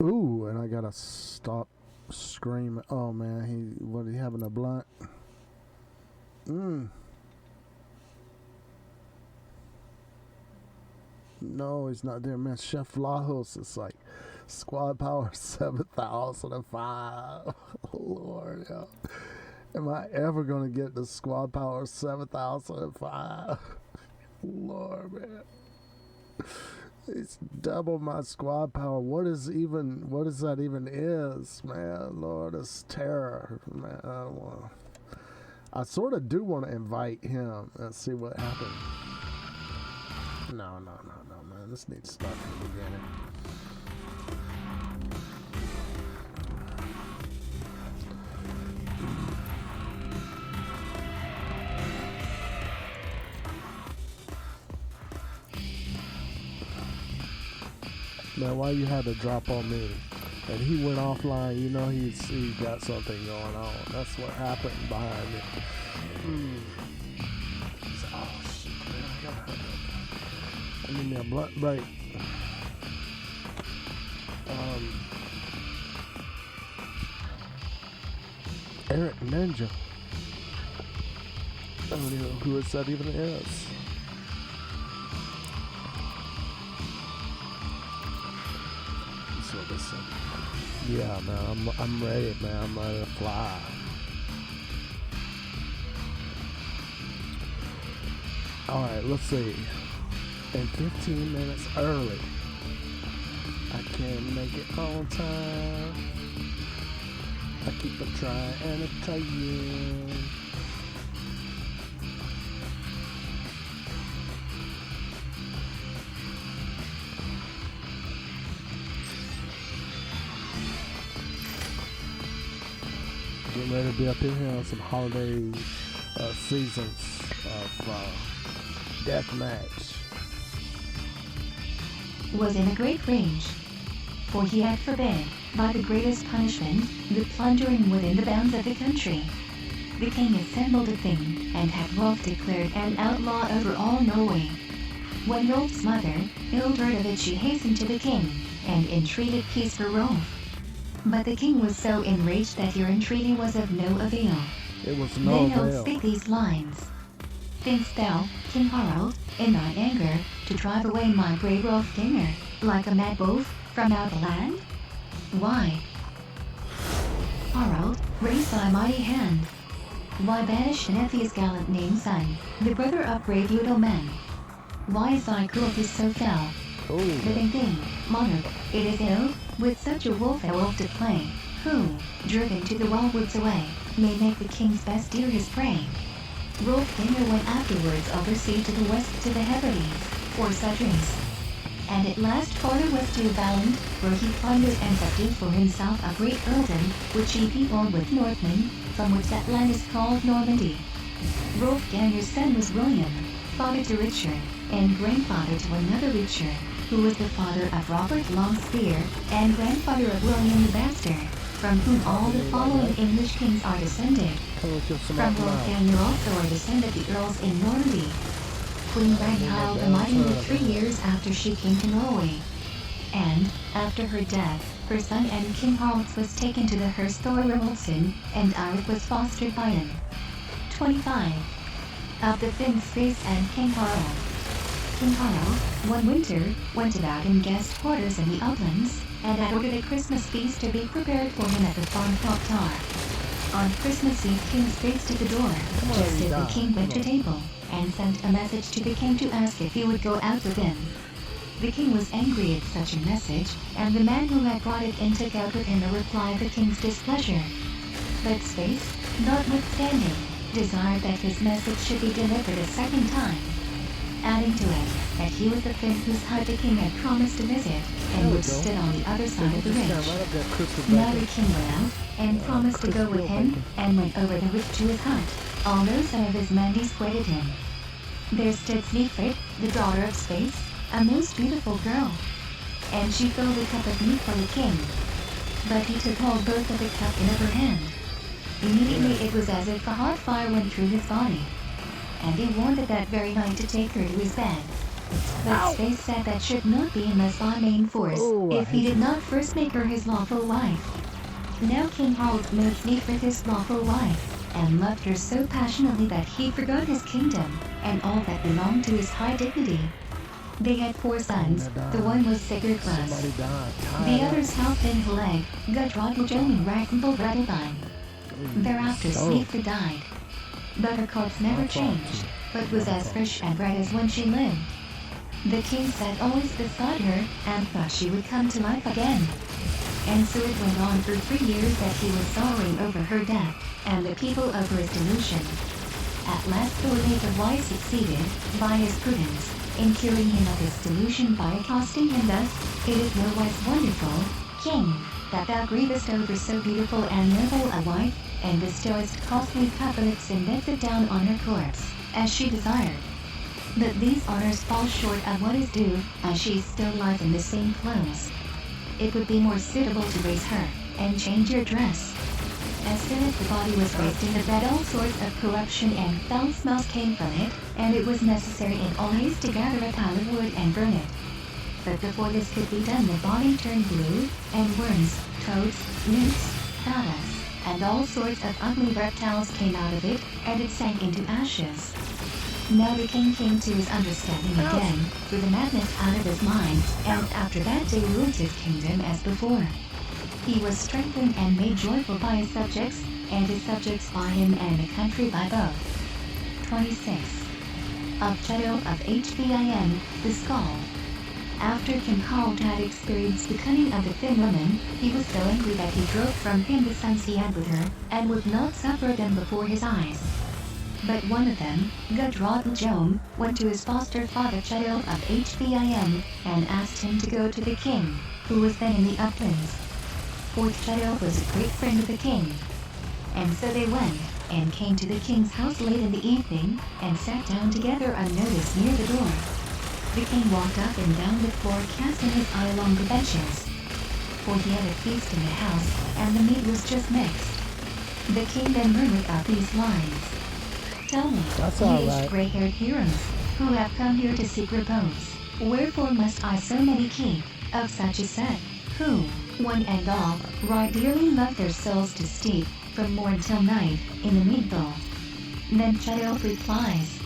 Ooh, and I gotta stop screaming. Oh man, he having a blunt? No, he's not there, man. Chef Lajos is like squad power 7,005. Lord, yo. Am I ever gonna get the squad power 7,005? Lord, man. It's double my squad power. What is that even is, man? Lord, it's terror, man. I don't want. I sort of do want to invite him and see what happens. No, man. This needs to start from the beginning. Man, why you had to drop on me? And he went offline. You know he got something going on. That's what happened behind me. Oh shit, man! I need me a blunt break. Eric Ninja. I don't even know who that even is. Yeah, man, I'm ready, man. I'm ready to fly. All right, let's see. In 15 minutes early, I can't make it on time. I keep on trying and trying. Getting ready to be up in here on some holiday seasons of deathmatch. Was in a great rage, for he had forbid, by the greatest punishment, the plundering within the bounds of the country. The king assembled a thing, and had Rolf declared an outlaw over all Norway. When Rolf's mother, ill heard of it, she hastened to the king, and entreated peace for Rolf. But the king was so enraged that your entreaty was of no avail. It was no then avail. Rolf spake these lines. Think'st thou, King Harald, in thine anger, to drive away my brave Rolfganger, like a mad wolf, from out the land? Why? Harald, raise thy mighty hand. Why banish Nephi's gallant nameson, the brother of brave Udal men? Why is thy cruelty so fell? Living thing, monarch, it is ill, with such a wolf to play, who, driven to the wildwoods away, may make the king's best deer his prey. Rolfganger went afterwards oversea to the west to the Hebrides, for such race. And at last farther west to Valland, where he plundered and subdued for himself a great earldom, which he peopled with Northmen, from which that land is called Normandy. Rolfganger's son was William, father to Richard, and grandfather to another Richard, who was the father of Robert Longspear, and grandfather of William the Bastard, from whom all the following English kings are descended. From Rolfganger also are descended the earls in Normandy. Queen Ragnhild the Mighty lived 3 years after she came to Norway. And, after her death, her son and King Harald was taken to the Hearst Thorwaldsen, and Eirik was fostered by him. 25. Of the Finn's Face and King Harald. King Harald, one winter, went about in guest quarters in the uplands, and had ordered a Christmas feast to be prepared for him at the farm Hrothgar. On Christmas Eve, King spaked to the door, just as the king went to table, and sent a message to the king to ask if he would go out with him. The king was angry at such a message, and the man who had brought it in took out with him a reply of the king's displeasure. But Space, notwithstanding, desired that his message should be delivered a second time, adding to it that he was the prince whose hut the king had promised to visit, and which stood on the other side of the ridge. Now the king went out, and promised to go with him, and went over the ridge to his hut, although some of his men dissuaded him. There stood Snefrid, the daughter of Space, a most beautiful girl, and she filled a cup of meat for the king. But he took hold both of the cup and of her hand. Immediately it was as if a hot fire went through his body, and he wanted that very night to take her to his bed. But Space said that should not be unless by main force, if he did not first make her his lawful wife. Now King Harold made Nefer his lawful wife, and loved her so passionately that he forgot his kingdom, and all that belonged to his high dignity. They had 4 sons. The one was Sigurd Glass. The others Halfdan Haleg, Gudrod Lajoni Ragnvald Radovan. Thereafter Snefer died. But her corpse never changed, but was as fresh and bright as when she lived. The king sat always beside her, and thought she would come to life again. And so it went on for 3 years that he was sorrowing over her death, and the people over his delusion. At last Thor the wise succeeded, by his prudence, in curing him of his delusion by accosting him thus: "It is no wise wonderful, king, that thou grievest over so beautiful and noble a wife, and bestowest costly coverlets and beds it down on her corpse, as she desired. But these honors fall short of what is due, as she still lies in the same clothes. It would be more suitable to raise her, and change your dress." As soon as the body was raised in the bed, all sorts of corruption and foul smells came from it, and it was necessary in all haste to gather a pile of wood and burn it. But before this could be done, the body turned blue, and worms, toads, newts, bats, and all sorts of ugly reptiles came out of it, and it sank into ashes. Now the king came to his understanding again, through the madness out of his mind, and after that day ruled his kingdom as before. He was strengthened and made joyful by his subjects, and his subjects by him, and the country by both. 26. Of Cheto of Hvin, the Skull. After King Harald had experienced the cunning of the thin woman, he was so angry that he drove from him the sons he had with her, and would not suffer them before his eyes. But one of them, Gudrod Ljom, went to his foster father Cheto of Hvin, and asked him to go to the king, who was then in the uplands. For Cheto was a great friend of the king. And so they went, and came to the king's house late in the evening, and sat down together unnoticed near the door. The king walked up and down the floor, casting his eye along the benches. For he had a feast in the house, and the meat was just mixed. The king then murmured out these lines: "Tell me, ye gray-haired heroes, who have come here to seek repose, wherefore must I so many keep, of such a set, who, one and all, right dearly love their souls to steep, from morn till night, in the mead bowl?" Then Cheto replies: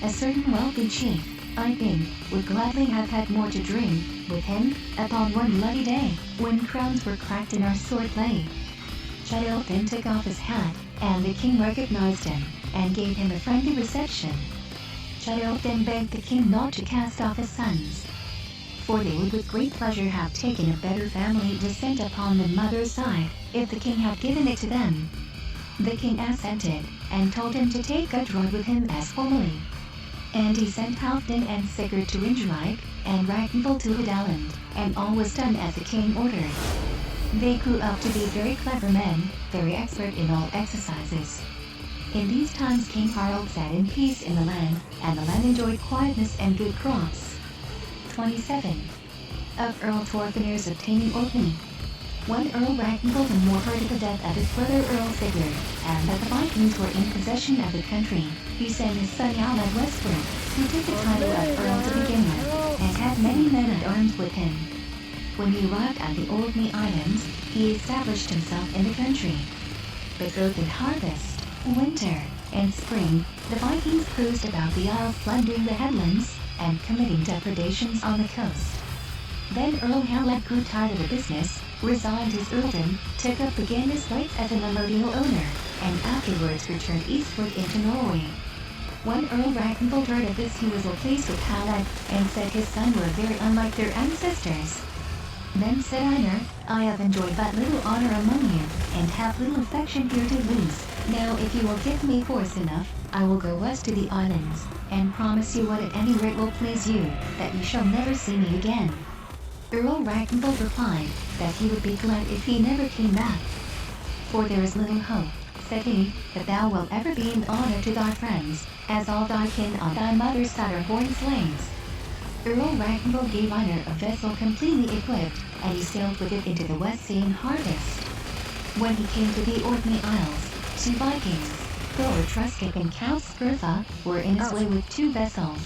"A certain wealthy chief, I think, would gladly have had more to drink, with him, upon one bloody day, when crowns were cracked in our sword play." Cheto then took off his hat, and the king recognized him, and gave him a friendly reception. Cheto then begged the king not to cast off his sons, for they would with great pleasure have taken a better family descent upon the mother's side, if the king had given it to them. The king assented, and told him to take Gudrod with him as formerly. And he sent Halfdan and Sigurd to Ingereik, and Ragnvald to Hadaland, and all was done as the king ordered. They grew up to be very clever men, very expert in all exercises. In these times King Harald sat in peace in the land, and the land enjoyed quietness and good crops. 27. Of Earl Thorfinnur's obtaining Orkney. When Earl Ragnvald and Mor heard of the death of his brother Earl Sigurd, and that the Vikings were in possession of the country, he sent his son Alad westward, who took the title of Earl to begin with, and had many men at arms with him. When he arrived at the Orkney Islands, he established himself in the country. But both in harvest, winter, and spring, the Vikings cruised about the isles, plundering the headlands, and committing depredations on the coast. Then Earl Haled grew tired of the business, resigned his earldom, took up again his rights as an allodial owner, and afterwards returned eastward into Norway. When Earl Ragnvald heard of this, he was well pleased with Haled, and said his son were very unlike their ancestors. Then said Einar, "I have enjoyed but little honor among you, and have little affection here to lose. Now if you will give me force enough, I will go west to the islands, and promise you what at any rate will please you, that you shall never see me again." Earl Ragnvald replied, that he would be glad if he never came back. "For there is little hope," said he, "that thou wilt ever be in honor to thy friends, as all thy kin on thy mother's side are born slaves." Earl Ragnvald gave Einar a vessel completely equipped, and he sailed with it into the West Sea in harvest. When he came to the Orkney Isles, 2 Vikings, Thor Truskip and Count Skurfa, were in his way with 2 vessels.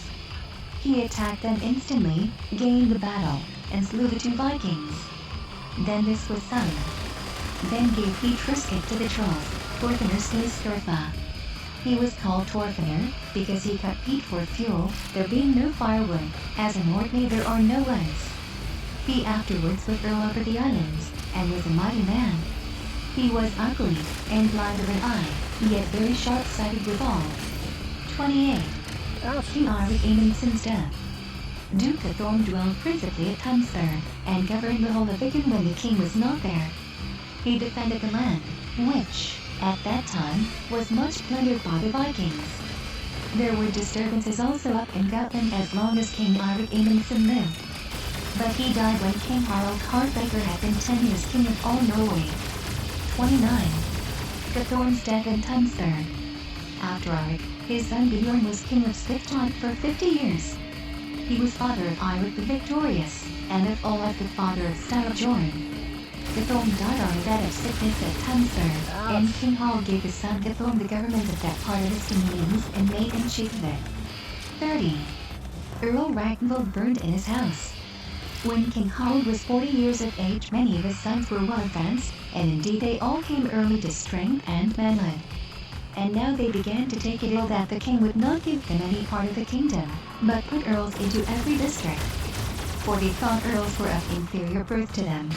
He attacked them instantly, gained the battle, and slew the 2 Vikings. Then this was sung. Then gave he Trisket to the trolls, Thorfinnr slew Sturfa. He was called Thorfinnr, because he cut peat for fuel, there being no firewood, as in Orkney there are no woods. He afterwards was earl over the islands, and was a mighty man. He was ugly, and blind of an eye, yet very sharp-sighted withal. 28. King Eirik Amundsen's death. Duke Guthorm dwelled principally at Tunsberg, and governed the whole of Viken when the king was not there. He defended the land, which, at that time, was much plundered by the Vikings. There were disturbances also up in Gotland as long as King Eirik Amundsen lived. But he died when King Harald Hardbreaker had been 10 years king of all Norway. 29. Guthorm's death in Tunsberg. After Eirik, his son Bjorn was king of Svitland for 50 years. He was father of Eirik the Victorious, and of Olaf the father of Sturla. Guthorm died on a bed of sickness at Tunsberg, and King Harald gave his son Guthorm the government of that part of his dominions and made him chief of it. 30. Earl Ragnvald burned in his house. When King Harald was 40 years of age, many of his sons were well advanced, and indeed they all came early to strength and manhood. And now they began to take it ill that the king would not give them any part of the kingdom, but put earls into every district. For they thought earls were of inferior birth to them.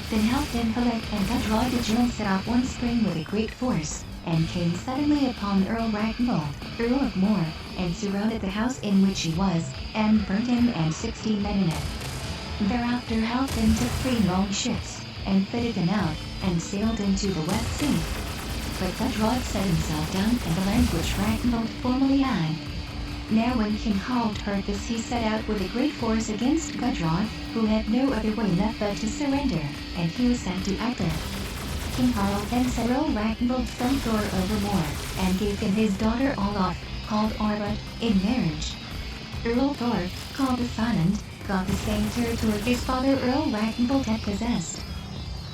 Then Halfdan Halek and Gudrod the German set out one spring with a great force, and came suddenly upon Earl Ragnvald, Earl of Moor, and surrounded the house in which he was, and burnt him and 60 men in it. Thereafter Halfdan took 3 long ships, and fitted them out, and sailed into the West Sea. But Gudrod set himself down in the land which Ragnvald formerly had. Now when King Harald heard this, he set out with a great force against Gudrod, who had no other way left but to surrender, and he was sent to Agder. King Harald then set Earl Ragnvald's son Thor over Moor, and gave him his daughter Olaf, called Orvad, in marriage. Earl Thor, called the Silent, got the same territory his father Earl Ragnvald had possessed.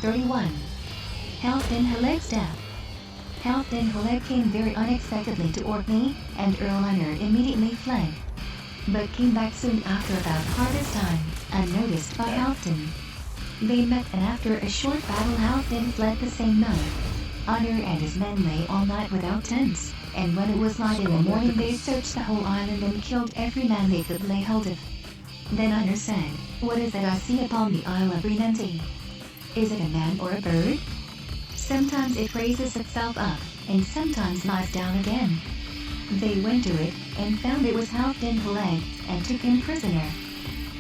31. Halfdan Halek's death. Halfdan Halek came very unexpectedly to Orkney, and Earl Einar immediately fled. But came back soon after about harvest time, unnoticed by Halfdan. They met, and after a short battle Halfdan fled the same night. Einar and his men lay all night without tents, and when it was light in the morning they searched the whole island and killed every man they could lay hold of. Then Einar said, "What is it I see upon the Isle of Renanti? Is it a man or a bird? Sometimes it raises itself up, and sometimes lies down again." They went to it, and found it was Halfdan Halek, and took him prisoner.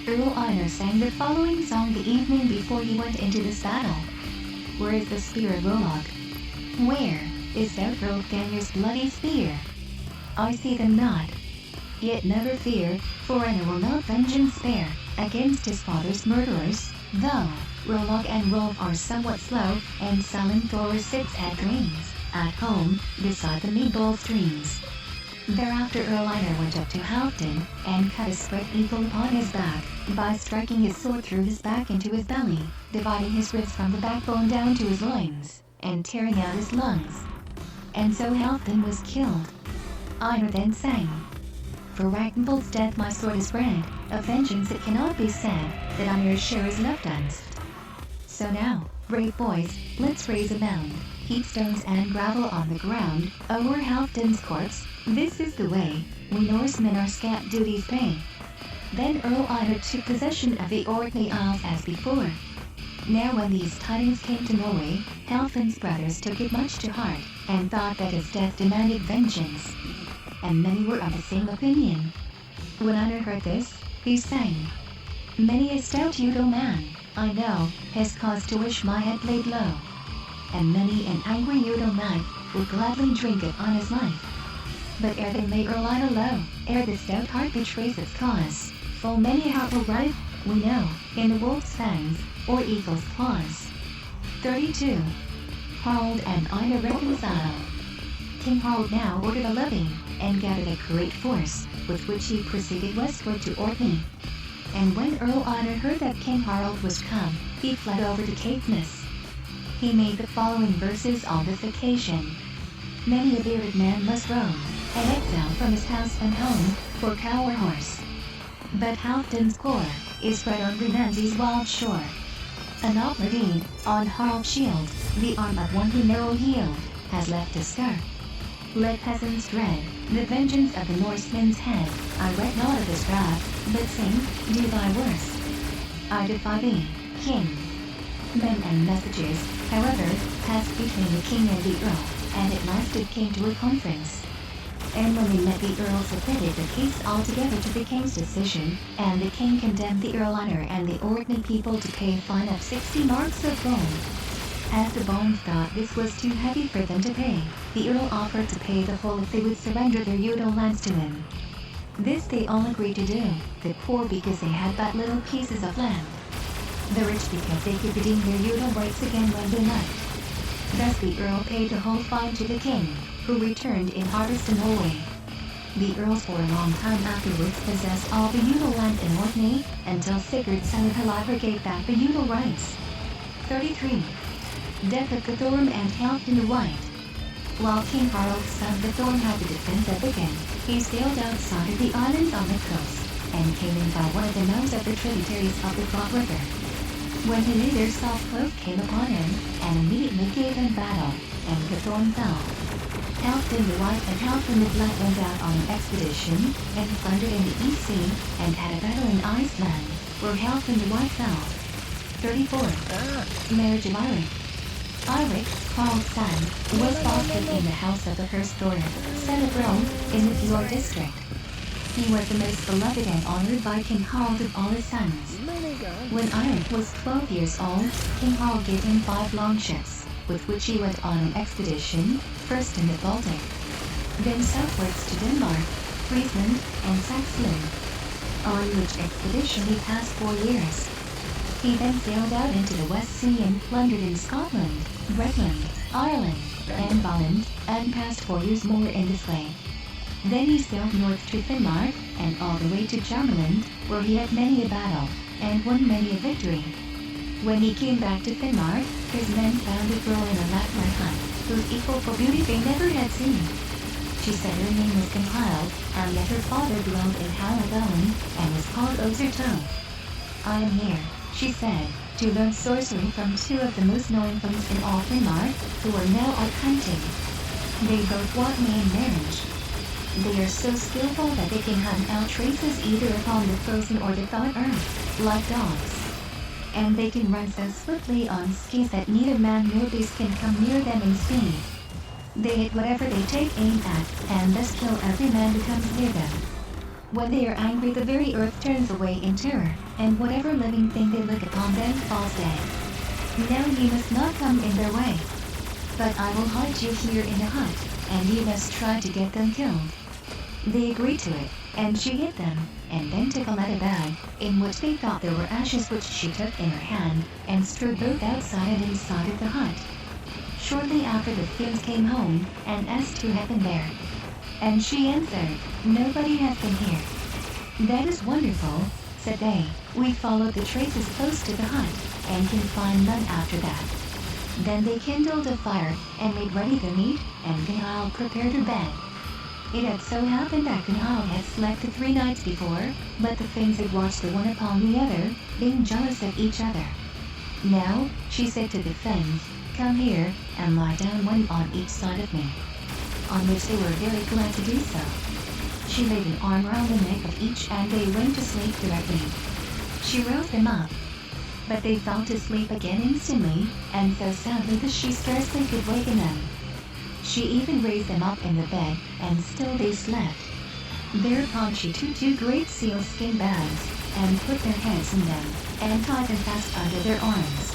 Earl Einar sang the following song the evening before he went into this battle. Where is the spear of Olaf? Where is Hrothgar's bloody spear? I see them not. Yet never fear, for Einar will not vengeance spare against his father's murderers, though Rolog and Rolf are somewhat slow, and silent Thor sits at dreams, at home, beside the Meadbowl streams. Thereafter Earl Einar went up to Halfdan, and cut a spread eagle upon his back, by striking his sword through his back into his belly, dividing his ribs from the backbone down to his loins, and tearing out his lungs. And so Halfdan was killed. Einar then sang, "For Ragnvald's death my sword is red, of vengeance it cannot be said, that Einar's share is left unsed." So now, brave boys, let's raise a mound, heap stones and gravel on the ground, over Halfdan's corpse. This is the way we Norsemen our scant duties pay. Then Earl Einar took possession of the Orkney Isles as before. Now when these tidings came to Norway, Halfdan's brothers took it much to heart, and thought that his death demanded vengeance. And many were of the same opinion. When Einar heard this, he sang, "Many a stout Udal man, I know, has cause to wish my head laid low. And many an angry Udal knight would gladly drink it on his life. But ere they lay Earl Einar low, ere the stout heart betrays its cause, full many a heart will rife, we know, in the wolf's fangs, or eagle's claws." 32. Harald and Einar reconcile. King Harald now ordered a levy, and gathered a great force, with which he proceeded westward to Orkney. And when Earl Einar heard that King Harald was come, he fled over to Caithness. He made the following verses on this occasion. "Many a bearded man must roam, and exile from his house and home, for cow or horse. But Halfdan's core is spread on Greenlandi's wild shore. An outward on Harald's shield, the arm of one who narrow healed, has left a scar. Let peasants dread the vengeance of the Norseman's head. I reck not of his wrath, but sing, do thy worst. I defy thee, king. Men and messages, however, passed between the king and the earl, and at last it came to a conference. And when they met, the earl submitted the case altogether to the king's decision, and the king condemned the earl honor and the Orkney people to pay a fine of 60 marks of gold. As the Bones thought this was too heavy for them to pay, the earl offered to pay the whole if they would surrender their Udal lands to him. This they all agreed to do, the poor because they had but little pieces of land, the rich because they could redeem their Udal rights again when they liked. Thus the earl paid the whole fine to the king, who returned in harvest to Norway. The earls for a long time afterwards possessed all the Udal land in Orkney, until Sigurd's son Halavar gave back the Udal rights. 33. Death of Guthorm and Halfdan the White. While King Harald's son Guthorm had the defense of Viken, he sailed outside of the islands on the coast, and came in by one of the mouths of the tributaries of the Broad River. When he later saw Cloak came upon him, and immediately gave him battle, and Guthorm fell. Halfdan the White and Halfdan the Black went out on an expedition, and plundered in the East Sea, and had a battle in Iceland, where Halfdan the White fell. 34. Marriage of Eirik. Eirik, Harald's son, was fostered in the house of the Herstthor, son of Rome, in the Fjord district. He was the most beloved and honored by King Harald of all his sons. When Eirik was 12 years old, King Harald gave him 5 longships, with which he went on an expedition, first in the Baltic, then southwards to Denmark, Friesland, and Saxland, on which expedition he passed 4 years. He then sailed out into the West Sea and plundered in Scotland, Bretland, Ireland, and Holland, and passed 4 years more in this way. Then he sailed north to Finnmark, and all the way to Jarmeland, where he had many a battle, and won many a victory. When he came back to Finnmark, his men found a girl in a Lappland hut, whose equal for beauty they never had seen. She said her name was Gunhild, and that her father dwelled in Halagallen, and was called Osertov. I am here, she said, to learn sorcery from 2 of the most known things in all Finnmark, who are now out hunting. They both want me in marriage. They are so skillful that they can hunt out traces either upon the frozen or the thawed earth, like dogs. And they can run so swiftly on skis that neither man nor beast can come near them in speed. They hit whatever they take aim at, and thus kill every man who comes near them. When they are angry, the very earth turns away in terror, and whatever living thing they look upon then falls dead. Now ye must not come in their way. But I will hide you here in the hut, and ye must try to get them killed. They agreed to it, and she hid them, and then took a leather bag, in which they thought there were ashes, which she took in her hand, and strewed both outside and inside of the hut. Shortly after the Finns came home, and asked who had been there. And she answered, nobody has been here. That is wonderful, said they. We followed the traces close to the hut, and can find none after that. Then they kindled a fire, and made ready the meat, and Gunhild prepared her bed. It had so happened that Gunhild had slept 3 nights before, but the Finns had watched the one upon the other, being jealous of each other. Now, she said to the Finns, come here, and lie down one on each side of me. On which they were very glad to do so. She laid an arm round the neck of each, and they went to sleep directly. She roused them up, but they fell to sleep again instantly, and so soundly that she scarcely could waken them. She even raised them up in the bed, and still they slept. Thereupon she took 2 great seal skin bags, and put their heads in them, and tied them fast under their arms.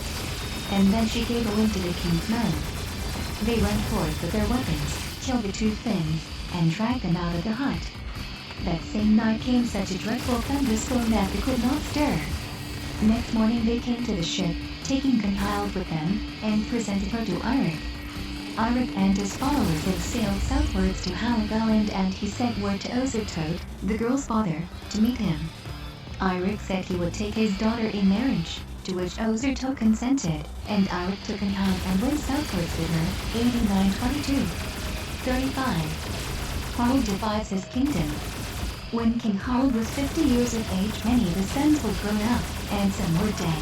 And then she gave a wink to the king's men. They went forth with their weapons, killed the 2 Finns, and dragged them out of the hut. That same night came such a dreadful thunderstorm that they could not stir. Next morning they came to the ship, taking Gunhild with them, and presented her to Eirik. Eirik and his followers had sailed southwards to Halagalland, and he sent word to Osertov, the girl's father, to meet him. Eirik said he would take his daughter in marriage, to which Osertov consented, and Eirik took Gunhild and went southwards with her, 89:22. 35. Harald divides his kingdom. When King Harald was 50 years of age, many of his sons were grown up, and some were dead.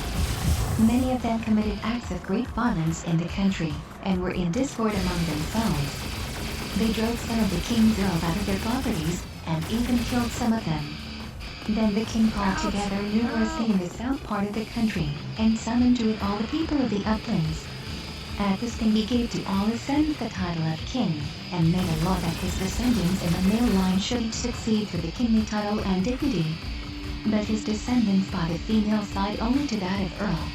Many of them committed acts of great violence in the country, and were in discord among themselves. They drove some of the king's earls out of their properties, and even killed some of them. Then the king called together numerously in the south part of the country, and summoned to it all the people of the uplands. At this thing he gave to all his sons the title of king, and made a law that his descendants in the male line should each succeed to the kingly title and dignity, but his descendants by the female side only to that of earl.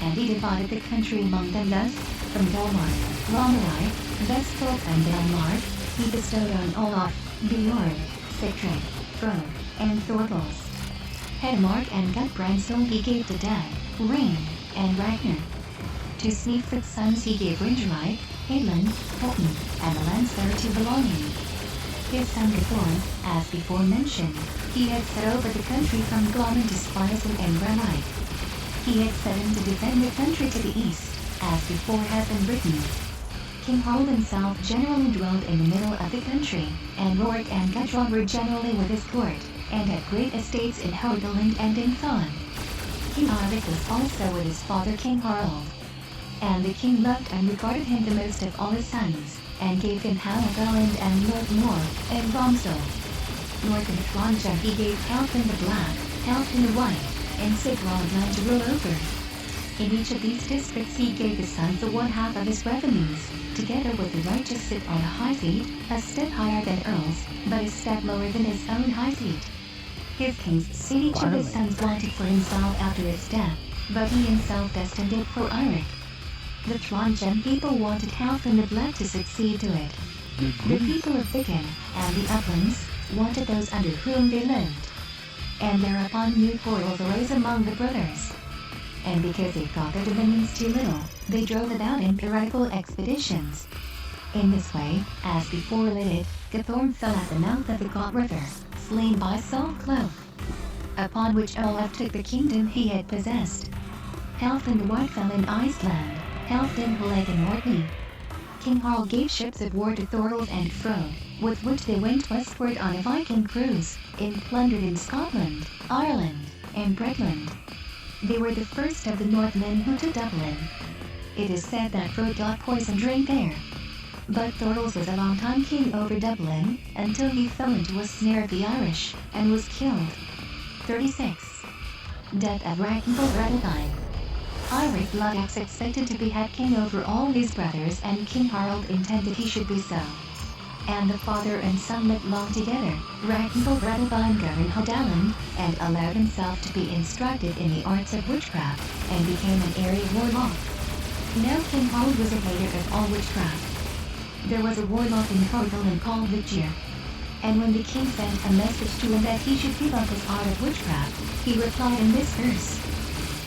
And he divided the country among them thus: from Dolmark, Romerai, Vestfold and Delmark, he bestowed on Olaf, Bjorn, Sigtrygg, Frode, and Thorgils. Hedmark and Gudbrandsdal he gave to Dag, Rain, and Ragnar. To Sneeford's sons he gave Ringerike, Haland, Holton, and the lands thereto belonging. His son Guthorm, as before mentioned, he had set over the country from Glommen to Spison and Branite. He had set him to defend the country to the east, as before has been written. King Harald himself generally dwelled in the middle of the country, and Rorik and Guthrod were generally with his court, and had great estates in Haugaland and in Thon. King Eirik was also with his father King Harald. And the king loved and regarded him the most of all his sons, and gave him Haugaland and North Moor, and Romsdal. North of Trondheim he gave Halfdan the Black, Halfdan the White, and Sigurd land to rule over. In each of these districts he gave his sons the one half of his revenues, together with the right to sit on a high seat, a step higher than earls, but a step lower than his own high seat. His king's seat each of his sons wanted for himself after his death, but he himself destined it for Eirik. The Trondheim people wanted Halfdan the Black to succeed to it. The people of Viken and the uplands wanted those under whom they lived. And thereupon new quarrels arose among the brothers. And because they thought their dominions too little, they drove about in piratical expeditions. In this way, as before related, Guthorm fell at the mouth of the Got River, slain by Saltcloth. Upon which Olaf took the kingdom he had possessed. Halfdan the White fell in Iceland, Halfdan Haleg in Orkney. King Harald gave ships of war to Thorgils and Frode, with which they went westward on a Viking cruise, and plundered in Scotland, Ireland, and Bretland. They were the first of the Northmen who took Dublin. It is said that Frode got poisoned drink there. But Thorgils was a long time king over Dublin, until he fell into a snare of the Irish, and was killed. 36. Death of Ragnvald Rattledine. Eirik Bloodaxe expected to be head king over all his brothers, and King Harald intended he should be so. And the father and son lived long together. Ragnvald Rattledine governed Hodaland, and allowed himself to be instructed in the arts of witchcraft, and became an area warlock. Now King Harald was a hater of all witchcraft. There was a warlock in Hodaland called Vigir. And when the king sent a message to him that he should give up his art of witchcraft, he replied in this verse: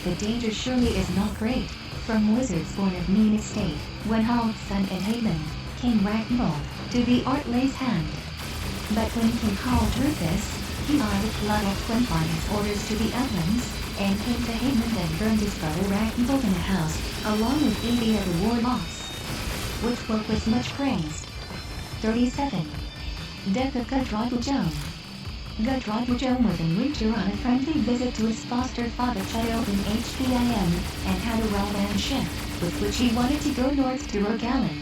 "The danger surely is not great, from wizards born of mean estate, when Harald's son in Haland, King Ragnvald, to the art lays hand." But when King Harald heard this, King Eirik Bloodaxe went by his orders to the uplands, and came to Haland and burned his brother Ragnvald in a house, along with 80 other warlocks. Which work was much praised. 37. Death of Gudrod Wilhelm. Gudrod Wilhelm was in winter on a friendly visit to his foster father Childe in HBIM, and had a well-manned ship, with which he wanted to go north to Rogaland.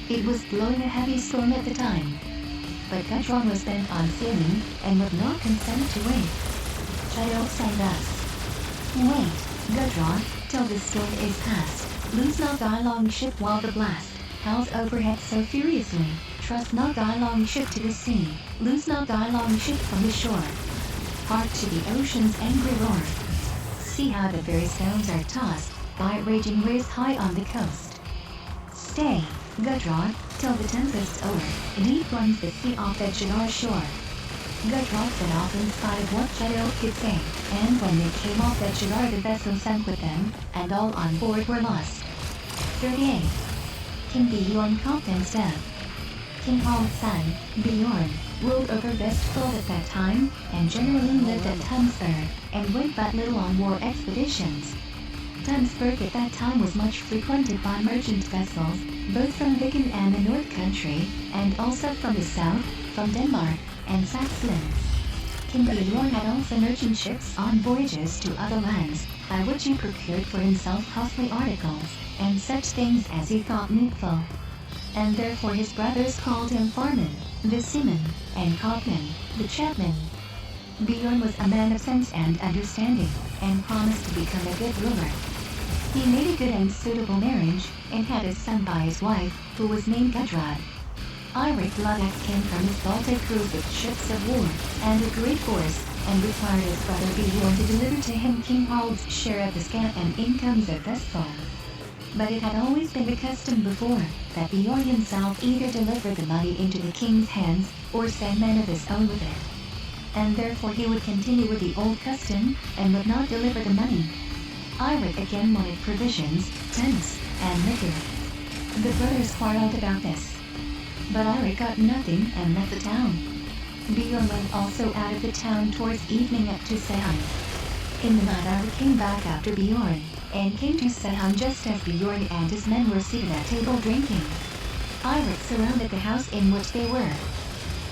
It was blowing a heavy storm at the time. But Gudrod was bent on sailing, and would not consent to wait. Childe sang thus: "Wait, Gudrod, till the storm is past. Lose not thy long ship while the blast howls overhead so furiously. Trust not thy long ship to the sea. Lose not thy long ship from the shore. Hark to the ocean's angry roar. See how the very stones are tossed by raging waves high on the coast. Stay, Gudrod, till the tempest's o'er. Deep runs the sea off at Shinar shore." Gudrod set off in spite of what Childe could say, and when they came off at Shinar the vessel sank with them, and all on board were lost. 38. King Bjorn Halfdan's death. King Harald's son, Bjorn, ruled over Vestfold at that time, and generally lived at Tunsberg, and went but little on war expeditions. Tunsberg at that time was much frequented by merchant vessels, both from Viken and the North Country, and also from the south, from Denmark and Saxland. King Bjorn had also merchant ships on voyages to other lands, by which he procured for himself costly articles, and such things as he thought needful. And therefore his brothers called him Farman, the seaman, and Cogman, the chapman. Bjorn was a man of sense and understanding, and promised to become a good ruler. He made a good and suitable marriage, and had a son by his wife, who was named Gudrun. Eirik Bloodaxe came from his Baltic cruise with ships of war, and a great force, and required his brother Bjorn to deliver to him King Harald's share of the scant and incomes of Vestfold. But it had always been the custom before, that Bjorn himself either delivered the money into the king's hands, or sent men of his own with it. And therefore he would continue with the old custom, and would not deliver the money. Eirik again wanted provisions, tents, and liquor. The brothers quarreled about this. But Eirik got nothing and left the town. Bjorn went also out of the town towards evening up to Sehan. In the night Eirik came back after Bjorn, and came to Sehan just as Bjorn and his men were seated at table drinking. Eirik surrounded the house in which they were.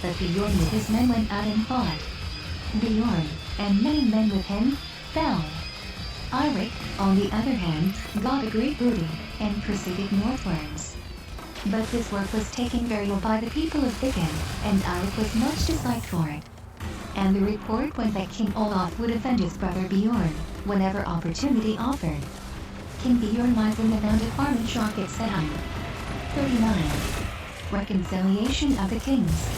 But Bjorn with his men went out and fought. Bjorn, and many men with him, fell. Eirik, on the other hand, got a great booty, and proceeded northwards. But this work was taken very well by the people of Viken, and Eirik was much disliked for it. And the report went that King Olaf would avenge his brother Bjorn, whenever opportunity offered. King Bjorn lies in the mounted Farmanshock at Sehan. 39. Reconciliation of the Kings.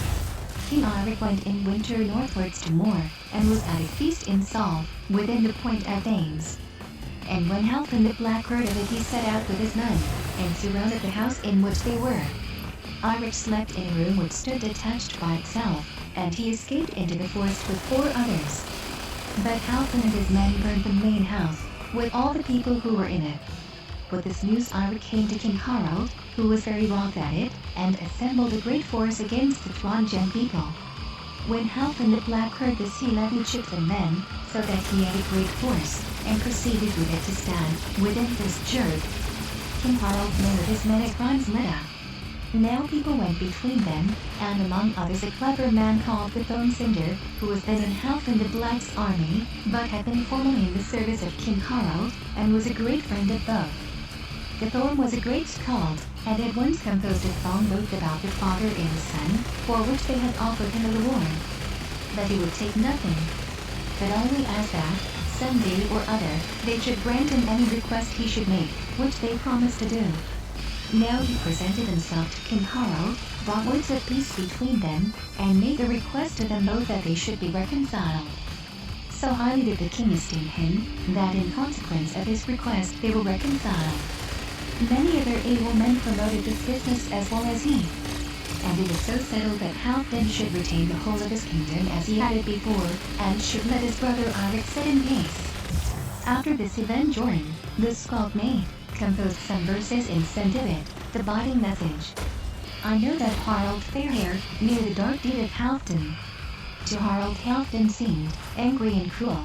King Eirik went in winter northwards to Moor, and was at a feast in Sol, within the point of Thames. And when Halfdan the Black heard of it, he set out with his men, and surrounded the house in which they were. Eirik slept in a room which stood detached by itself, and he escaped into the forest with 4 others. But Halfdan and his men burned the main house, with all the people who were in it. With this news Eirik came to King Harald, who was very wroth at it, and assembled a great force against the Trondheim people. When Halfdan the Black heard this, he levied ships and men, so that he had a great force, and proceeded with it to stand within this Jerd. King Harald made his men at Grimsleda. Now people went between them, and among others a clever man called Guthorm Cinder, who was then in Halfdan the Black's army, but had been formerly in the service of King Harald, and was a great friend of both. Guthorm was a great skald, and had once composed a song both about the father and the son, for which they had offered him a reward. But he would take nothing, but only asked that, some day or other, they should grant him any request he should make, which they promised to do. Now he presented himself to King Harald, brought words of peace between them, and made the request to them both that they should be reconciled. So highly did the king esteem him, that in consequence of his request they were reconciled. Many other able men promoted this business as well as he. And it was so settled that Halfdan should retain the whole of his kingdom as he had it before, and should let his brother Eirik sit in peace. After this event Jorn, the skald maid, composed some verses in Sendivit, the biting message. I know that Harald Fairhair knew the dark deed of Halfdan. To Harald Halfdan seemed angry and cruel.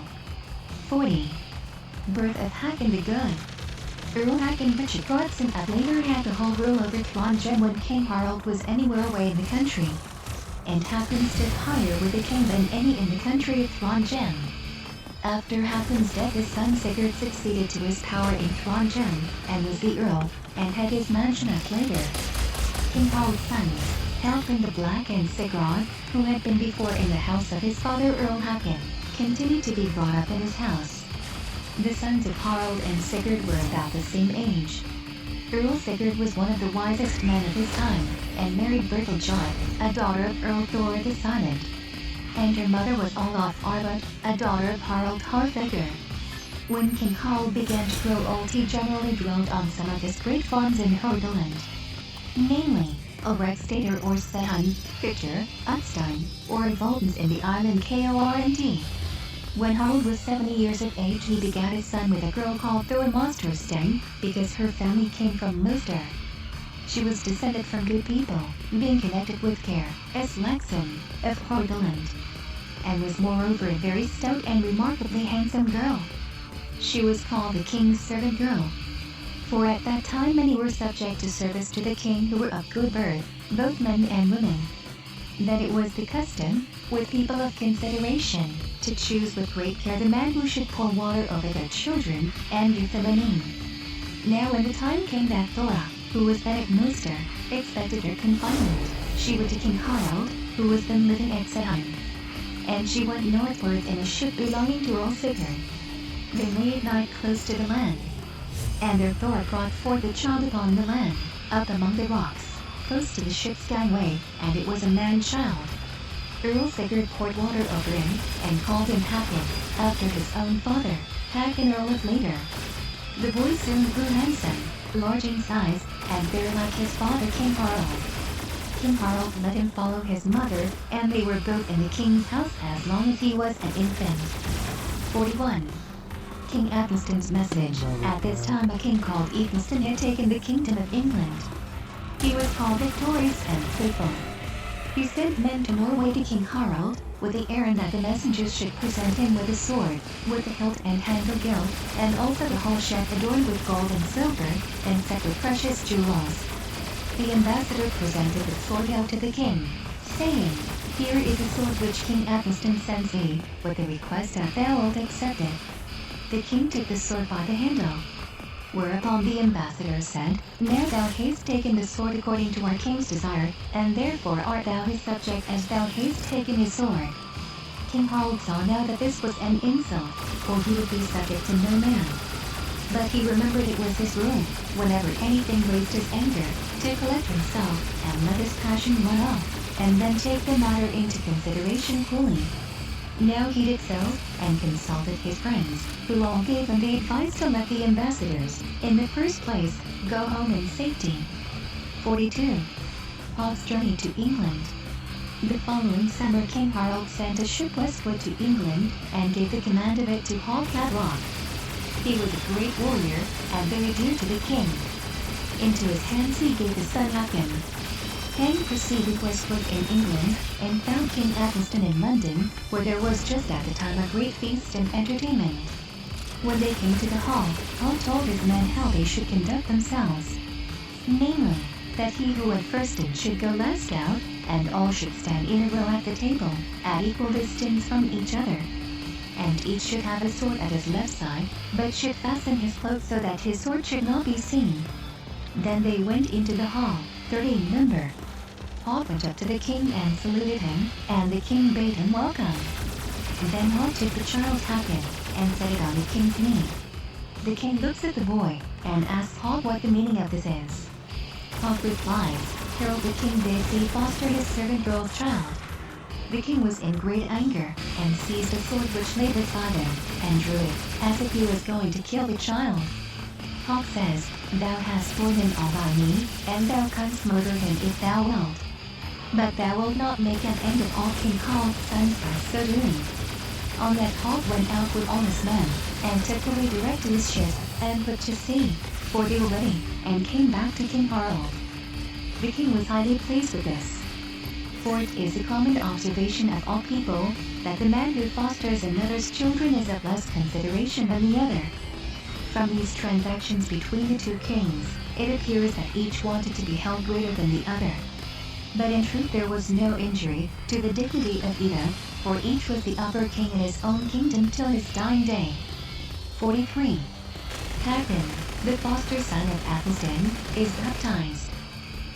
40. Birth of Hakon the Good. Earl Hakon Richardsson of later had the whole rule over Trondheim when King Harald was anywhere away in the country. And Hakon stood higher with the king than any in the country of Trondheim. After Hakon's death his son Sigurd succeeded to his power in Trondheim, and was the earl, and had his mansion up later. King Harald's sons, Halfdan the Black and Sigurd, who had been before in the house of his father Earl Hakon, continued to be brought up in his house. The sons of Harald and Sigurd were about the same age. Earl Sigurd was one of the wisest men of his time, and married Bertilgjot, a daughter of Earl Thor the Silent. And her mother was Olaf Arbut, a daughter of Harald Harfager. When King Harald began to grow old he generally dwelt on some of his great farms in Hordaland. Namely, Alrekstader or Sehan, Victor, Utstein, or Voldens in the island Kornt. When Harald was 70 years of age he begat a son with a girl called Thormosterstein, because her family came from Moster. She was descended from good people, being connected with Care, Laxon, of Hordaland, and was moreover a very stout and remarkably handsome girl. She was called the king's servant girl. For at that time many were subject to service to the king who were of good birth, both men and women. that it was the custom, with people of consideration, to choose with great care the man who should pour water over their children, and Euthylemin. Now when the time came that Thora, who was then at Munster, expected her confinement, she went to King Harald, who was then living at Sedheim. And she went northward in a ship belonging to Earl Sigurd. They lay at night close to the land. And their Thora brought forth a child upon the land, up among the rocks, close to the ship's gangway, and it was a man-child. Earl Sigurd poured water over him, and called him Hakon, after his own father, Hakon Earl of Lader. The boy soon grew handsome, large in size, and very like his father King Harald. King Harald let him follow his mother, and they were both in the king's house as long as he was an infant. 41. King Athelstan's message. At this time a king called Ethelstan had taken the kingdom of England. He was called victorious and faithful. He sent men to Norway to King Harald, with the errand that the messengers should present him with a sword, with the hilt and handle gilt, and also the whole sheath adorned with gold and silver, and set with precious jewels. The ambassador presented the sword hilt to the king, saying, "Here is the sword which King Athelstan sends thee, with the request that thou wilt accept it." The king took the sword by the handle. Whereupon the ambassador said, "Now thou hast taken the sword according to our king's desire, and therefore art thou his subject as thou hast taken his sword." King Harald saw now that this was an insult, for he would be subject to no man. But he remembered it was his rule, whenever anything raised his anger, to collect himself and let his passion run off, and then take the matter into consideration coolly. Now he did so, and consulted his friends, who all gave him the advice to let the ambassadors, in the first place, go home in safety. 42. Hog's journey to England. The following summer King Harald sent a ship westward to England, and gave the command of it to Hog Cadwalk. He was a great warrior, and very dear to the king. Into his hands he gave his son Hakon. Henry proceeded westward in England, and found King Athelstan in London, where there was just at the time a great feast and entertainment. When they came to the hall, Hog told his men how they should conduct themselves. Namely, that he who went first in should go last out, and all should stand in a row at the table, at equal distance from each other. And each should have a sword at his left side, but should fasten his cloak so that his sword should not be seen. Then they went into the hall, 30 in number. Hog went up to the king and saluted him, and the king bade him welcome. Then Hog took the child Hakon, and set it on the king's knee. The king looks at the boy, and asks Hog what the meaning of this is. Hog replies, "Harold the king bids thee foster his servant girl's child." The king was in great anger, and seized a sword which lay beside him, and drew it, as if he was going to kill the child. Hog says, "Thou hast borne him all thy need, and thou canst murder him if thou wilt. But thou wilt not make an end of all King Harald's sons by so doing." On that Hog went out with all his men, and took the way direct to his ship, and put to sea, for they were ready, and came back to King Harald. The king was highly pleased with this. For it is a common observation of all people, that the man who fosters another's children is of less consideration than the other. From these transactions between the two kings, it appears that each wanted to be held greater than the other. But in truth there was no injury to the dignity of either, for each was the upper king in his own kingdom till his dying day. 43. Hakon, the foster son of Athelstan, is baptized.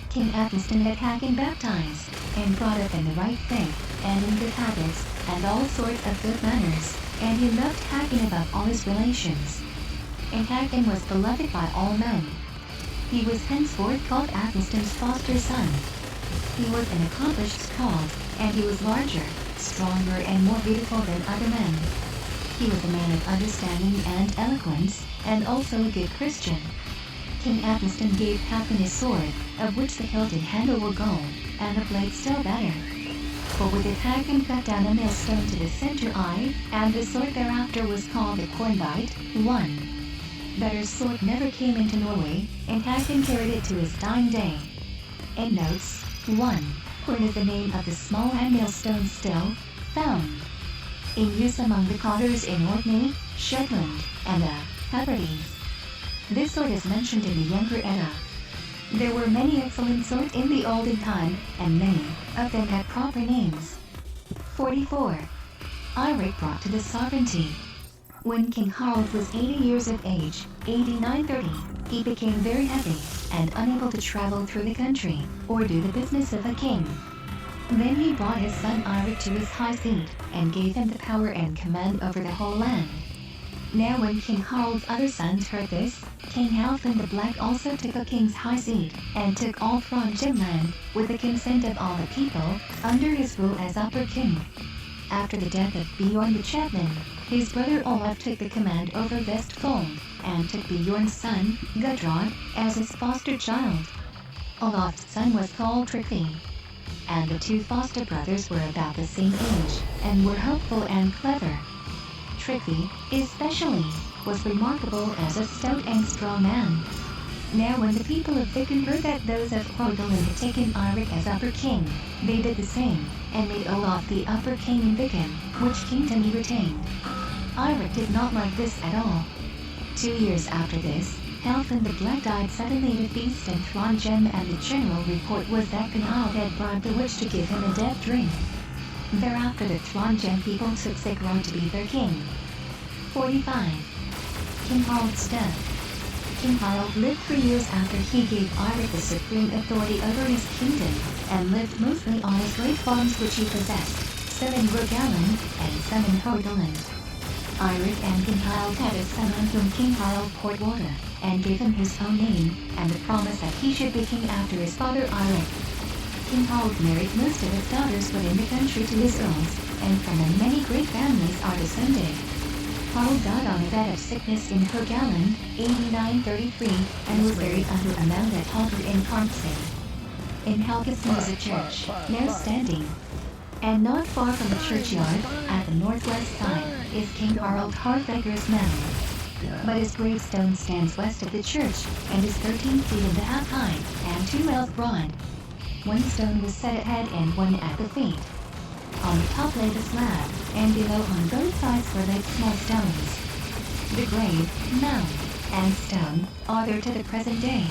King Athelstan had Hakon baptized, and brought up in the right faith, and in good habits, and all sorts of good manners, and he loved Hakon above all his relations. And Hakon was beloved by all men. He was henceforth called Athelstan's foster son. He was an accomplished skald, and he was larger, stronger, and more beautiful than other men. He was a man of understanding and eloquence, and also a good Christian. King Athelstan gave Hakon his sword, of which the hilt and handle were gold, and the blade still better. For with it Hakon cut down a millstone to the center eye, and the sword thereafter was called the Cornbite. 1. Better sword never came into Norway, and Hakon carried it to his dying day. Endnotes. 1. Corn is the name of the small hand millstone still found in use among the cotters in Orkney, Shetland, and the Hebrides. This sword is mentioned in the Younger Edda. There were many excellent swords in the olden time, and many of them had proper names. 44. Eirik brought to the sovereignty. When King Harald was 80 years of age, 8930, he became very heavy and unable to travel through the country or do the business of a king. Then he brought his son Eirik to his high seat and gave him the power and command over the whole land. Now when King Harald's other sons heard this, King Halfdan the Black also took a king's high seat and took all Trondheim land, with the consent of all the people, under his rule as upper king. After the death of Bjorn the Chapman, his brother Olaf took the command over Vestfold, and took Bjorn's son, Gudrod, as his foster child. Olaf's son was called Tryggvi. And the two foster brothers were about the same age, and were hopeful and clever. Tryggvi, especially, was remarkable as a stout and strong man. Now when the people of Viken heard that those of Hordaland had taken Eirik as upper king, they did the same, and made Olaf the upper king in Viken, which kingdom he retained. Eirik did not like this at all. 2 years after this, Halfdan the Black died suddenly at a feast in Trondheim, and the general report was that Gunhild had bribed the witch to give him a death drink. Thereafter the Trondheim people took Sigurd to be their king. 45. King Harald's death. King Harald lived 3 years after he gave Eirik the supreme authority over his kingdom, and lived mostly on his great farms which he possessed, some in Rogaland and some in Hordaland. Eirik and Gunhild had a son on whom King Harald poured water, and gave him his own name, and the promise that he should be king after his father Eirik. King Harald married most of his daughters within the country to his earls, and from them many great families are descended. Harald died on a bed of sickness in Rogaland, 8933, and was buried under a mound at Halter in Karmsey. In Helgesmo is a church, now standing. And not far from the churchyard, at the northwest side, is King Harald Harfager's mound. But his gravestone stands west of the church, and is 13 feet and a half high, and 2 miles broad. One stone was set at head and one at the feet. On the top lay the slab, and below on both sides were laid small stones. The grave, mound, and stone are there to the present day.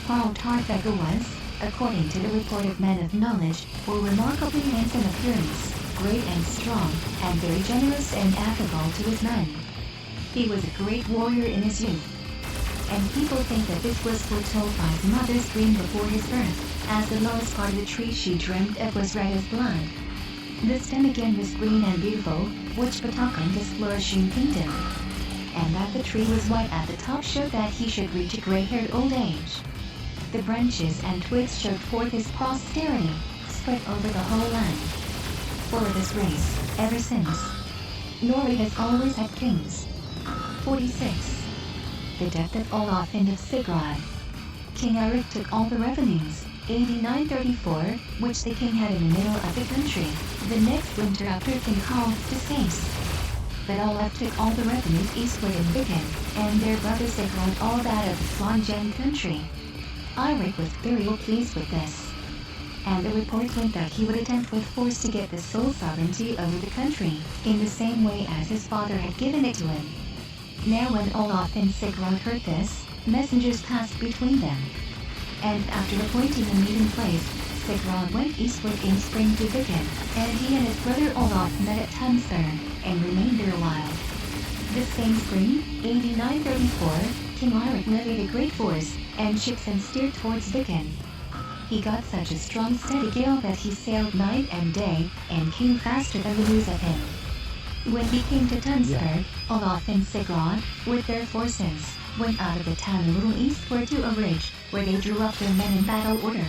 Harald Harfager was, according to the report of men of knowledge, a remarkably handsome appearance, great and strong, and very generous and affable to his men. He was a great warrior in his youth. And people think that this was foretold by his mother's dream before his birth, as the lowest part of the tree she dreamt of was red as blood. The stem again was green and beautiful, which betokened his flourishing kingdom. And that the tree was white at the top showed that he should reach a gray-haired old age. The branches and twigs showed forth his posterity, spread over the whole land. For this race, ever since, Norway has always had kings. 46. The death of Olaf and of Sigurd. King Eirik took all the revenues, 8934, which the king had in the middle of the country, the next winter after King Harald's decease. But Olaf took all the revenues eastward in Viken, and their brother Sigurd all that of the Trondheim country. Eirik was very well pleased with this. And the report went that he would attempt with force to get the sole sovereignty over the country, in the same way as his father had given it to him. Now when Olaf and Sigurd heard this, messengers passed between them. And after appointing a meeting place, Sigurd went eastward in spring to Viken, and he and his brother Olaf met at Tonsberg, and remained there a while. This same spring, 8934, King Eirik levied a great force, and ships and steered towards Viken. He got such a strong steady gale that he sailed night and day, and came faster than the news of him. When he came to Tonsberg, Olaf and Sigurd, with their forces, went out of the town a little eastward to a ridge, where they drew up their men in battle order.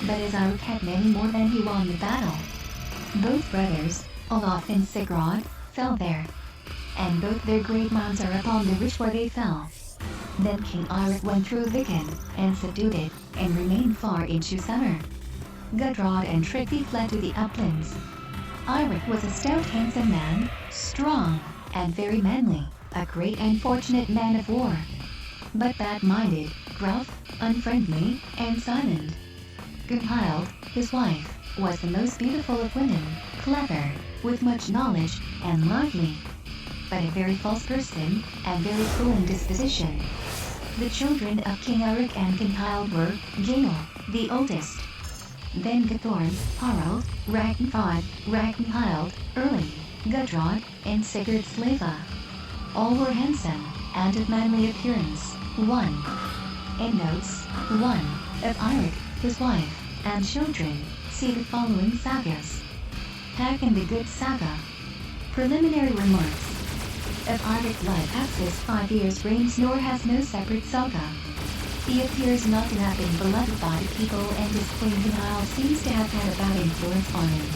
But as Eirik had many more than he won the battle, both brothers, Olaf and Sigurd, fell there, and both their great mounds are upon the ridge where they fell. Then King Eirik went through Viken, and subdued it, and remained far into summer. Gudrod and Tryggvi fled to the uplands. Eirik was a stout handsome man, strong, and very manly, a great and fortunate man of war. But bad-minded, gruff, unfriendly, and silent. Gunhild, his wife, was the most beautiful of women, clever, with much knowledge, and lively. But a very false person, and very cruel in disposition. The children of King Eric and King Hild were Gael, the oldest. Then Guthorm, Harald, Ragnvald, Ragnhild, Erling, Gudrod, and Sigurd Slava. All were handsome, and of manly appearance. 1. Endnotes. 1. Of Eirik, his wife, and children, see the following sagas. Hakan the Good Saga. Preliminary remarks. Of Eirik life has this 5 years reigns nor has no separate saga. He appears not to have been beloved by the people, and his queen Gunhild seems to have had a bad influence on him.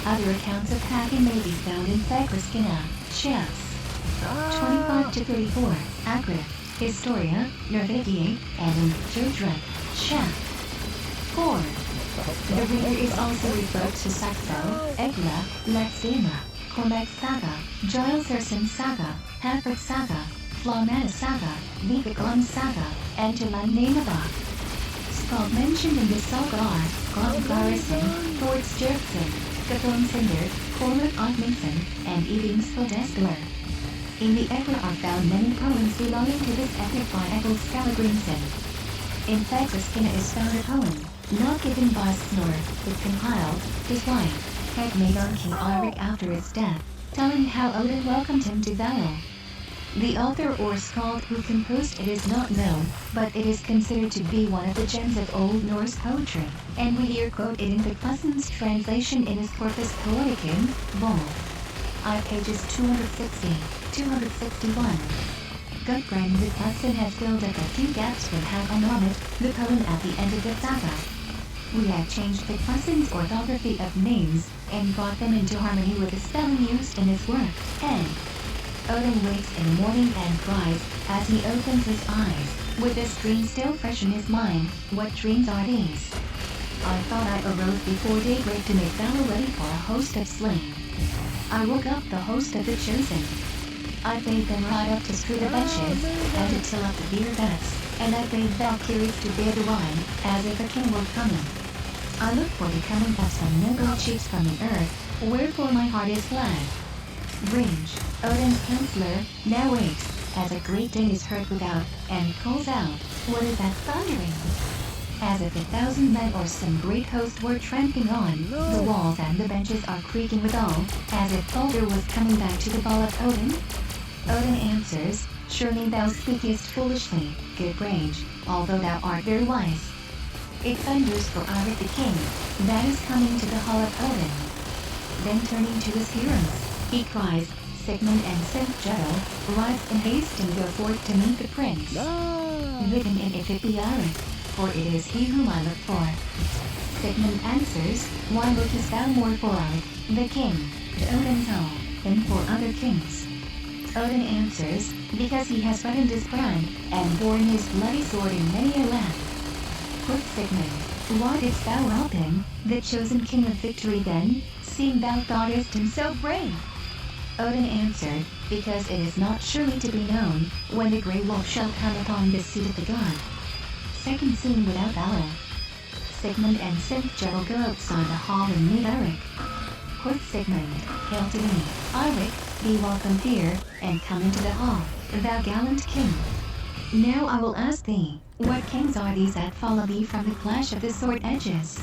Other accounts of Hakan may be found in Fagraskina, Chefs. 25-34, Agric, Historia, Norvegia, and in Jodrek, Chef. 4. The reader is also referred to Saxo, Egla, Lexdema, Cormac Saga, Gilserson Saga, Hafred Saga, Flamana Saga, Vigaglum Saga, and Tulanamaba. Skald mentioned in this saga are Glom Garrison, Ford Sturkson, Gathorm Cinder, Cormac Oddminson, and Eving Spodestler. In the Egla are found many poems belonging to this epic by Egil Skallagrimson. In Fagraskina is found a poem, not given by Snor, but King Hild, his wife, had made on King Eirik after his death, telling how Odin welcomed him to Valhall. The author or skald who composed it is not known, but it is considered to be one of the gems of Old Norse poetry, and we here quote it in Vigfussen's translation in his Corpus Poeticum, Vol. I pages 260, 261. Gudbrand Vigfussen has filled up a few gaps with Hakonarmit, the poem at the end of the saga. We have changed Vigfussen's orthography of names, and brought them into harmony with the spelling used in his work, and Odin wakes in the morning and cries, as he opens his eyes, with this dream still fresh in his mind, what dreams are these? I thought I arose before daybreak to make Valhall ready for a host of slain. I woke up the host of the chosen. I bade them ride up to strew the benches, and to till up the beer vats, and I bade Valkyries to bear the wine, as if a king were coming. I look for the coming of some noble chiefs from the earth, wherefore my heart is glad. Gringe, Odin's counselor, now wakes, as a great din is heard without, and calls out, what is that thundering? As if 1,000 men or some great host were tramping on, the walls and the benches are creaking withal, as if Baldur was coming back to the ball of Odin. Odin answers, surely thou speakest foolishly, good Rage, although thou art very wise. It thunders for Eirik the king, that is coming to the hall of Odin. Then turning to his heroes, he cries, Sigmund and Sinfjotl, rise in haste and go forth to meet the prince. Written in if it be Eirik, for it is he whom I look for. Sigmund answers, why lookest thou more for Eirik, the king, to Odin's hall, than for other kings? Odin answers, because he has reddened his brand, and borne his bloody sword in many a land. Quoth Sigmund, why didst thou help him, the chosen king of victory then, seeing thou thoughtest him so brave? Odin answered, because it is not surely to be known, when the grey wolf shall come upon the seat of the god. Second scene without valor. Sigmund and Sinfjotl go outside the hall and meet Eirik. Quoth Sigmund, hail to thee, Eirik, be welcome here, and come into the hall, thou gallant king. Now I will ask thee, what kings are these that follow thee from the clash of the sword edges?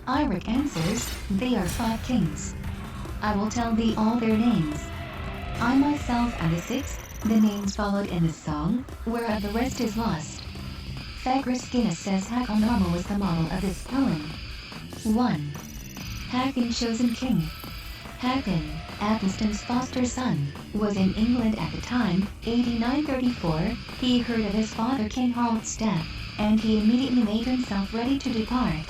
Eirik answers, they are 5 kings. I will tell thee all their names. I myself am the 6th, the names followed in the song, whereof the rest is lost. Fagraskina says Hakonarma was the model of this poem. 1. Hakan chosen king. Hakan, Athelstan's foster son, was in England at the time, AD 934, he heard of his father King Harald's death, and he immediately made himself ready to depart.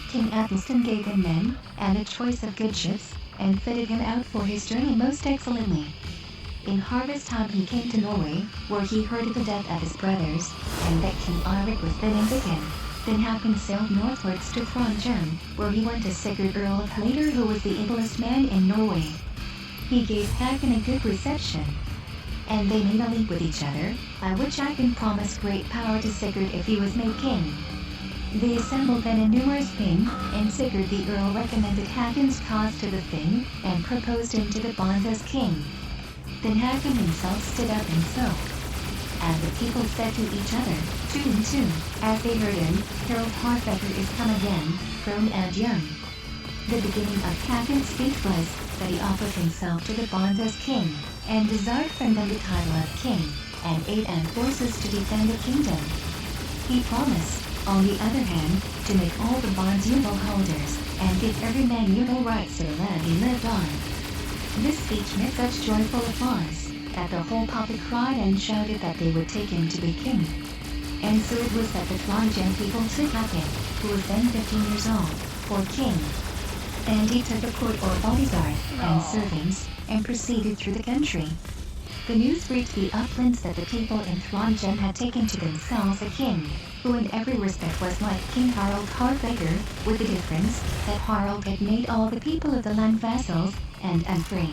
King Athelstan gave him men, and a choice of good ships, and fitted him out for his journey most excellently. In harvest time he came to Norway, where he heard of the death of his brothers, and that King Eirik was then in Viken. Then Hakan sailed northwards to Trondheim, where he went to Sigurd Earl of Hlader, who was the ablest man in Norway. He gave Hakan a good reception, and they made a league with each other, by which Hakan promised great power to Sigurd if he was made king. They assembled then a numerous thing, and Sigurd the Earl recommended Hakon's cause to the thing, and proposed him to the bonds as king. Then Hakan himself stood up and spoke. and the people said to each other, two and two, as they heard him, Harold Harfaker is come again, grown and young. The beginning of Hakon's speech was that he offered himself to the bonds as king, and desired from them the title of king, and aid and forces to defend the kingdom. He promised, on the other hand, to make all the bonds equal holders, and give every man equal rights to the land he lived on. This speech met such joyful applause, that the whole public cried and shouted that they would take him to be king. And so it was that the Trondheim people took Hakon, who was then 15 years old, for king. And he took the court or bodyguard, and servants, and proceeded through the country. The news reached the uplands that the people in Trondheim had taken to themselves a king, who in every respect was like King Harald Harfaker, with the difference that Harald had made all the people of the land vassals and unfree.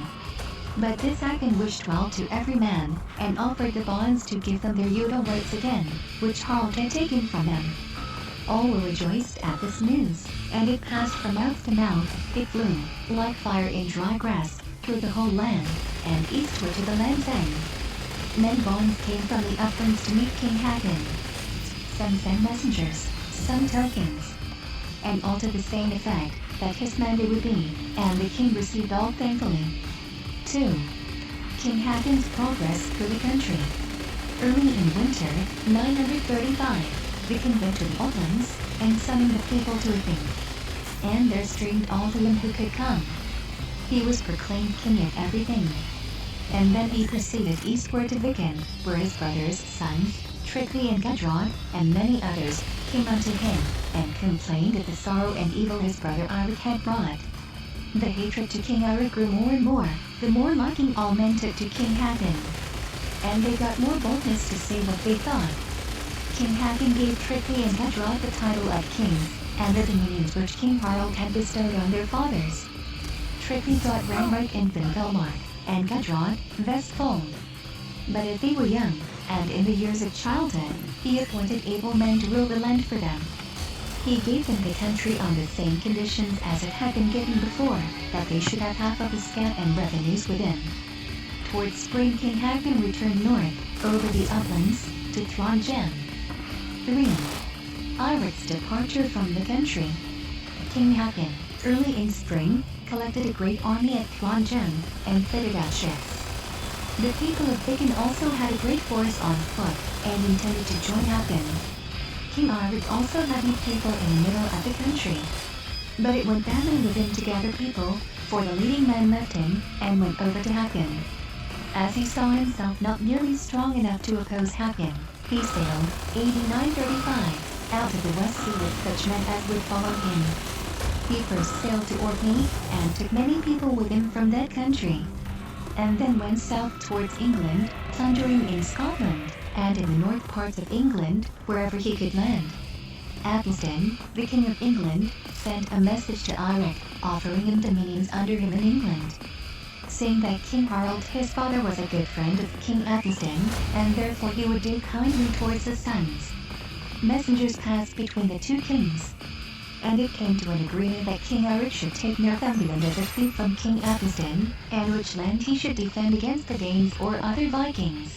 But this Hakon wished well to every man, and offered the bonds to give them their feudal rights again, which Harald had taken from them. All were rejoiced at this news, and it passed from mouth to mouth, it flew, like fire in dry grass, through the whole land, and eastward to the land's end. Many bonds came from the uplands to meet King Hakon. Some sent messengers, some tokens, and all to the same effect, that his mandate would be, and the king received all thankfully. 2. King Hakon's progress through the country. Early in winter, 935, the king went to the uplands, and summoned the people to a thing. And there streamed all to him who could come. He was proclaimed king of everything. And then he proceeded eastward to Viken, where his brothers, sons, Trygve and Gudrod, and many others, came unto him, and complained of the sorrow and evil his brother Eirik had brought. The hatred to King Eirik grew more and more, the more liking all men took to King Hakon. And they got more boldness to say what they thought. King Hakon gave Trygve and Gudrod the title of kings, and the dominions which King Harald had bestowed on their fathers. Trygve got Ranmark and Vindvelmark, and Gudrod, Vestfold. But as they were young, and in the years of childhood, he appointed able men to rule the land for them. He gave them the country on the same conditions as it had been given before, that they should have half of the scant and revenues within. Towards spring King Hakon returned north, over the uplands, to Trondheim. 3. Eirik's departure from the country. King Hakon, early in spring, collected a great army at Trondheim, and fitted out ships. The people of Viken also had a great force on foot, and intended to join Hakon. King Eirik also had many people in the middle of the country. But it went badly with him to gather people, for the leading men left him, and went over to Hakon. As he saw himself not nearly strong enough to oppose Hakon, he sailed, AD 935, out of the West Sea with such men as would follow him. He first sailed to Orkney, and took many people with him from that country, and then went south towards England, plundering in Scotland, and in the north parts of England, wherever he could land. Athelstan, the king of England, sent a message to Eirik, offering him dominions under him in England, saying that King Harald his father was a good friend of King Athelstan, and therefore he would do kindly towards his sons. Messengers passed between the two kings, and it came to an agreement that King Eirik should take Northumberland as a fief from King Athelstan, and which land he should defend against the Danes or other Vikings.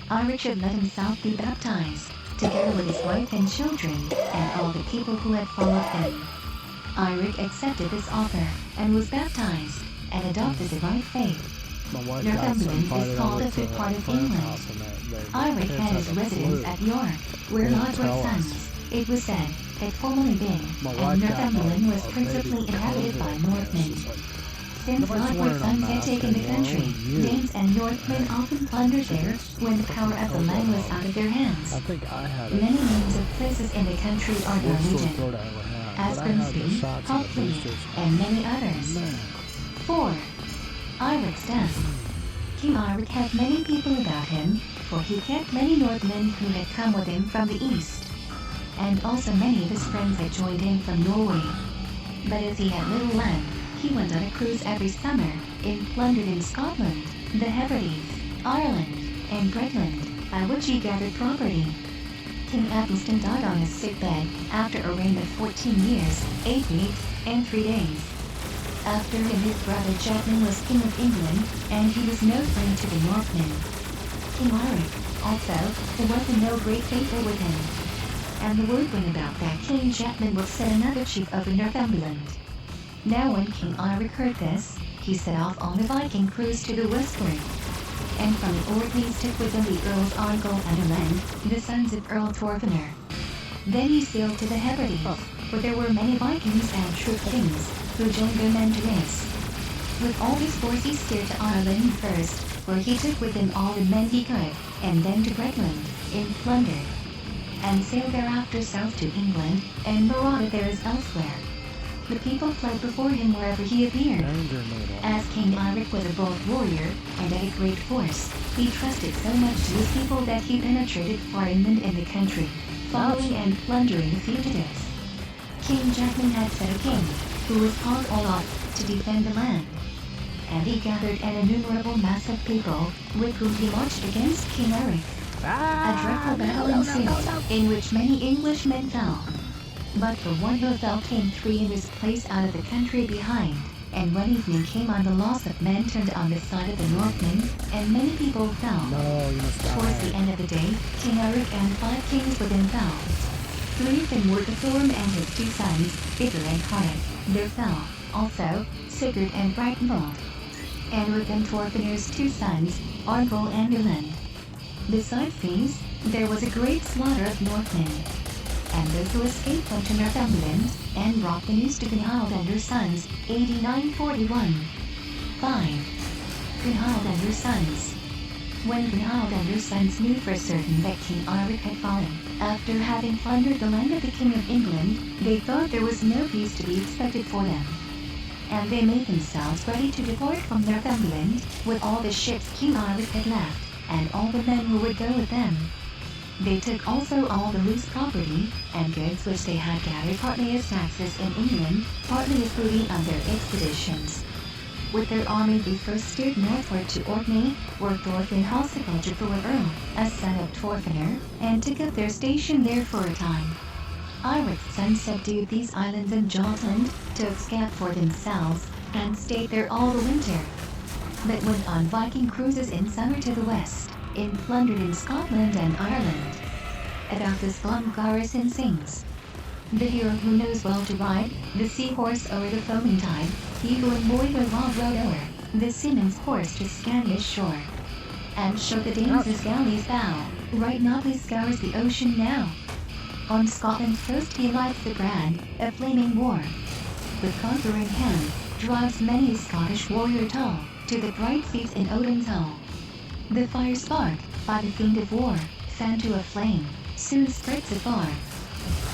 Eirik should let himself be baptized, together with his wife and children, and all the people who had followed him. Eirik accepted this offer, and was baptized, and adopted the right faith. Northumberland is called a fifth part of England. Eirik had his residence at York, where Lot was sons. It was said, had formerly been, and Northumberland was principally inhabited by Northmen. Since Rodward's sons had taken the country, Danes and Northmen often plundered there, when the power of the land was out of their hands. Many names of places in the country are Norwegian, Asgrimsby, Hopfleet, and many others. 4. Eirik's death. King Eirik had many people about him, for he kept many Northmen who had come with him from the east, and also many of his friends had joined him from Norway. But as he had little land, he went on a cruise every summer, and plundered in Scotland, the Hebrides, Ireland, and Bretland, by which he gathered property. King Athelstan died on his sick bed, after a reign of 14 years, 8 weeks, and 3 days. After him his brother Jackman was king of England, and he was no friend to the Northmen. King Eirik, Also, there was no great favor with him. And the word went about that King Jackman would set another chief over Northumberland. Now when King Alaric heard this, he set off on a Viking cruise to the westward. And from the Orkneys took with him the Earls Argyll and Erlend, the sons of Earl Torfener. Then he sailed to the Hebrides, where there were many Vikings and troop kings, who joined their men to race. With all his force he steered to Ireland first, where he took with him all the men he could, and then to Bretland, in plunder. And sailed thereafter south to England, and marauded there as elsewhere. The people fled before him wherever he appeared. As King Alaric was a bold warrior, and had a great force, he trusted so much to his people that he penetrated far inland in the country, following and plundering the fugitives. King Jackman had set a king, who was called Olaf, to defend the land. And he gathered an innumerable mass of people, with whom he marched against King Eric. A dreadful battle ensued, in which many Englishmen fell. But the one who fell came 3 in his place out of the country behind, and when evening came on, the loss of men turned on the side of the Northmen, and many people fell. Towards the end of the day, King Eric and 5 kings with him fell. 3 of them were Guthorm and his 2 sons, Bigger and Hard. There fell, also, Sigurd and Breitenwald. And with them Torfener's 2 sons, Argyll and Erlend. Besides these, there was a great slaughter of Northmen. And those who escaped went to Northumberland, and brought the news to Gunhild and her sons, AD 941. 5. Gunhild and her sons. When Gunhild and her sons knew for certain that King Alaric had fallen, after having plundered the land of the King of England, they thought there was no peace to be expected for them. And they made themselves ready to depart from Northumberland, with all the ships King Alaric had left, and all the men who would go with them. They took also all the loose property, and goods which they had gathered partly as taxes in England, partly as booty on their expeditions. With their army they first steered northward to Orkney, where Thorfinn Halsefelder the Earl, a son of Torfener, and took up their station there for a time. Iwaric's sons subdued these islands in Jutland, took scalp for themselves, and stayed there all the winter. But went on Viking cruises in summer to the west, and plundered in Scotland and Ireland. About this Glumgarrison sings. The hero who knows well to ride, the seahorse o'er the foaming tide, he who in boyhood well rode o'er, the seaman's horse to Scandin's shore. And show the Danes his galleys bow, right nobly scours the ocean now. On Scotland's coast he lights the brand, a flaming war. With conquering hand, drives many a Scottish warrior tall, to the bright feats in Odin's hall. The fire spark, by the fiend of war, fanned to a flame, soon spreads afar.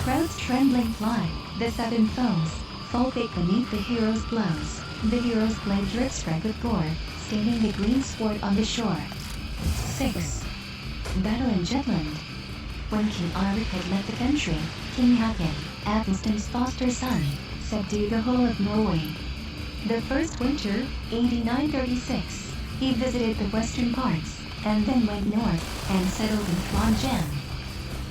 Crowds trembling fly, the sudden foes, fall thick beneath the hero's blows. The hero's blade drips spread with gore, staining the green sward on the shore. 6. Battle in Jutland. When King Alaric had left the country, King Haakon, Athelstan's foster son, subdued the whole of Norway. The first winter, AD 936, he visited the western parts, and then went north, and settled in Trondheim.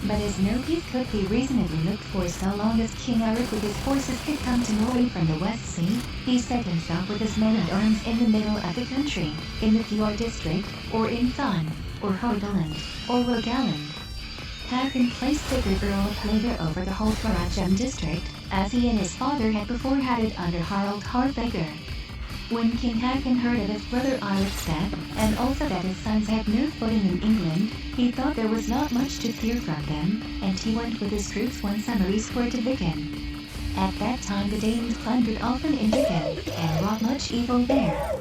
But as no peace could be reasonably looked for so long as King Eric with his forces could come to Norway from the West Sea, he set himself with his men at arms in the middle of the country, in the Fjord district, or in Thun, or Hordaland, or Rogaland. Haakon placed Sigurd Earl of Hlader over the whole Trondheim district, as he and his father had before had it under Harald Harfager. When King Haakon heard of his brother Eilik's death, and also that his sons had no footing in England, he thought there was not much to fear from them, and he went with his troops one summer eastward to Viken. At that time the Danes plundered often in Viken, and wrought much evil there.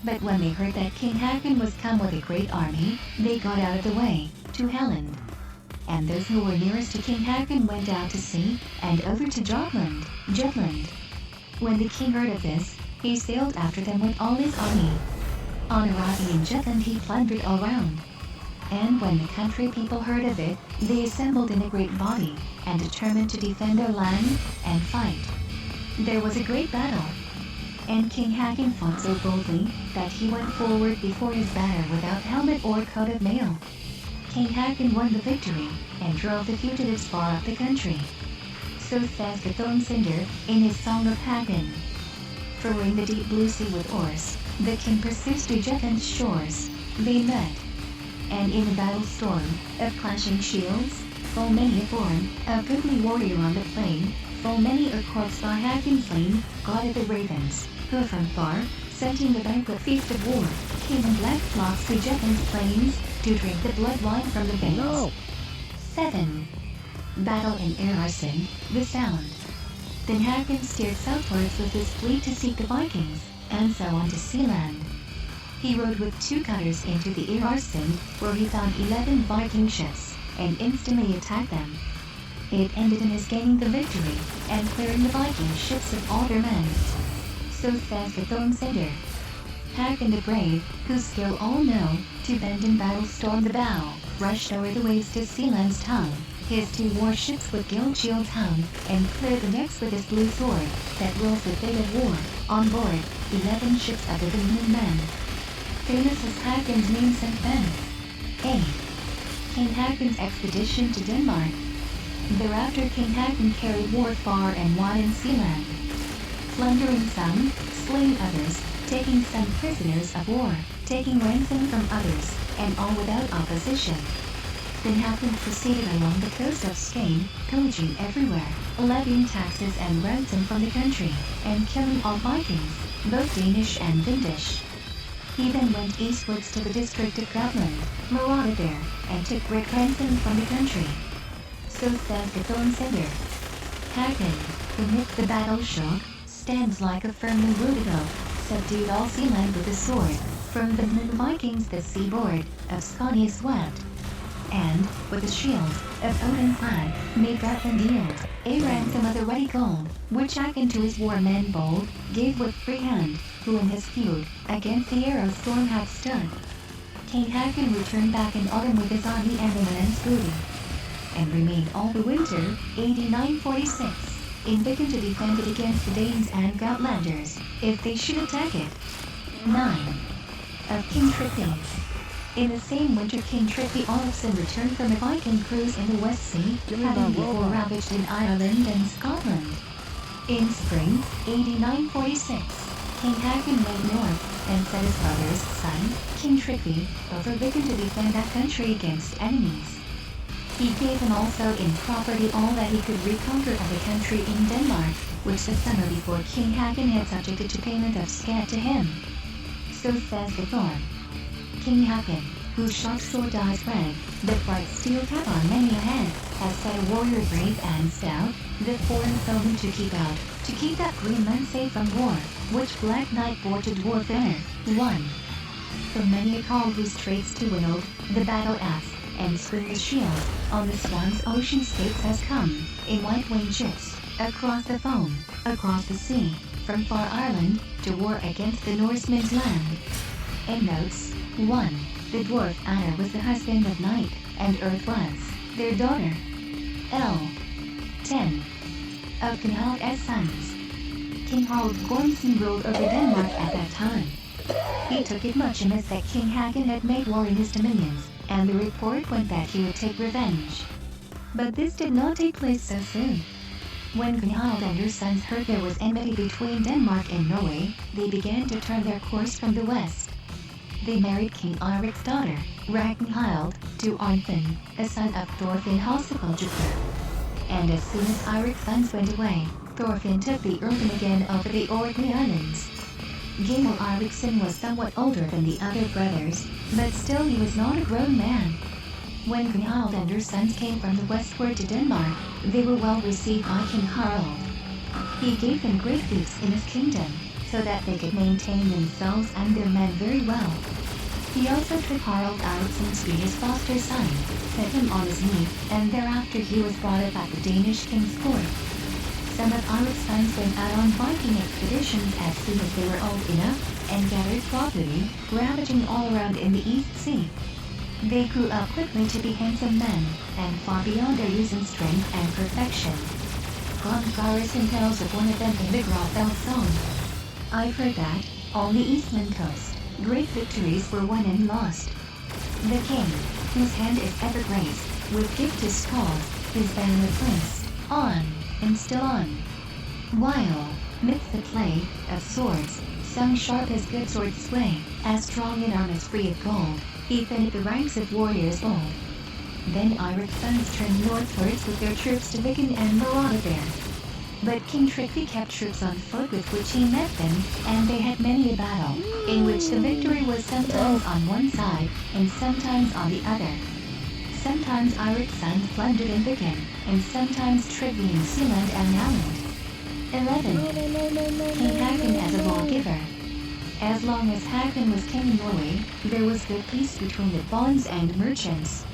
But when they heard that King Haakon was come with a great army, they got out of the way, to Helland. And those who were nearest to King Haakon went out to sea, and over to Jutland. When the king heard of this, he sailed after them with all his army. On arriving in Jutland he plundered all round. And when the country people heard of it, they assembled in a great body, and determined to defend their land, and fight. There was a great battle. And King Haakon fought so boldly, that he went forward before his banner without helmet or coat of mail. King Haakon won the victory, and drove the fugitives far up the country. So says the Thornsinder, in his Song of Haakon. Furrowing the deep blue sea with oars, the king pursues to Jutland's shores. They met. and in a battle storm of clashing shields, full many a form, a goodly warrior on the plain, full many a corpse by Hagen slain, god of the ravens, who from far, scenting the banquet feast of war, came in black flocks to Jutland's plains, to drink the blood wine from the veins. No. 7. Battle in Eirarsund, the Sound. Then Hagen steered southwards with his fleet to seek the Vikings, and so on to Sealand. He rode with 2 cutters into the Eirarsund, where he found 11 Viking ships, and instantly attacked them. It ended in his gaining the victory, and clearing the Viking ships of all their men. So says the Thormsender. Hagen the Brave, whose skill all know, to bend in battle stormed the bow, rushed o'er the waves to Sealand's tongue, his 2 warships with gilt shield hung, and cleared the decks with his blue sword, that rules the fate of war, on board, 11 ships other than moon men. Famous is Hagen's name since then. 8. King Hagen's expedition to Denmark. Thereafter King Hagen carried war far and wide in Sealand, plundering some, slaying others, taking some prisoners of war, taking ransom from others, and all without opposition. Then Hagen proceeded along the coast of Skane, pillaging everywhere, levying taxes and ransom from the country, and killing all Vikings, both Danish and Vindish. He then went eastwards to the district of Gotland, marauded there, and took great ransom from the country. So says the Thormsender. Hagen, amid the battle shock, stands like a firmly rooted oak, subdued all Sealand with a sword, from the Vikings the seaboard of Scania swept, and, with the shields of Odin clad, made Gotland yield a ransom of the ruddy gold, which Hagen to his war men bold, gave with free hand, who in his feud, against the arrow storm had stood. King Hagen returned back in autumn with his army and the men's booty, and remained all the winter, AD 946, in Viken to defend it against the Danes and Gotlanders, if they should attack it. 9. Of King Trygve. In the same winter King Trygve Olafsson returned from a Viking cruise in the West Sea, having before ravaged in Ireland and Scotland. In spring, AD 946, King Hagen went north, and set his brother's son, King Trygve, over Viken to defend that country against enemies. He gave him also in property all that he could reconquer of the country in Denmark, which the summer before King Hagen had subjected to payment of scat to him. So says the Thorn. King Hagen, whose sharp sword dyes red, the bright steel cap on many a head, has set a warrior brave and stout, the foreign foeman to keep out, to keep that green land safe from war, which Black Knight bore to dwarf air. 1. From many a call whose traits to wield, the battle axe, and swing the shield, on the Swan's ocean skates has come, in white-winged ships, across the foam, across the sea, from far Ireland, to war against the Norsemen's land. Endnotes. 1. The dwarf Anna was the husband of Night, and Earth was their daughter. L. 10. Of King Harald's sons. King Harald Gormson ruled over Denmark at that time. He took it much amiss that King Hagen had made war in his dominions, and the report went that he would take revenge. But this did not take place so soon. When King Harald and his sons heard there was enmity between Denmark and Norway, they began to turn their course from the west. They married King Eirik's daughter, Ragnhild, to Arnfinn, a son of Thorfinn Hosakaldjupr. And as soon as Eirik's sons went away, Thorfinn took the earldom again over the Orkney Islands. Gamel Eiriksson was somewhat older than the other brothers, but still he was not a grown man. When King Harald and her sons came from the westward to Denmark, they were well received by King Harald. He gave them great fiefs in his kingdom, so that they could maintain themselves and their men very well. He also took Harald Eriksson to be his foster son, set him on his knee, and thereafter he was brought up at the Danish king's court. Some of Erik's sons went out on Viking expeditions as soon as they were old enough, and gathered property, ravaging all around in the East Sea. They grew up quickly to be handsome men, and far beyond their use in strength and perfection. Gon Garrison tells of one of them in the Grafell song. I've heard that, on the Eastland coast, great victories were won and lost. The king, whose hand is ever graced, with giftest cause, his banner prince, on, and still on. While, midst the play, of swords, sung sharp as good swords sway, as strong in arm as free of gold, he thinned the ranks of warriors old. Then Eirik's sons turned northwards with their troops to Viken and Maradabir. But King Tryggvi kept troops on foot with which he met them, and they had many a battle, in which the victory was sometimes on one side, and sometimes on the other. Sometimes Eirik's sons plundered in Viken, and sometimes Tryggvi in Sealand and Aland. 11. King Haakon as a lawgiver. As long as Haakon was king in Norway, there was good peace between the bonds and merchants,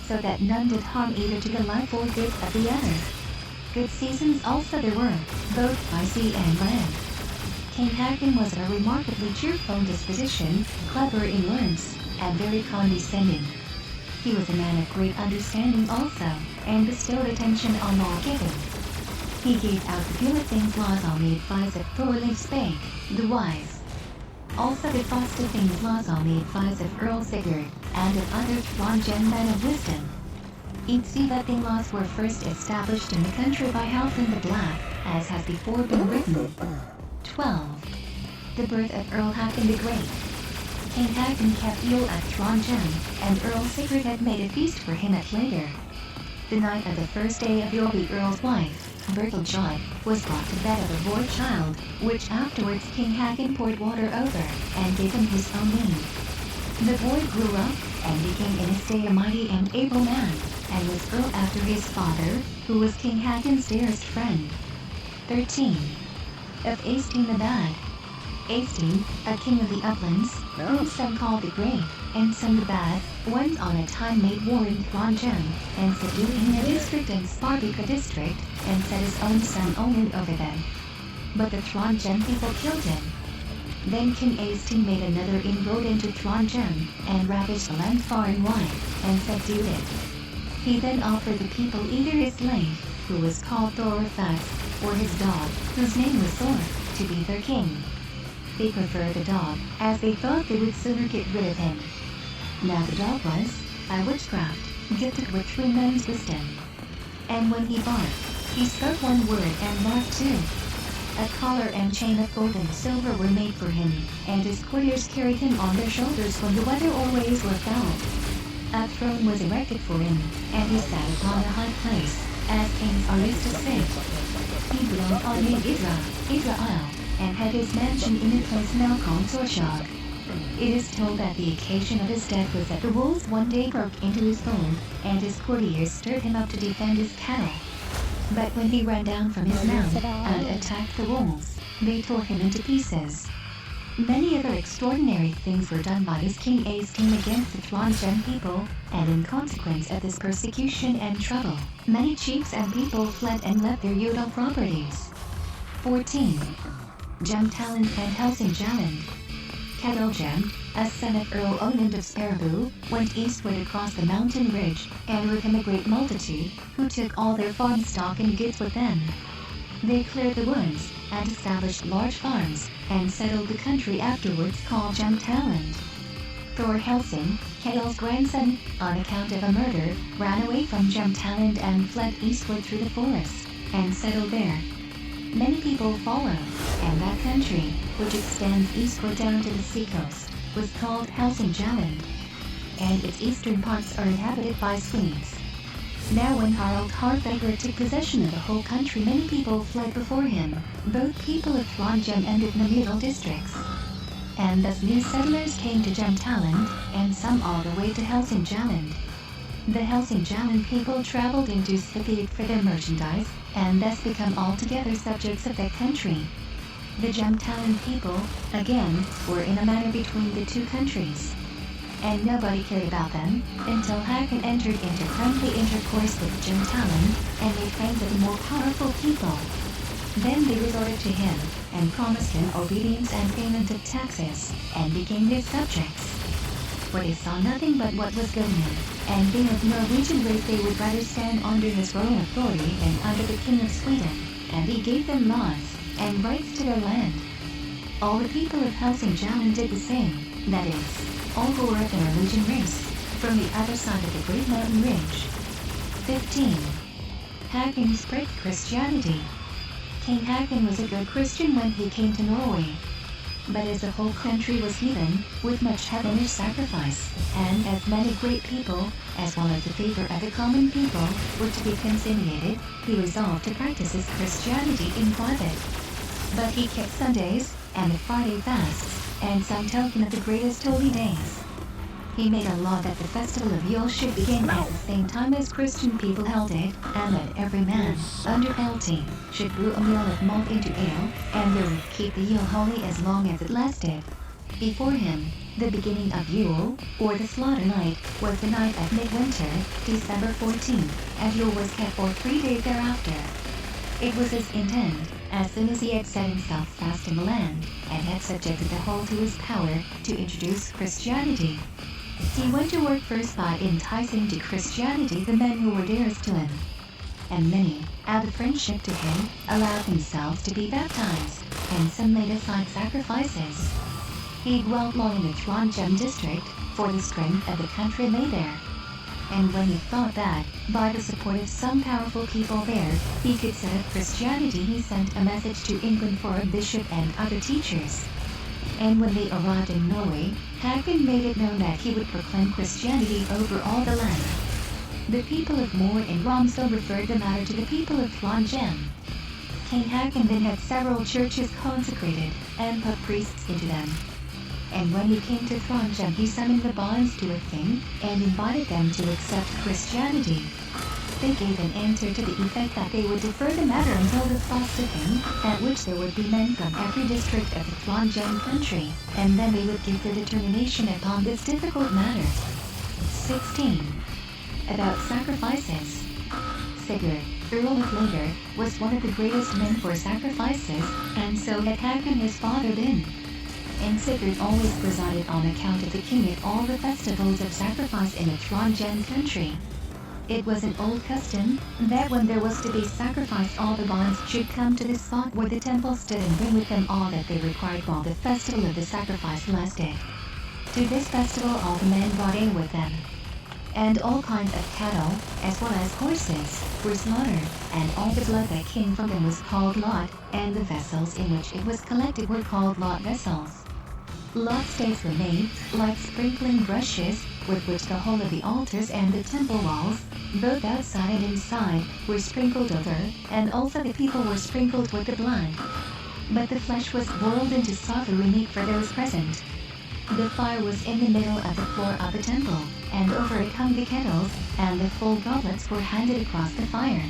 so that none did harm either to the life or goods of the other. Good seasons also there were, both by sea and land. King Haakon was of a remarkably cheerful disposition, clever in words, and very condescending. He was a man of great understanding also, and bestowed attention on law-giving. He gave out the Gulathing's laws on the advice of Thorleif Spake, the wise. Also the Frostathing's laws on the advice of Earl Sigurd, and of other Trondhjem men of wisdom. Eadsivathing laws were first established in the country by Halfdan the Black, as has before been written. 12. The birth of Earl Haakon the Great. King Haakon kept Yule at Trondhjem, and Earl Sigurd had made a feast for him at Hlægr. The night of the first day of Yule, the Earl's wife, Bertiljoy, was brought to bed of a boy child, which afterwards King Haakon poured water over, and gave him his own name. The boy grew up, and became in his day a mighty and able man, and was Earl after his father, who was King Haakon's dearest friend. 13. Of Eystein the Bad. Eystein, a king of the uplands, whom some called the Great, and some the Bad, once on a time made war in Trondhjem, and subdued in a district in Sparbika district, and set his own son Onund over them. But the Trondhjem people killed him. Then King Eystein made another inroad into Trondhjem, and ravaged the land far and wide, and subdued it. He then offered the people either his slave, who was called Thorfax, or his dog, whose name was Thor, to be their king. They preferred the dog, as they thought they would sooner get rid of him. Now the dog was, by witchcraft, gifted with 3 men's wisdom. And when he barked, he spoke one word and barked too. A collar and chain of gold and silver were made for him, and his courtiers carried him on their shoulders when the weather or ways were foul. A throne was erected for him, and he sat upon a high place, as kings are used to sit. He dwelt on the Isle, and had his mansion in the place now called Torshag. It is told that the occasion of his death was that the wolves one day broke into his fold, and his courtiers stirred him up to defend his cattle. But when he ran down from his mount and attacked the wolves, they tore him into pieces. Many other extraordinary things were done by this King Eystein against the Trondhjem people, and in consequence of this persecution and trouble, many chiefs and people fled and left their Udal properties. 14. Jemtaland and Helsingjaland. Ketiljem, a son of Earl Onund of Sparbu, went eastward across the mountain ridge, and with him a great multitude, who took all their farm stock and goods with them. They cleared the woods, and established large farms, and settled the country afterwards called Jemtaland. Thor Helsing, Ketil's grandson, on account of a murder, ran away from Jemtaland and fled eastward through the forest, and settled there. Many people followed, and that country, which extends eastward down to the seacoast, was called Helsingjaland, and its eastern parts are inhabited by Swedes. Now when Harald Harfager took possession of the whole country, many people fled before him, both people of Trondhjem and of the Mydal districts. And thus new settlers came to Jemtaland, and some all the way to Helsingjaland. The Helsingjaland people traveled into Svipeg for their merchandise, and thus become altogether subjects of that country. The Jemtaland people, again, were in a manner between the two countries, and nobody cared about them, until Haakon entered into friendly intercourse with Jemtaland, and made friends of the more powerful people. Then they resorted to him, and promised him obedience and payment of taxes, and became their subjects. For they saw nothing but what was good in him, and being of Norwegian race they would rather stand under his royal authority than under the King of Sweden, and he gave them laws, and rights to their land. All the people of Helsingjaland did the same, that is, all who were of the Norwegian race, from the other side of the great mountain ridge. 15. Haakon spread Christianity. King Haakon was a good Christian when he came to Norway. But as the whole country was heathen, with much heathenish sacrifice, and as many great people, as well as the favor of the common people, were to be conciliated, he resolved to practice his Christianity in private. But he kept Sundays, and the Friday fasts, and some token of the greatest holy days. He made a law that the festival of Yule should begin at the same time as Christian people held it, and that every man, under penalty, should brew a meal of malt into ale, and they would keep the Yule holy as long as it lasted. Before him, the beginning of Yule, or the slaughter night, was the night of midwinter, December 14th, and Yule was kept for 3 days thereafter. It was his intent, as soon as he had set himself fast in the land, and had subjected the whole to his power, to introduce Christianity. He went to work first by enticing to Christianity the men who were dearest to him. And many, out of friendship to him, allowed themselves to be baptized, and some laid aside sacrifices. He dwelt long in the Trondheim district, for the strength of the country lay there. And when he thought that, by the support of some powerful people there, he could set up Christianity, he sent a message to England for a bishop and other teachers. And when they arrived in Norway, Haakon made it known that he would proclaim Christianity over all the land. The people of Moore and Romsdal referred the matter to the people of Trondheim. King Haakon then had several churches consecrated, and put priests into them. And when he came to Trondheim, he summoned the bonds to a thing, and invited them to accept Christianity. They gave an answer to the effect that they would defer the matter until the Frostething, at which there would be men from every district of the Trondheim country, and then they would give their determination upon this difficult matter. 16. About sacrifices. Sigurd, Earl of Lager, was one of the greatest men for sacrifices, and so had Haakon his father been. And Sigurd always presided on account of the king at all the festivals of sacrifice in the Trondheim country. It was an old custom, that when there was to be sacrificed, all the bonds should come to the spot where the temple stood and bring with them all that they required while the festival of the sacrifice lasted. To this festival all the men brought in with them. And all kinds of cattle, as well as horses, were slaughtered, and all the blood that came from them was called lot, and the vessels in which it was collected were called lot vessels. Lot staves were made, like sprinkling brushes, with which the whole of the altars and the temple walls, both outside and inside, were sprinkled over, and also the people were sprinkled with the blood. But the flesh was boiled into savoury meat for those present. The fire was in the middle of the floor of the temple, and over it hung the kettles, and the full goblets were handed across the fire.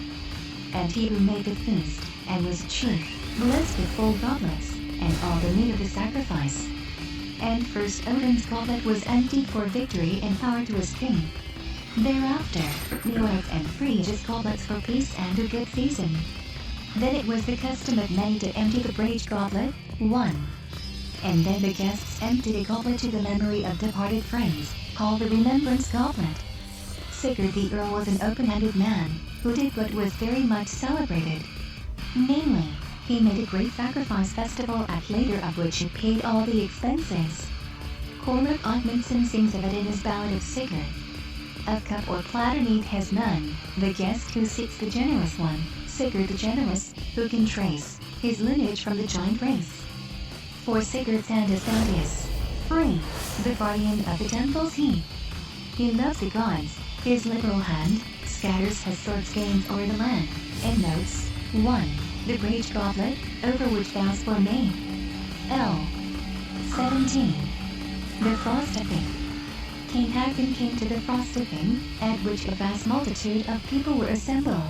And he who made the feast, and was chief, blessed the full goblets, and all the meat of the sacrifice. And first Odin's goblet was emptied for victory and power to his king. Thereafter, Njord's and Frigga's goblets for peace and a good season. Then it was the custom of many to empty the brage goblet, 1. And then the guests emptied a goblet to the memory of departed friends, called the remembrance goblet. Sigurd the Earl was an open-handed man, who did what was very much celebrated. Namely, he made a great sacrifice festival at later of which he paid all the expenses. Cormac Oddmundson sings of it in his ballad of Sigurd. Of cup or platter need has none, the guest who seeks the generous one, Sigurd the generous, who can trace his lineage from the giant race. For Sigurd's hand is bounteous, free, the guardian of the temples he. He loves the gods, his liberal hand scatters his swords gains o'er the land, and notes, 1. The brage goblet, over which vows were made. L. 17. The Frostething. King Haakon came to the Frostething, at which a vast multitude of people were assembled.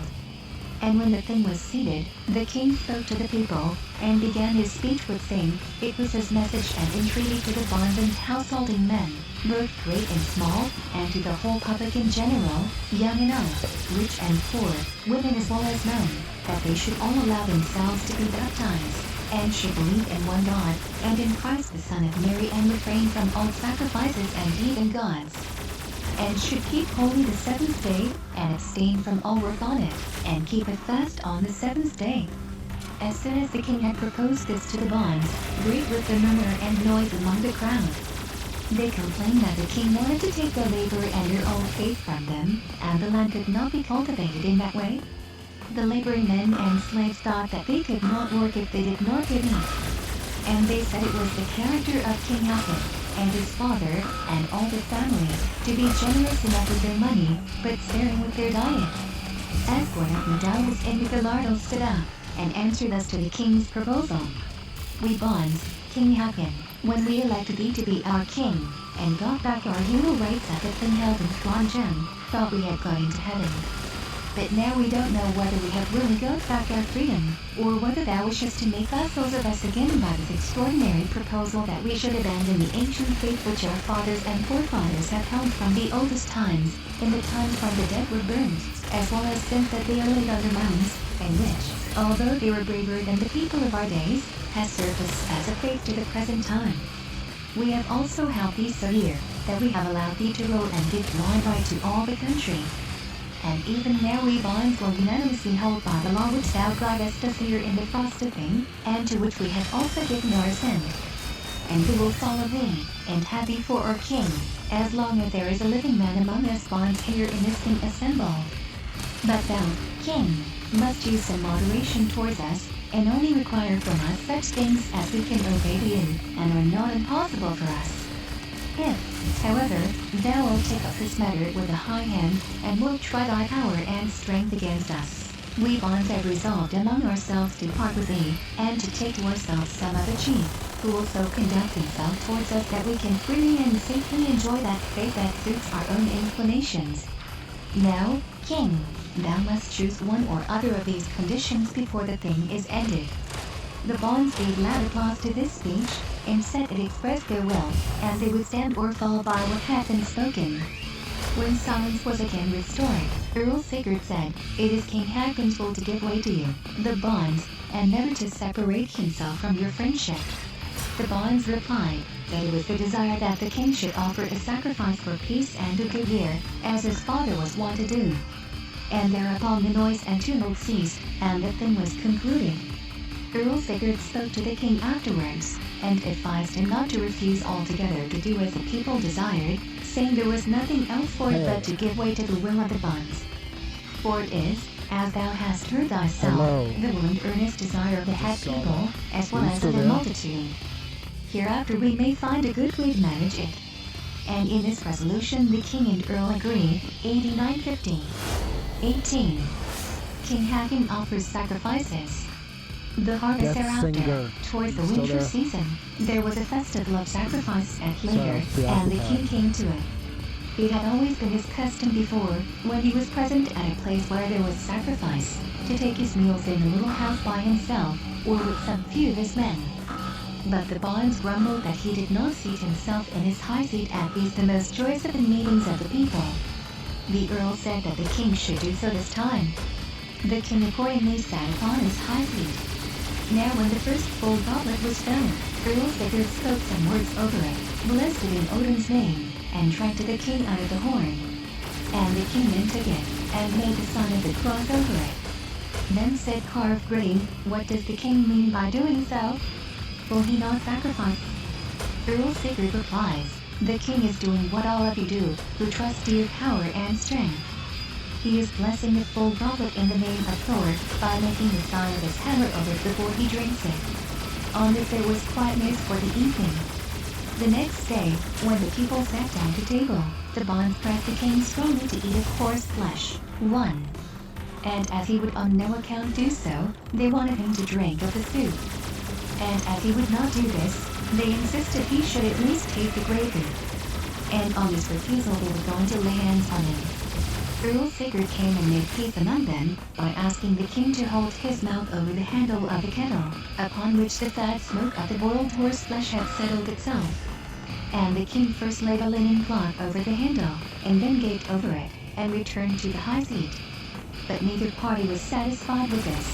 And when the thing was seated, the king spoke to the people, and began his speech with saying, it was his message and entreaty to the bonds and householding men, both great and small, and to the whole public in general, young and old, rich and poor, women as well as men, that they should all allow themselves to be baptized, and should believe in one God, and in Christ the Son of Mary, and refrain from all sacrifices and heathen gods, and should keep holy the seventh day, and abstain from all work on it, and keep a fast on the seventh day. As soon as the king had proposed this to the bonds, great was the murmur and noise among the crowd. They complained that the king wanted to take their labor and their own faith from them, and the land could not be cultivated in that way. The laboring men and slaves thought that they could not work if they did not get eat. and they said it was the character of King Haakon and his father and all the family to be generous enough with their money, but sparing with their diet. Asgore Nadalus and Galardal stood up and answered us to the king's proposal. We bonds, King Haakon, when we elected thee to be our king, and got back our human rights at the thing held in Trondheim, thought we had got into heaven. But now we don't know whether we have really got back our freedom, or whether thou wishest to make vassals of us again by this extraordinary proposal that we should abandon the ancient faith which our fathers and forefathers have held from the oldest times, in the times when the dead were burned, as well as since that they are laid under mounds, and which, although they were braver than the people of our days, has served us as a faith to the present time. We have also helped thee so here, that we have allowed thee to rule and give blind right to all the country. And even now we bonds will unanimously hold by the law which thou guidest us here in the frosted thing, and to which we have also given our assent. And we will follow thee, and have thee for our king, as long as there is a living man among us bonds here in this thing assembled. But thou, king, must use some moderation towards us, and only require from us such things as we can obey thee in, and are not impossible for us. If, however, thou wilt take up this matter with a high hand, and wilt try thy power and strength against us, we bonds have resolved among ourselves to part with thee, and to take to ourselves some other chief, who will so conduct himself towards us that we can freely and safely enjoy that faith that suits our own inclinations. Now, king, thou must choose one or other of these conditions before the thing is ended. The bonds gave loud applause to this speech, and said it expressed their will, and they would stand or fall by what had been spoken. When silence was again restored, Earl Sigurd said, "It is King Haakon's will to give way to you, the bonds, and never to separate himself from your friendship." The bonds replied that it was the desire that the king should offer a sacrifice for peace and a good year, as his father was wont to do. And thereupon the noise and tumult ceased, and the thing was concluded. Earl Sigurd spoke to the king afterwards, and advised him not to refuse altogether to do as the people desired, saying there was nothing else for it but to give way to the will of the bonds. For it is, as thou hast heard thyself, the will and earnest desire of the head people, as well as of the multitude. Hereafter we may find a good way to manage it. And in this resolution the king and earl agree, 89:15. 18. King Haakon offers sacrifices. The harvest thereafter, towards the winter season, there was a festival of sacrifice at Lager, and the king came to it. It had always been his custom before, when he was present at a place where there was sacrifice, to take his meals in a little house by himself, or with some few of his men. But the bonds grumbled that he did not seat himself in his high seat at these the most joyous of the meetings of the people. The earl said that the king should do so this time. The king accordingly sat upon his high seat. Now when the first full goblet was filled, Earl Sigurd spoke some words over it, blessed it in Odin's name, and drank to the king out of the horn. And the king then took it, and made the sign of the cross over it. Then said Karl Gritting, "What does the king mean by doing so? Will he not sacrifice?" Earl Sigurd replies, "The king is doing what all of you do, who trust to your power and strength. He is blessing the full goblet in the name of Thor, by making the sign of his hammer over it before he drinks it." On this there was quietness for the evening. The next day, when the people sat down to table, the bonds pressed the king strongly to eat of horse flesh. 1. And as he would on no account do so, they wanted him to drink of the soup. And as he would not do this, they insisted he should at least taste the gravy. And on his refusal they were going to lay hands on him. Earl Sigurd came and made peace among them, by asking the king to hold his mouth over the handle of the kettle, upon which the fat smoke of the boiled horse flesh had settled itself. And the king first laid a linen cloth over the handle, and then gaped over it, and returned to the high seat. But neither party was satisfied with this.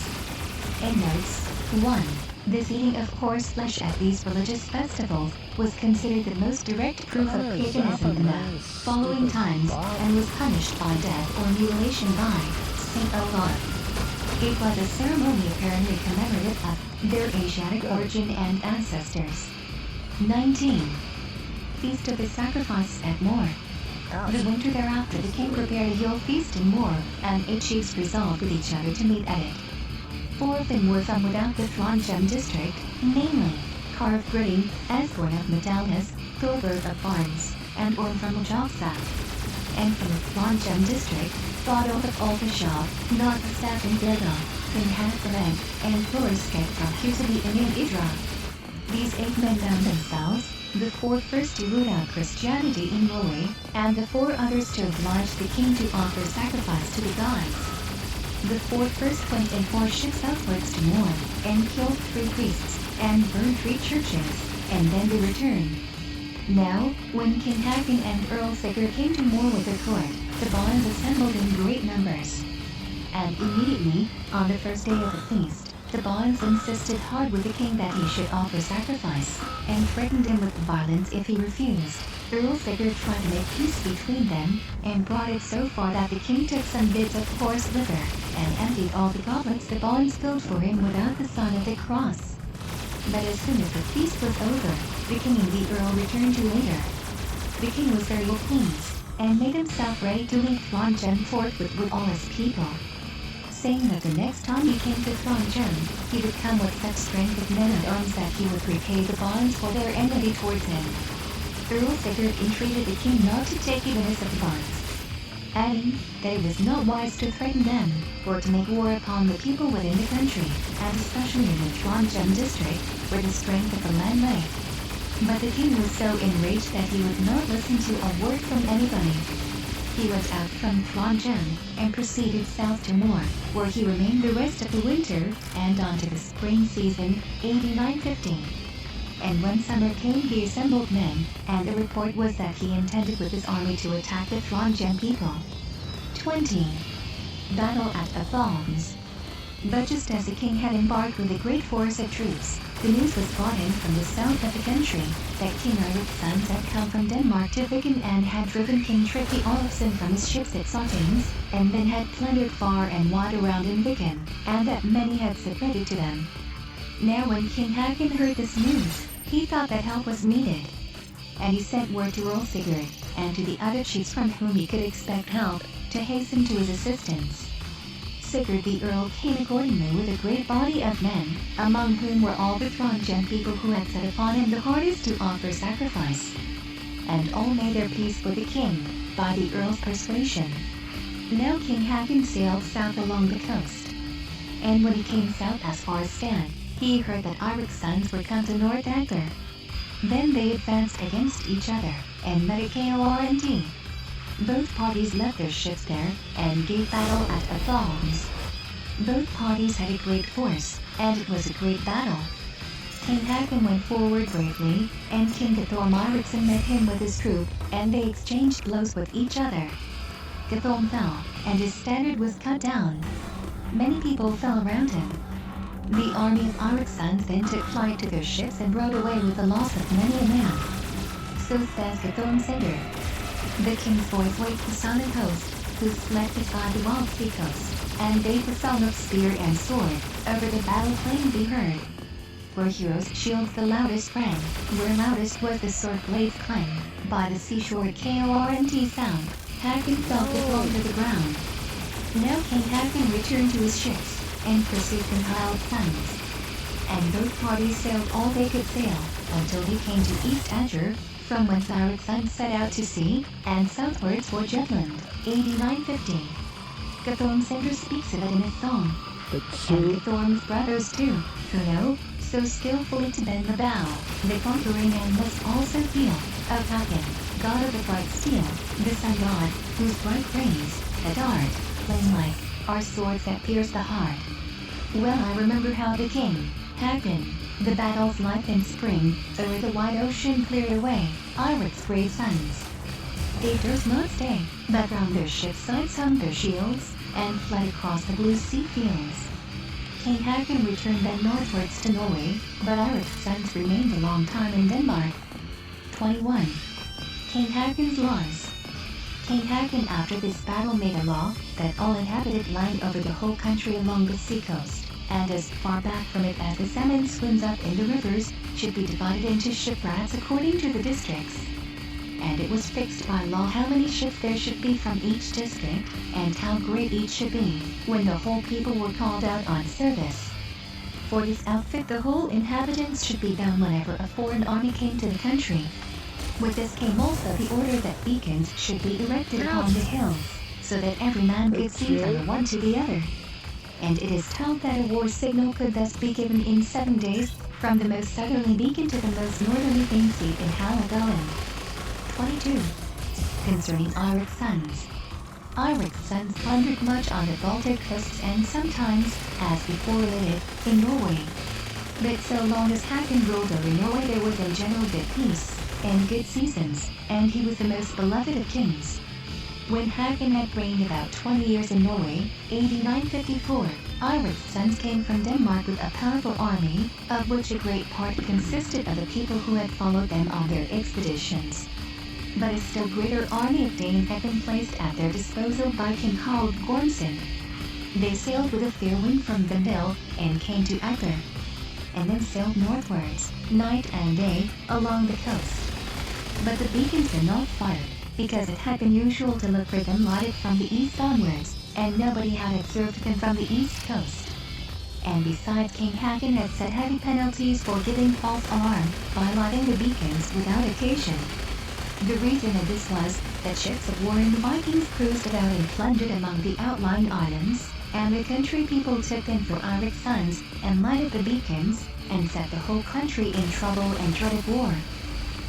Endnotes. 1. This eating of horse flesh at these religious festivals was considered the most direct proof of paganism in the following times, and was punished by death or mutilation by St. Olaf. It was a ceremony apparently commemorative of their Asiatic origin and ancestors. 19. Feast of the Sacrifice at Moor. The winter thereafter the king prepared a Yule feast in Moor, and 8 chiefs resolved with each other to meet at it. 4 of them were from without the Trondheim district, namely, Carve Gritting, Esborn of Medalus, Thorberg of Barnes, and Orm from Ujoksa. And from the Flongem district, Fodor of Alkashov, Narkasaf and Gilgal, Kinhatharen, and Thorskek from Huseby and Idra. These 8 men bound themselves, the 4 first to root out Christianity in Norway, and the 4 others to oblige the king to offer sacrifice to the gods. The 4 first went in 4 ships southwards to Mourn, and killed 3 priests, and burned 3 churches, and then they returned. Now, when King Haakon and Earl Sigurd came to Moor with their court, the Barons assembled in great numbers. And immediately, on the first day of the feast, the Barons insisted hard with the king that he should offer sacrifice, and threatened him with violence if he refused. Earl Sigurd tried to make peace between them, and brought it so far that the king took some bits of horse liver, and emptied all the goblets the Barons filled for him without the sign of the cross. But as soon as the feast was over, the king and the earl returned to later. The king was very well pleased, and made himself ready to leave Flongem forthwith with all his people, saying that the next time he came to Flongem, he would come with such strength of men and arms that he would repay the Barons for their enmity towards him. Earl Sigurd entreated the king not to take even of the Barons, adding that it was not wise to threaten them, or to make war upon the people within the country, and especially in the Flongem district, where the strength of the land lay. But the king was so enraged that he would not listen to a word from anybody. He went out from Flongem, and proceeded south to Moor, where he remained the rest of the winter, and on to the spring season, AD 950. And when summer came he assembled men, and the report was that he intended with his army to attack the Flongem people. 20. Battle at Athons. But just as the king had embarked with a great force of troops, the news was brought in from the south of the country, that King Eirik's sons had come from Denmark to Viken and had driven King Trygve Olafsson from his ships at Sottings, and then had plundered far and wide around in Viken, and that many had submitted to them. Now when King Haakon heard this news, he thought that help was needed, and he sent word to Earl Sigurd, and to the other chiefs from whom he could expect help, to hasten to his assistance. Sigurd the Earl came accordingly with a great body of men, among whom were all the Flongem people who had set upon him the hardest to offer sacrifice. And all made their peace with the king, by the Earl's persuasion. Now King Haakon sailed south along the coast. And when he came south as far as Stan, he heard that Eirik's sons were come to North Agder. Then they advanced against each other, and met at Kornt. Both parties left their ships there, and gave battle at Athons. Both parties had a great force, and it was a great battle. King Haakon went forward bravely, and King Guthorm Eiriksson met him with his troop, and they exchanged blows with each other. Guthorm fell, and his standard was cut down. Many people fell around him. The army of Eirik's sons then took flight to their ships and rode away with the loss of many a man. So says Guthorm Sigurd. The king's voice waked the southern host, who slept beside the wild sea coast, and bade the sound of spear and sword over the battle plain be heard. Where heroes' shields the loudest rang, where loudest was the sword blade's clang, by the seashore at Kornt sound, Haakon fell Guthorm to the ground. Now King Haakon returned to his ships, and pursued compiled sons. And both parties sailed all they could sail, until they came to East Agder, from whence Eirik's sons set out to sea, and southwards for Jutland, AD 950. Guthorm Sigurd speaks of it in his song. And Guthorm's brothers too, who know, so skillfully to bend the bow, the conquering man must also feel, of Haakon, god of the bright steel, the sun god, whose bright rays, a dart, flame-like, are swords that pierce the heart. Well I remember how the king, Haakon, the battle's life in spring, o'er the wide ocean cleared away, Eirik's brave sons. They durst not stay, but round their ship's sides hung their shields, and fled across the blue sea fields. King Haakon returned then northwards to Norway, but Eirik's sons remained a long time in Denmark. 21. King Haakon's laws. King Haakon after this battle made a law, that all inhabited land over the whole country along the sea-coast, and as far back from it as the salmon swims up in the rivers, should be divided into shiprats according to the districts. And it was fixed by law how many ships there should be from each district, and how great each should be, when the whole people were called out on service. For this outfit, the whole inhabitants should be bound whenever a foreign army came to the country. With this came also the order that beacons should be erected upon the hills, so that every man could see from the one to the other. And it is told that a war signal could thus be given in 7 days, from the most southerly beacon to the most northerly beacon in Halagallen. 22. Concerning Eirik's sons. Eirik's sons plundered much on the Baltic coasts and sometimes, as before related, in Norway. But so long as Haakon ruled over Norway there was a general good peace, and good seasons, and he was the most beloved of kings. When Haakon had reigned about 20 years in Norway, AD 954, Eirik's sons came from Denmark with a powerful army, of which a great part consisted of the people who had followed them on their expeditions. But a still greater army of Danes had been placed at their disposal by King Harald Gormson. They sailed with a fair wind from Vendel and came to Aker, and then sailed northwards, night and day, along the coast. But the beacons were not fired, because it had been usual to look for them lighted from the east onwards, and nobody had observed them from the east coast. And besides, King Haakon had set heavy penalties for giving false alarm by lighting the beacons without occasion. The reason of this was that ships of war in the Vikings cruised about and plundered among the outlying islands, and the country people took them for Eirik's sons and lighted the beacons, and set the whole country in trouble and dread of war.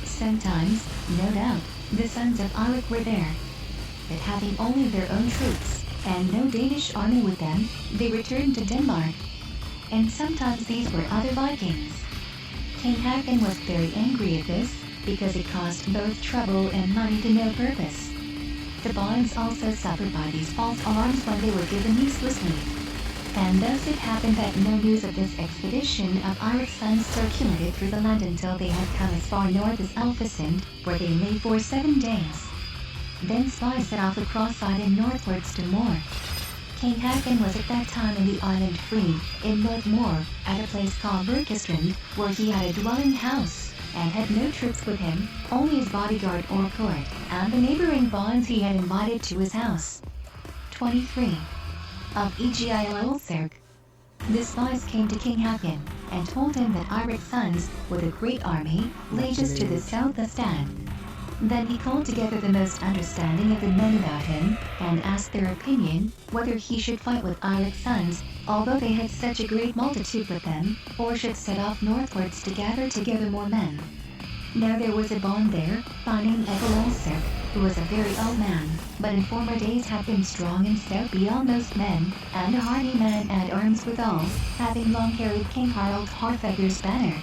Sometimes, no doubt, the sons of Eirik were there, but having only their own troops, and no Danish army with them, they returned to Denmark. And sometimes these were other Vikings. King Haakon was very angry at this, because it caused both trouble and money to no purpose. The bonds also suffered by these false alarms when they were given uselessly. And thus it happened that no news of this expedition of Eirik's sons circulated through the land until they had come as far north as Alfasund, where they lay for 7 days. Then spies set off across Iden northwards to Moor. King Haakon was at that time in the island Free, in North Moor, at a place called Berkestrand, where he had a dwelling house, and had no troops with him, only his bodyguard or court, and the neighboring bonds he had invited to his house. 23. Of Egilolcerk. The spies came to King Haakon, and told him that Eirik's sons, with a great army, lay just to the south of Stad. Then he called together the most understanding of the men about him, and asked their opinion, whether he should fight with Eirik's sons, although they had such a great multitude with them, or should set off northwards to gather together more men. Now there was a bond there, by name Egilolcerk, who was a very old man, but in former days had been strong and stout beyond most men, and a hardy man at arms withal, having long carried King Harald Harfager's banner.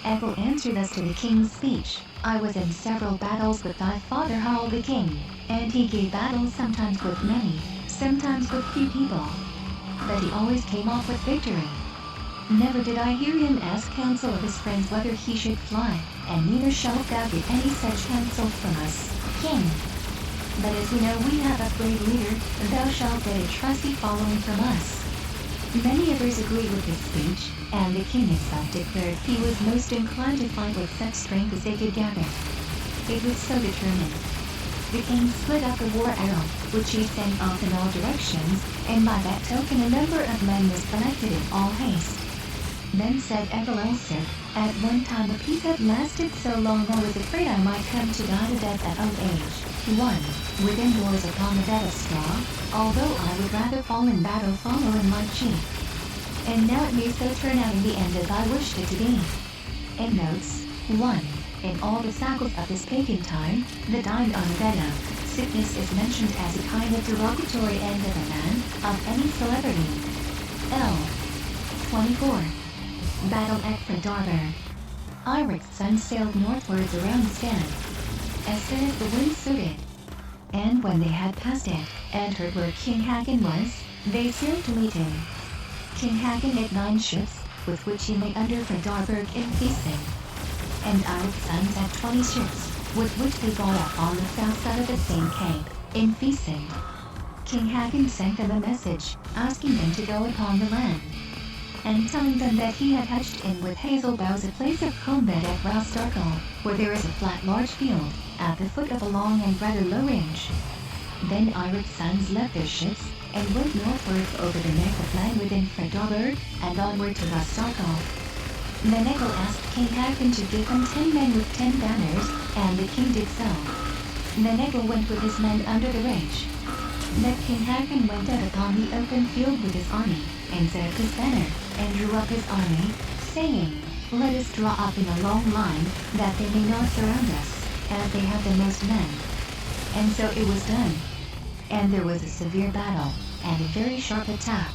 Egil answered thus to the king's speech: I was in several battles with thy father Harald the king, and he gave battle sometimes with many, sometimes with few people. But he always came off with victory. Never did I hear him ask counsel of his friends whether he should fly, and neither shalt thou get any such counsel from us, king. But as we know we have a brave leader, thou shalt get a trusty following from us. Many others agreed with his speech, and the king himself declared he was most inclined to fight with such strength as they could gather. It was so determined. The king split up the war arrow, which he sent off in all directions, and by that token a number of men was collected in all haste. Then said Egilolcerk, at one time the peace had lasted so long I was afraid I might come to die to death at old age. 1. Within doors upon the bed of straw, although I would rather fall in battle following my chief. And now it may so turn out in the end as I wished it to be. Endnotes. 1. In all the cycles of this pagan time, the died on a bed of sickness is mentioned as a kind of derogatory end of a man, of any celebrity. L. 24. Battle at Fredarbur. Eirik's sons sailed northwards around Stad, as soon as the wind suited. And when they had passed it, and heard where King Haakon was, they sailed to meet him. King Haakon had 9 ships, with which he lay under Fredarbur in Feasting. And Eirik's sons had 20 ships, with which they got up on the south side of the same cape, in Feasting. King Haakon sent them a message, asking them to go upon the land, and telling them that he had hatched in with hazel boughs a place of combat at Roustarkle, where there is a flat large field, at the foot of a long and rather low range. Then Eirik's sons left their ships, and went northward over the neck of land within Fredorberg and onward to Rostokov. Menegal asked King Haakon to give him 10 men with 10 banners, and the king did so. Menegal went with his men under the ridge. Then King Haakon went out upon the open field with his army, and set up his banner, and drew up his army, saying, "Let us draw up in a long line, that they may not surround us, as they have the most men." And so it was done. And there was a severe battle, and a very sharp attack.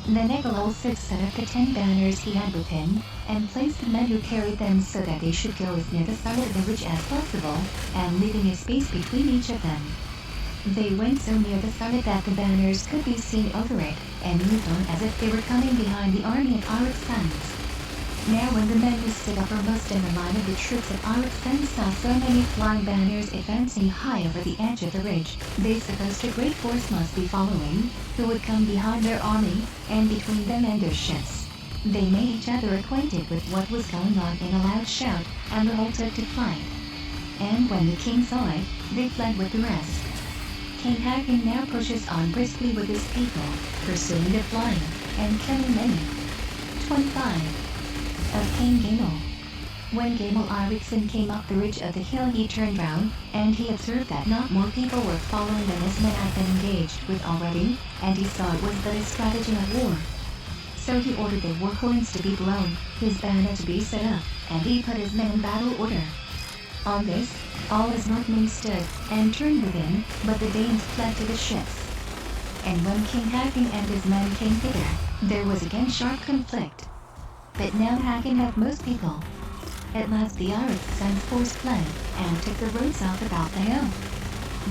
Menegal also set up the 10 banners he had with him, and placed the men who carried them so that they should go as near the summit of the ridge as possible, and leaving a space between each of them. They went so near the summit that the banners could be seen over it, and moved on as if they were coming behind the army of Arik's sons. Now when the men who stood uppermost in the line of the troops of Arik's sons saw so many flying banners advancing high over the edge of the ridge, they supposed a great force must be following, who would come behind their army, and between them and their ships. They made each other acquainted with what was going on in a loud shout, and the whole took to flight. And when the king saw it, they fled with the rest. King Haakon now pushes on briskly with his people, pursuing the flying, and killing many. 25. Of King Gamel. When Gamel Eriksson came up the ridge of the hill, he turned round, and he observed that not more people were following than his men had been engaged with already, and he saw it was but a stratagem of war. So he ordered the war horns to be blown, his banner to be set up, and he put his men in battle order. On this, all his Northmen stood, and turned within, but the Danes fled to the ships. And when King Haakon and his men came thither, there was again sharp conflict. But now Haakon had most people. At last the Arik's sons' force fled, and took the road south about the hill.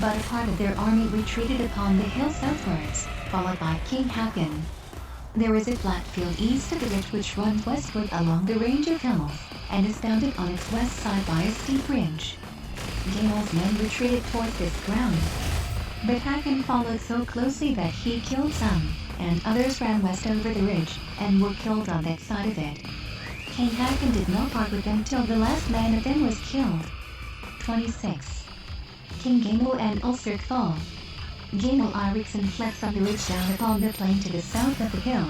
But a part of their army retreated upon the hill southwards, followed by King Haakon. There is a flat field east of the ridge which runs westward along the range of hills, and is bounded on its west side by a steep ridge. Gamel's men retreated towards this ground. But Haakon followed so closely that he killed some, and others ran west over the ridge, and were killed on that side of it. King Haakon did not part with them till the last man of them was killed. 26. King Gamel and Ulsterk fall. Gamel Eriksson fled from the ridge down upon the plain to the south of the hill.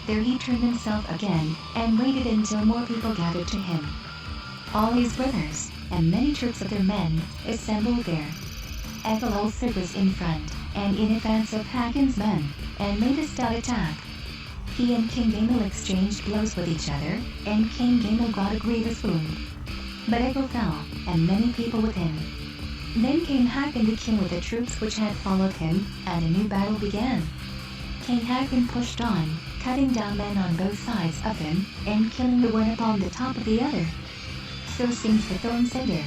There he turned himself again, and waited until more people gathered to him. All his brothers, and many troops of their men, assembled there. Egil Ulsterk was in front, and in advance of Haakon's men, and made a stout attack. He and King Gamel exchanged blows with each other, and King Gamel got a grievous wound. But Egil fell, and many people with him. Then came Haakon the king with the troops which had followed him, and a new battle began. King Haakon pushed on, cutting down men on both sides of him, and killing the one upon the top of the other. So sings the thorn cinder.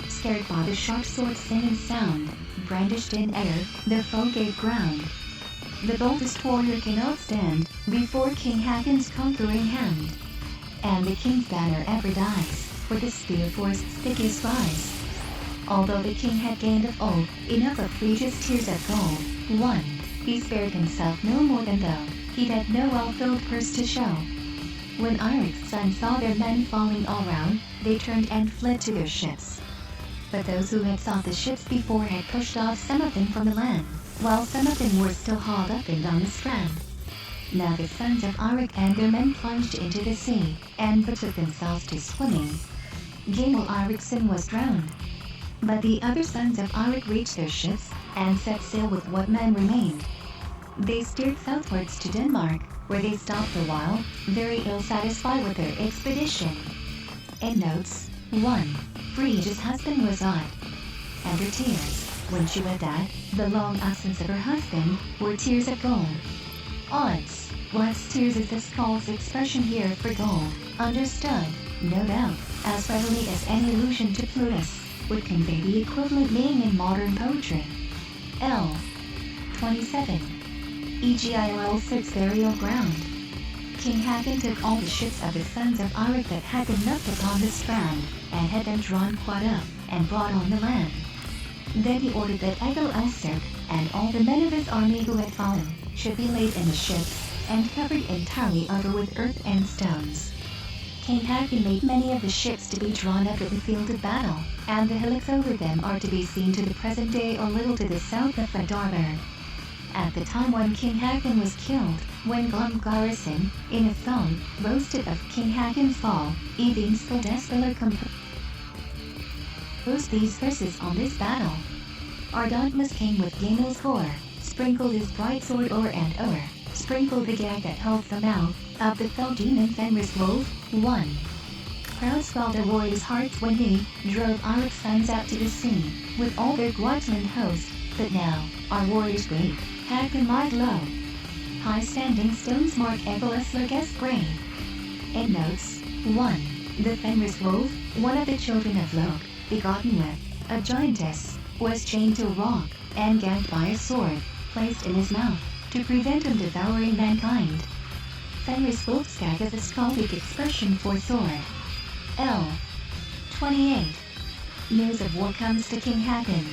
Scared by the sharp sword's singing sound, brandished in air, the foe gave ground. The boldest warrior cannot stand before King Haakon's conquering hand. And the king's banner ever dies, with the spear for his thickest rise. Although the king had gained of old enough of precious tears of gold, 1. He spared himself no more than though he had no well-filled purse to show. When Eric's sons saw their men falling all round, they turned and fled to their ships. But those who had sought the ships before had pushed off some of them from the land, while some of them were still hauled up and on the strand. Now the sons of Arik and their men plunged into the sea, and betook themselves to swimming. Gamel Eriksson was drowned. But the other sons of Arik reached their ships, and set sail with what men remained. They steered southwards to Denmark, where they stopped a while, very ill satisfied with their expedition. Endnotes: 1. Frigga's husband was odd, and her tears, when she read that, the long absence of her husband, were tears of gold. Odds, what's tears is the Skald's expression here for gold, understood, no doubt, as readily as any allusion to Plutus would convey the equivalent meaning in modern poetry. L. 27. Egil 6 burial ground. King Haakon took all the ships of the sons of Arik that had been left upon the strand, and had them drawn quite up, and brought on the land. Then he ordered that Egil Ulsterk, and all the men of his army who had fallen, should be laid in the ships, and covered entirely over with earth and stones. King Haakon made many of the ships to be drawn up at the field of battle, and the hillocks over them are to be seen to the present day a little to the south of Fredorberg. at the time when King Haakon was killed, when Glumgarisin, in a song, boasted of King Haakon's fall, Evin Skoldespiller composed these verses on this battle. Ardantmus came with Gamel's gore, sprinkled his bright sword o'er and o'er, sprinkled the gag that holds the mouth of the fell demon Fenris Wolf. 1. Proud swelled the warriors' hearts when he drove Auric's sons out to the sea, with all their Guatland host, but now, our warriors great, Haakon lied low. High-standing stones mark Egolas Lurges' grave. Endnotes. 1. The Fenris Wolf, one of the children of Lok, begotten with a giantess, was chained to a rock, and gagged by a sword, placed in his mouth, to prevent him devouring mankind. Fenris Wolf's gag is a Skaldic expression for sword. L. 28. News of war comes to King Haakon.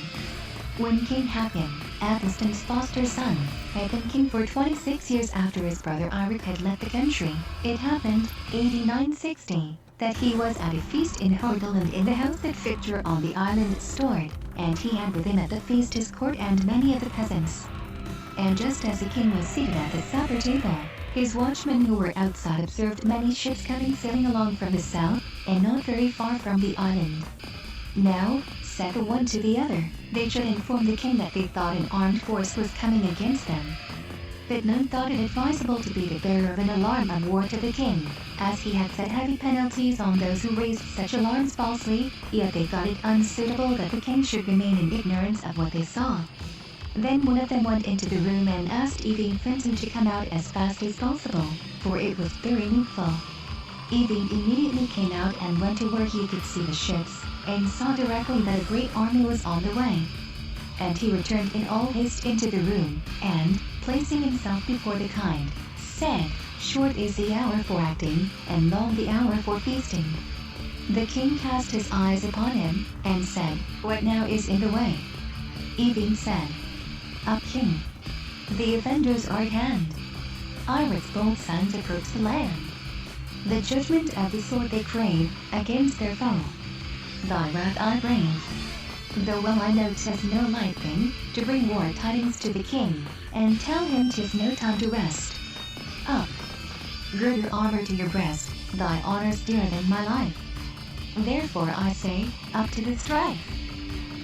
When King Haakon, Athelstan's foster son, had been king for 26 years after his brother Eirik had left the country, it happened, 8960, that he was at a feast in Hordaland in the house that Victor on the island stored, and he had with him at the feast his court and many of the peasants. And just as the king was seated at the supper table, his watchmen who were outside observed many ships coming sailing along from the south, and not very far from the island. Now, said the one to the other, they should inform the king that they thought an armed force was coming against them. But none thought it advisable to be the bearer of an alarm of war to the king, as he had set heavy penalties on those who raised such alarms falsely, yet they thought it unsuitable that the king should remain in ignorance of what they saw. Then one of them went into the room and asked Evin Finton to come out as fast as possible, for it was very needful. Evin immediately came out and went to where he could see the ships, and saw directly that a great army was on the way. And he returned in all haste into the room, and, placing himself before the kind, said, "Short is the hour for acting, and long the hour for feasting." The king cast his eyes upon him, and said, "What now is in the way?" Evin said, "Up, king. The offenders are at hand. Eirik's bold sons approach the land. The judgment of the sword they crave, against their foe. Thy wrath I brave. Though well I know 'tis no light thing, to bring war tidings to the king, and tell him 'tis no time to rest. Up. Gird your armor to your breast, thy honor's dearer than my life. Therefore I say, up to the strife."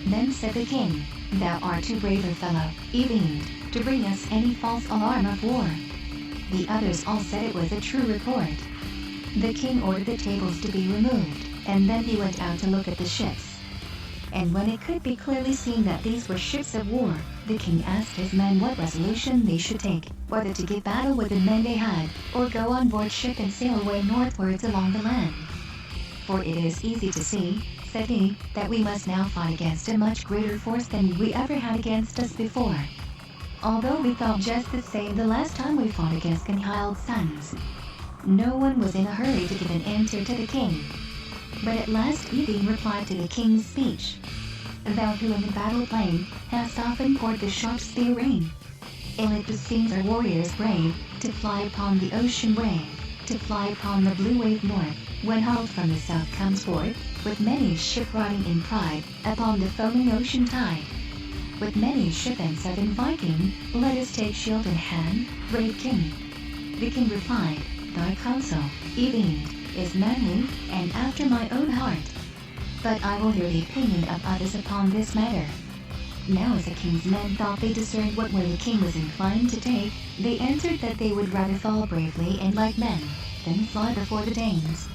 Then said the king, "Thou art too brave a fellow, Evin, to bring us any false alarm of war." The others all said it was a true report. The king ordered the tables to be removed, and then he went out to look at the ships. And when it could be clearly seen that these were ships of war, the king asked his men what resolution they should take, whether to give battle with the men they had, or go on board ship and sail away northwards along the land. "For it is easy to see," said he, "that we must now fight against a much greater force than we ever had against us before. Although we felt just the same the last time we fought against Gunhild's sons." No one was in a hurry to give an answer to the king. But at last Evin replied to the king's speech. "Thou who in the battle plain hast often poured the sharp spear rain. Ill it beseems our warriors brave to fly upon the ocean wave, to fly upon the blue wave north, when Harald from the south comes forth, with many ship riding in pride, upon the foaming ocean tide. With many ship and 7 Viking, let us take shield in hand, brave king." The king replied, "Thy counsel, Evin, is manly, and after my own heart. But I will hear the opinion of others upon this matter." Now as the king's men thought they discerned what way the king was inclined to take, they answered that they would rather fall bravely and like men, than fly before the Danes,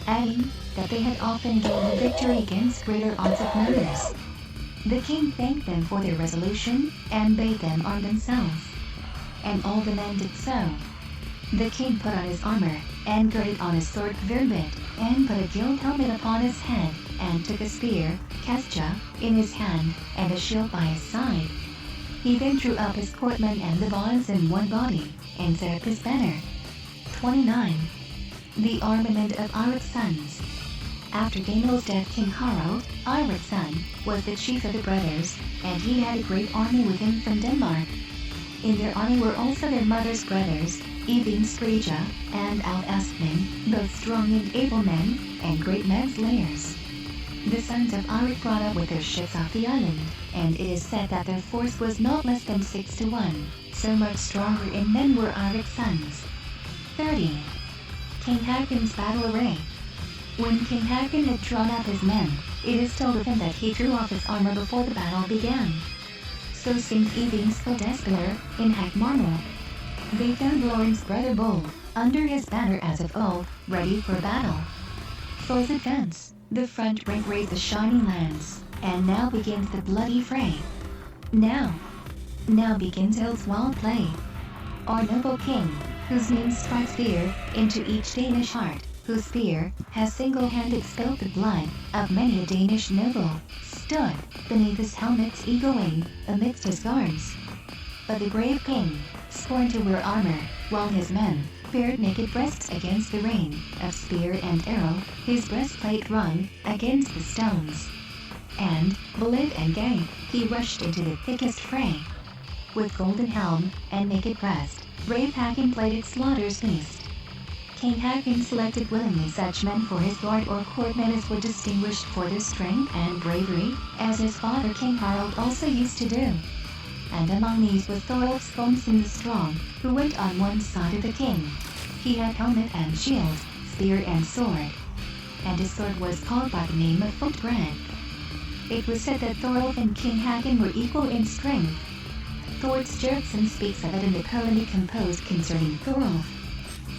adding, that they had often gained the victory against greater odds of numbers. The king thanked them for their resolution, and bade them arm themselves. And all the men did so. The king put on his armor, and girded on his sword Verbit, and put a gilt helmet upon his head, and took a spear, Casca, in his hand, and a shield by his side. He then drew up his courtmen and the bonds in one body, and set up his banner. 29. The armament of Eirik's sons. After Gamel's death, King Harald, Eirik's son, was the chief of the brothers, and he had a great army with him from Denmark. In their army were also their mother's brothers, Evin Sprija and Al Askman, both strong and able men, and great manslayers. The sons of Arik brought up with their ships off the island, and it is said that their force was not less than 6 to 1, so much stronger in men were Arik's sons. 30. King Hakon's battle array. When King Hakon had drawn up his men, it is told of him that he drew off his armor before the battle began. So sings Eyvind Skodespiller in Hagmarmal. They found Lorn's brother Bold, under his banner as of old, ready for battle. Thor's advance, the front rank raised the shining lance, and now begins the bloody fray. Now begins Il's wild play. Our noble king, whose name strikes fear into each Danish heart, whose spear has single-handed spilt the blood of many a Danish noble, stood beneath his helmet's eagle wing, amidst his guards. But the brave king scorned to wear armor, while his men bared naked breasts against the rain of spear and arrow, his breastplate rung against the stones. And, blithe and gay, he rushed into the thickest fray. With golden helm and naked breast, brave Hakon played at slaughter's feast. King Hakon selected willingly such men for his guard or courtmen as were distinguished for their strength and bravery, as his father King Harald also used to do. And among these was Thorolf Skogson the Strong, who went on one side of the king. He had helmet and shield, spear and sword, and his sword was called by the name of Fotbrand. It was said that Thorolf and King Hakon were equal in strength. Thord Sturluson speaks of it in the poem he composed concerning Thorolf.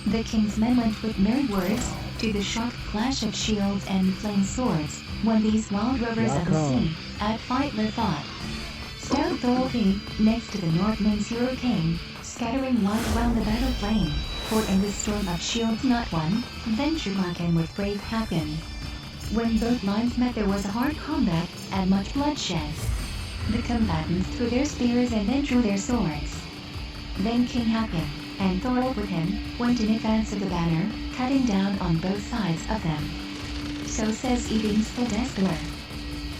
The king's men went with merry words to the sharp clash of shields and flame swords, when these wild rovers of the sea at fight were fought. Stout Thorolf, next to the Northmen's hero king, scattering light round the battle flame, for in the storm of shields not one ventured Hakon with brave Hakon. When both lines met there was a hard combat and much bloodshed. The combatants threw their spears and then drew their swords. Then King Hakon, and Thorolf with him, went in advance of the banner, cutting down on both sides of them. So says Eyvind Skodespiller.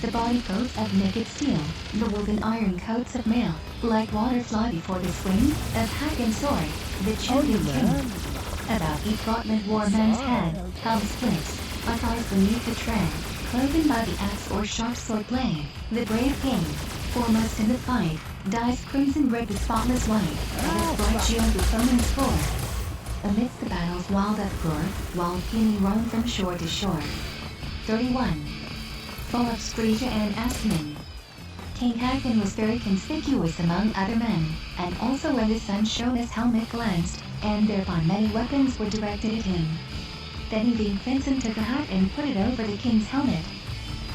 The body coats of naked steel, the woven iron coats of mail, like water fly before the swing of Hakon's sword, the champion king. About each gauntlet wore man's head, helm splits, a thighs beneath the tread, cloven by the axe or sharp sword blade, the brave king, foremost in the fight, dyes crimson red with spotless white, and his bright shield with foaming score. Amidst the battle's wild uproar, wild feeling roamed from shore to shore. 31. Full of Screeja and Asmund. King Hakon was very conspicuous among other men, and also when the sun shone his helmet glanced, and thereupon many weapons were directed at him. Then Eyvind Finson took a hat and put it over the king's helmet.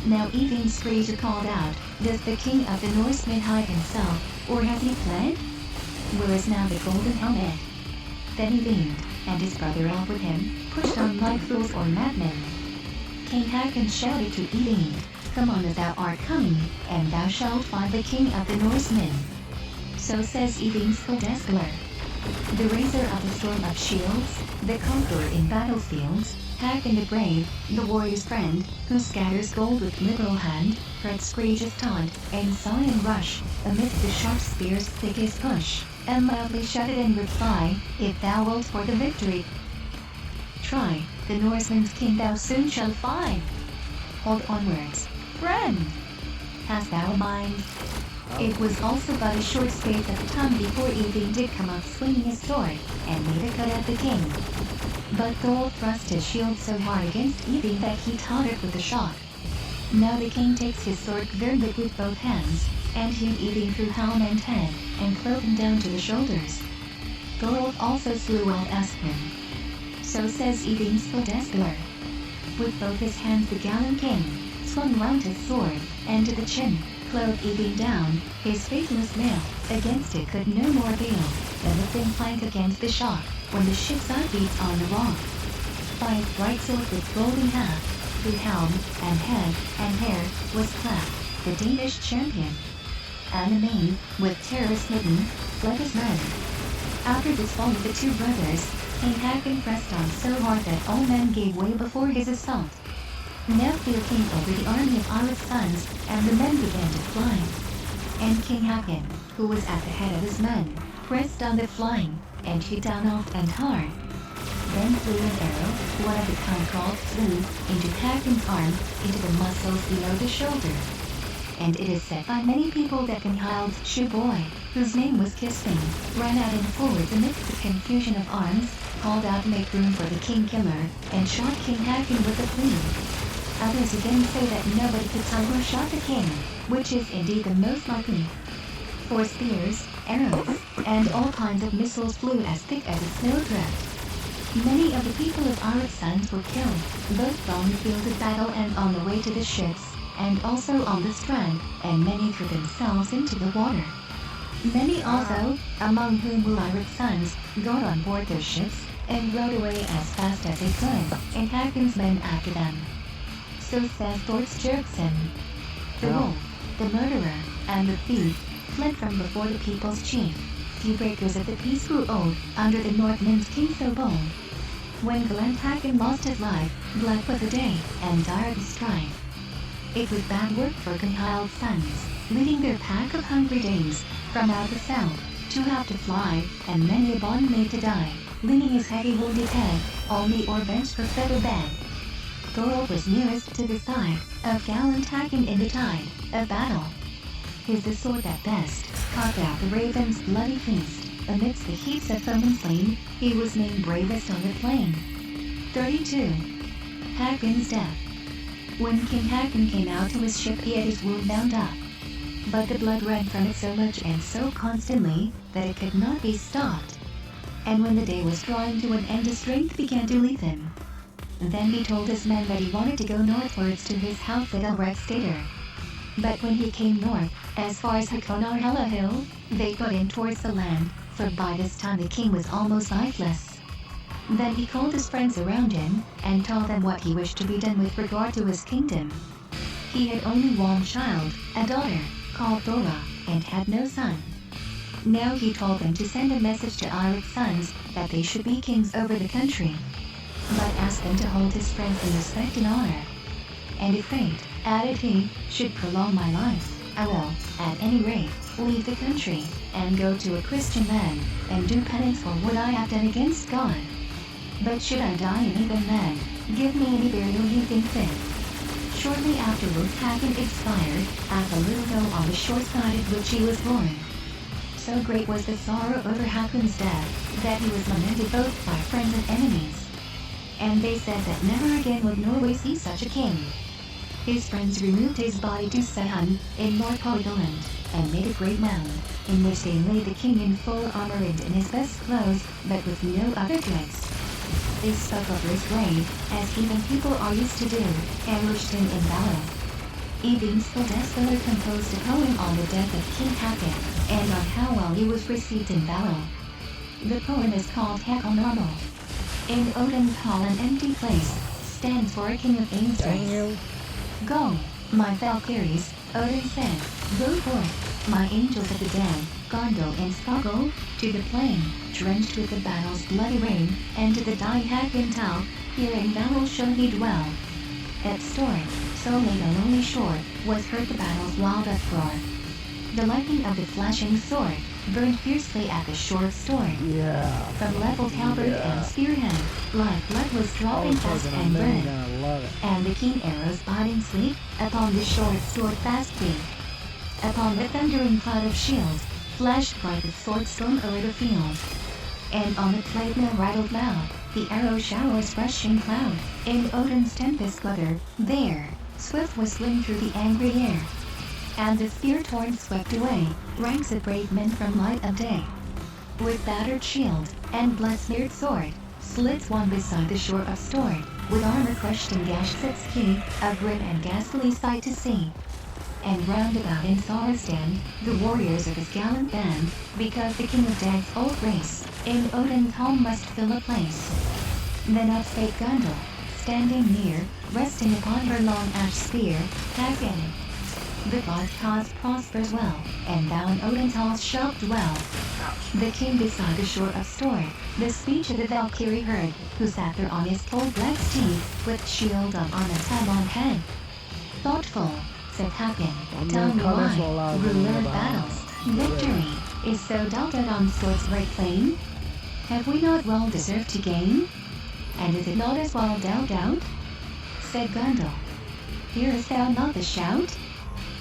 Now Eyvind Screeja called out, "Does the king of the Norsemen hide himself, or has he fled? Where is now the golden helmet?" Then Eyvind, and his brother Elf with him, pushed on like fools or madmen. King Hakon shouted to Eyvind, "Come on as thou art coming, and thou shalt find the king of the Norsemen." So says Eyvind Skodespiller. The raiser of the storm of shields, the conqueror in battlefields, Hakon the brave, the warrior's friend, who scatters gold with liberal hand, heard Screeja's taunt, and saw him rush, amidst the sharp spear's thickest push, and loudly shouted in reply, "If thou wilt for the victory, try, the Norsemen's king thou soon shalt find. Hold onwards, friend! Hast thou a mind?" It was also but a short space of time before Eyvind did come up swinging his sword, and made a cut at the king. But Thorolf thrust his shield so hard against Eyvind that he tottered with the shock. Now the king takes his sword girded with both hands, and hewed Eyvind through helm and head, and clove him down to the shoulders. Thorolf also slew old Aspen. So says Eyvind Skodespiller. With both his hands the gallant king swung round his sword, and to the chin, clove Eyvind down, his faithless mail, against it could no more avail, than the thin plank against the shock, when the ship's eye beats on the rock. By his bright sword with golden haft, through helm, and head, and hair, was clapped, the Danish champion. And amain, with terror smitten, fled his men. After this fall of the two brothers, King Hakon pressed on so hard that all men gave way before his assault. Now fear came over the army of Arik's sons, and the men began to fly. And King Hakon, who was at the head of his men, pressed on the flying, and hit down oft and hard. Then flew an arrow, one of the kind called flew, into Hakon's arm, into the muscles below the shoulder. And it is said by many people that Gunhild's shoe-boy, whose name was Kisling, ran out and forward amidst the confusion of arms, called out to make room for the king-killer, and shot King Hakon with the fleam. Others again say that nobody could tell who shot the king, which is indeed the most likely. For spears, arrows, and all kinds of missiles flew as thick as a snowdrift. Many of the people of Arik's sons were killed, both on the field of battle and on the way to the ships, and also on the strand, and many threw themselves into the water. Many also, among whom were Arik's sons, got on board their ships, and rowed away as fast as they could, and Hakon's men after them. So says Thorstjerksen. The wolf, the murderer, and the thief fled from before the people's chief. Few breakers of the peace grew old under the Northmen's king so bold. When Glen Hakon lost his life, black was the day, and dire the strife. It was bad work for Gunhild's sons, leading their pack of hungry dames from out the south, to have to fly, and many a bond made to die, leaning his heavy wounded head, only or bench for feather bed. Thorolf was nearest to the side of gallant Hakon in the tide of battle. His the sword that best caught out the raven's bloody feast. Amidst the heaps of foemen slain, he was named bravest on the plain. 32. Hakon's death. When King Hakon came out to his ship, he had his wound bound up. But the blood ran from it so much and so constantly that it could not be stopped. And when the day was drawing to an end, his strength began to leave him. Then he told his men that he wanted to go northwards to his house at Alrekstadr. But when he came north, as far as Hakonarhella Hill, they got in towards the land, for by this time the king was almost lifeless. Then he called his friends around him, and told them what he wished to be done with regard to his kingdom. He had only one child, a daughter, called Thora, and had no son. Now he told them to send a message to Arik's sons, that they should be kings over the country. But asked them to hold his friends in respect and honor. And if fate, added he, should prolong my life, I will, at any rate, leave the country, and go to a Christian land, and do penance for what I have done against God. But should I die an heathen man, give me any burial you think fit. Shortly afterwards Hakon expired, at the little hill on the shore side at which he was born. So great was the sorrow over Hakon's death, that he was lamented both by friends and enemies. And they said that never again would Norway see such a king. His friends removed his body to Sehun, in North Hordaland, and made a great mound, in which they laid the king in full armor and in his best clothes, but with no other dress. They spoke over his grave, as heathen people are used to do, and wished him in valor. Even Spodespeler composed a poem on the death of King Hakon, and on how well he was received in battle. The poem is called Hakonarmal. In Odin's hall an empty place, stands for a king of Ainstrace. Go, my Valkyries, Odin said, go forth, my angels of the dead, Gondel and Skogul, to the plain, drenched with the battle's bloody rain, and to the dying Hakon Tal, here in Valor shall he dwell. At Stork, so late a lonely shore, was heard the battle's wild uproar. The lightning of the flashing sword burned fiercely at the shore of Stork. Yeah. From leveled halberd and spearhead, life blood was dropping fast and red. And the keen arrows biting sleep, upon the short sword fast beat. Upon the thundering cloud of shields, flashed bright the sword storm o'er the field. And on the plate mill rattled loud, the arrow showers rushing cloud. In Odin's tempest weather, there, swift whistling through the angry air. And the spear torn swept away, ranks of brave men from light of day. With battered shield, and blood-smeared sword, slits one beside the shore of Stork, with armor crushed and gashed sits he, a grim and ghastly sight to see. And round about in Thoristan, the warriors of his gallant band, because the king of Dag's old race, in Odin's home must fill a place. Then up spake Gondel, standing near, resting upon her long ash spear, Hakon. The god's cause prospers well, and thou in Odin's halls shalt dwell. The king beside the shore of Stork, the speech of the Valkyrie heard, who sat there on his cold black steed, with shield on arm and tab on head. Thoughtful, said Hakon, tell me why, ruler of battles, victory is so dealt out on sword's right plain? Have we not well deserved to gain? And is it not as well dealt out? Said Gundel. Hearest thou not the shout?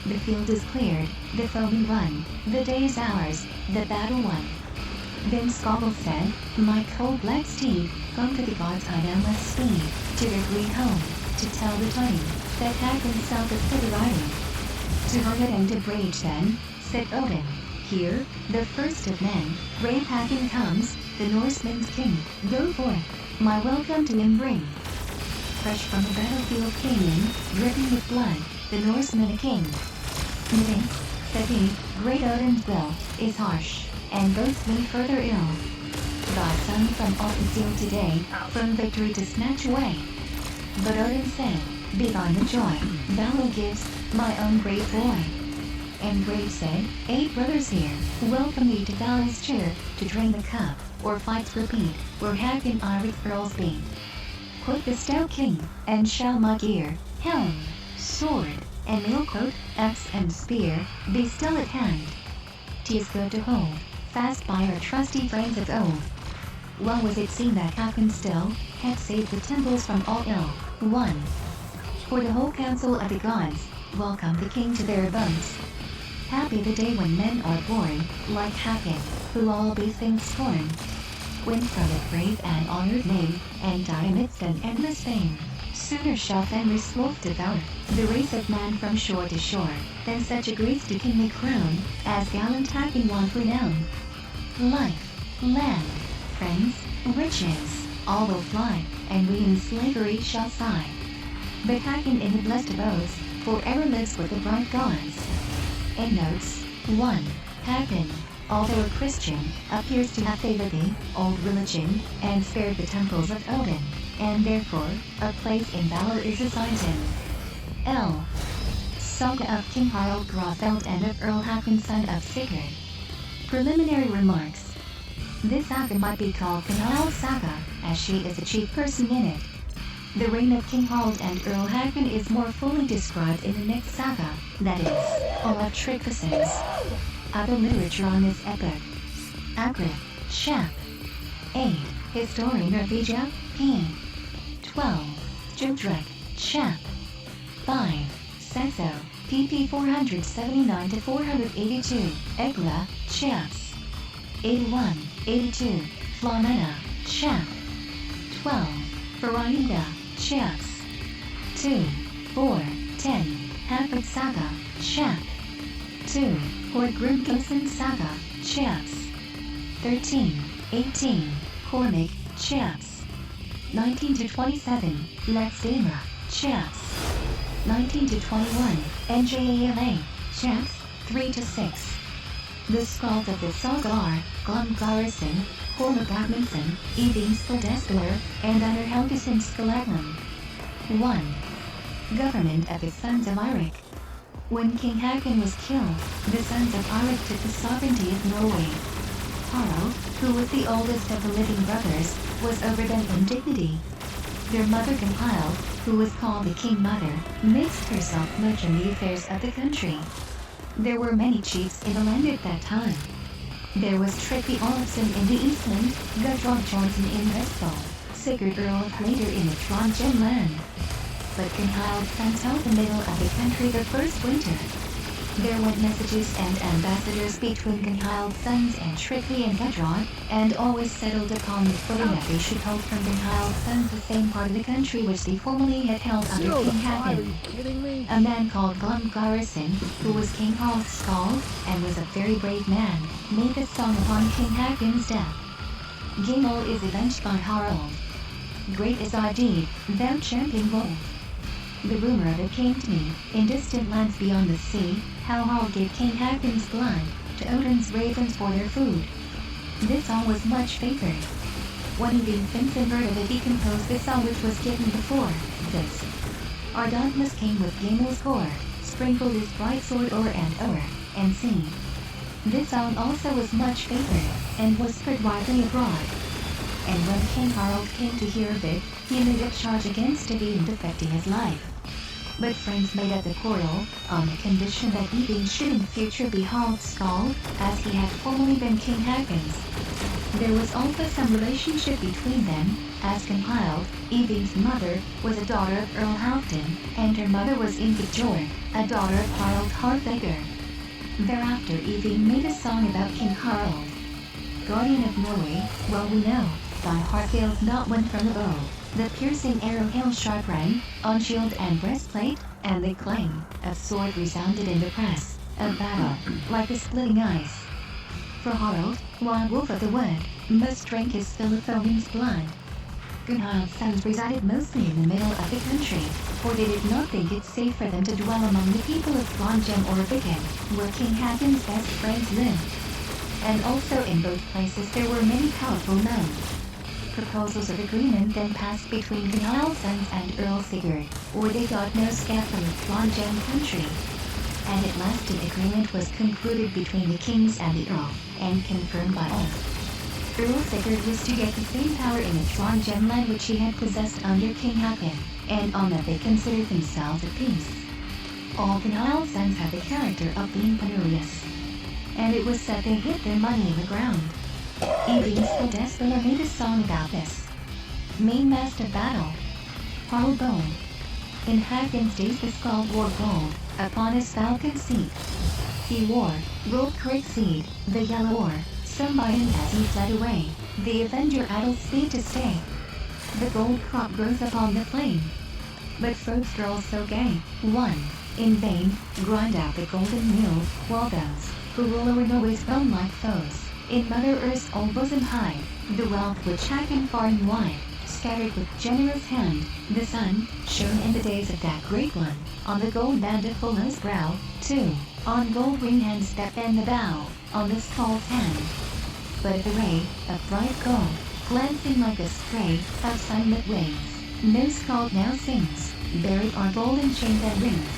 The field is cleared, the foemen run, the day is ours, the battle won. Then Skogul said, my cold black steed, come to the gods I now must speed, to their green home, to tell the twain, that Hakon south of Thither riding. To Hermod and to Brage then, said Odin, here, the first of men, brave Hakon comes, the Norseman's king, go forth, my welcome to him bring. Fresh from the battlefield came in, dripping with blood, the Norseman a king. Methinks, said he, great Odin's will, is harsh, and boasts me further ill. Thy son from Altenfield today, from victory to snatch away. But Odin said, be thine the joy, thou gives, my own brave boy. And Brave said, 8 brothers here, welcome thee to Val's cheer, to drain the cup, or fights repeat, where Hakon Eirik earls be. Quoth the stout king, and shall my gear, helm, sword, and mailcoat, axe and spear, be still at hand. 'Tis good to hold, fast by our trusty friends of old. Well was it seen that Hakon still, had saved the temples from all ill. 1. For the whole council of the gods, welcome the king to their abodes. Happy the day when men are born, like Hakon, who all these things scorn. Win from a brave and honored name, and die amidst an endless fame. Sooner shall Fenris wolf devour the race of man from shore to shore, than such a grace to kingly crown, as gallant Hakon want renown. Life, land, friends, riches, all will fly, and we in slavery shall sigh. But Hakon in the blessed abodes, forever lives with the bright gods. Endnotes. 1. Hakon, although a Christian, appears to have favored the old religion, and spared the temples of Odin, and therefore, a place in valor is assigned him. L. Saga of King Harald Grafeld and of Earl Hakon son of Sigurd. Preliminary remarks. This saga might be called Harald's saga, as she is the chief person in it. The reign of King Harald and Earl Hakon is more fully described in the next saga, that is, Olaf Tryggvason's. Other literature on this epoch. Agric, Chap. 8. Historia Norvegia, p. 12. Jodrek, Chap. 5. Saxo, pp 479 to 482, Egla, Chaps. 81, 82, Flamena, Chap. 12. Veronica, Chaps. 2, 4, 10, Halford Saga, Chap. 2. Horgrimkelsen Saga, Chaps. 13, 18, Cormac, Chaps. 19 to 27, Lex Dama, Chaps. 19 to 21, NJALA, Chaps. 3 to 6. The scrolls of the saga are Glumgarison, Cormac Amundsen, Eving Skaldeskler, and Under Helgeson Skalagnum. 1. Government of the Sons of Eirik. When King Hakon was killed, the Sons of Eirik took the sovereignty of Norway. Harald, who was the oldest of the living brothers, was over them in dignity. Their mother Gunhild, who was called the King Mother, mixed herself much in the affairs of the country. There were many chiefs in the land at that time. There was Tryggvi Olafsson in the Eastland, Gudrod Johnson in Vestfold, Sigurd Earl of Hlader in the Trondheim land. But Gunhild sent out the middle of the country the first winter. There went messages and ambassadors between Gunhild's sons and Tryggvi and Gudrod, and always settled upon the footing that they should hold from Gunhild's sons the same part of the country which they formerly had held under King Hakon. Are you kidding me? A man called Glumgarison, who was King Harald's skald, and was a very brave man, made this song upon King Hakon's death. Gimel is avenged by Harald. Great is thy deed, thou champion bold. The rumor of it came to me, in distant lands beyond the sea, how Harald gave King Hakon's blood to Odin's ravens for their food. This song was much favored. When Eving Finsen heard of it, he composed this song which was given before this. Our dauntless king with Gamel's core, sprinkled his bright sword o'er and o'er, and seen. This song also was much favored, and was spread widely abroad. And when King Harald came to hear of it, he made a charge against Eving, defecting his life. but friends made up the quarrel on the condition that Eving should in future be Harald's Skald, as he had formerly been King Hakon's. There was also some relationship between them, as Gunhild, Eving's mother, was a daughter of Earl Halfdan, and her mother was Ingjord, a daughter of Harald Harfager. Thereafter Eving made a song about King Harald. Guardian of Norway, well we know, thy heart fails not when from the bow, the piercing arrow hailed sharp rang, on shield and breastplate, and the clang of sword resounded in the press of battle, like the splitting ice. For Harald, wild wolf of the wood, must drink his fill of foaming's blood. Gunhild's sons resided mostly in the middle of the country, for they did not think it safe for them to dwell among the people of Trondheim or Viken, where King Hakon's best friends lived. And also in both places there were many powerful men. Proposals of agreement then passed between Gunhild's sons and Earl Sigurd, or they got no scat from the Trondheim country. And at last an agreement was concluded between the kings and the Earl, and confirmed by all. Earl Sigurd was to get the same power in the Trondheim land which he had possessed under King Hakon, and on that they considered themselves at peace. All Gunhild's sons had the character of being penurious, and it was said they hid their money in the ground. Eving's Hildesvilla made a song about this. Mainmast of battle. Harald Bone. In Hakon's days the Skald wore gold upon his falcon seat. He wore gold Krigseed, the yellow oar, sung by him as he fled away, the avenger Adolf's speed to stay. The gold crop grows upon the plain, but Frostrolls so gay, one, in vain, grind out the golden meal, while those who rule o'er Norway's bone like foes, in Mother Earth's old bosom hide, the wealth which Hakon far and wide, scattered with generous hand, the sun, shone in the days of that great one, on the gold band of Fulno's brow, too, on gold ring and step and the bow, on the Skald's hand. But the ray of bright gold, glancing like a spray of sunlit wings, no Skald now sings, buried are golden chains and rings.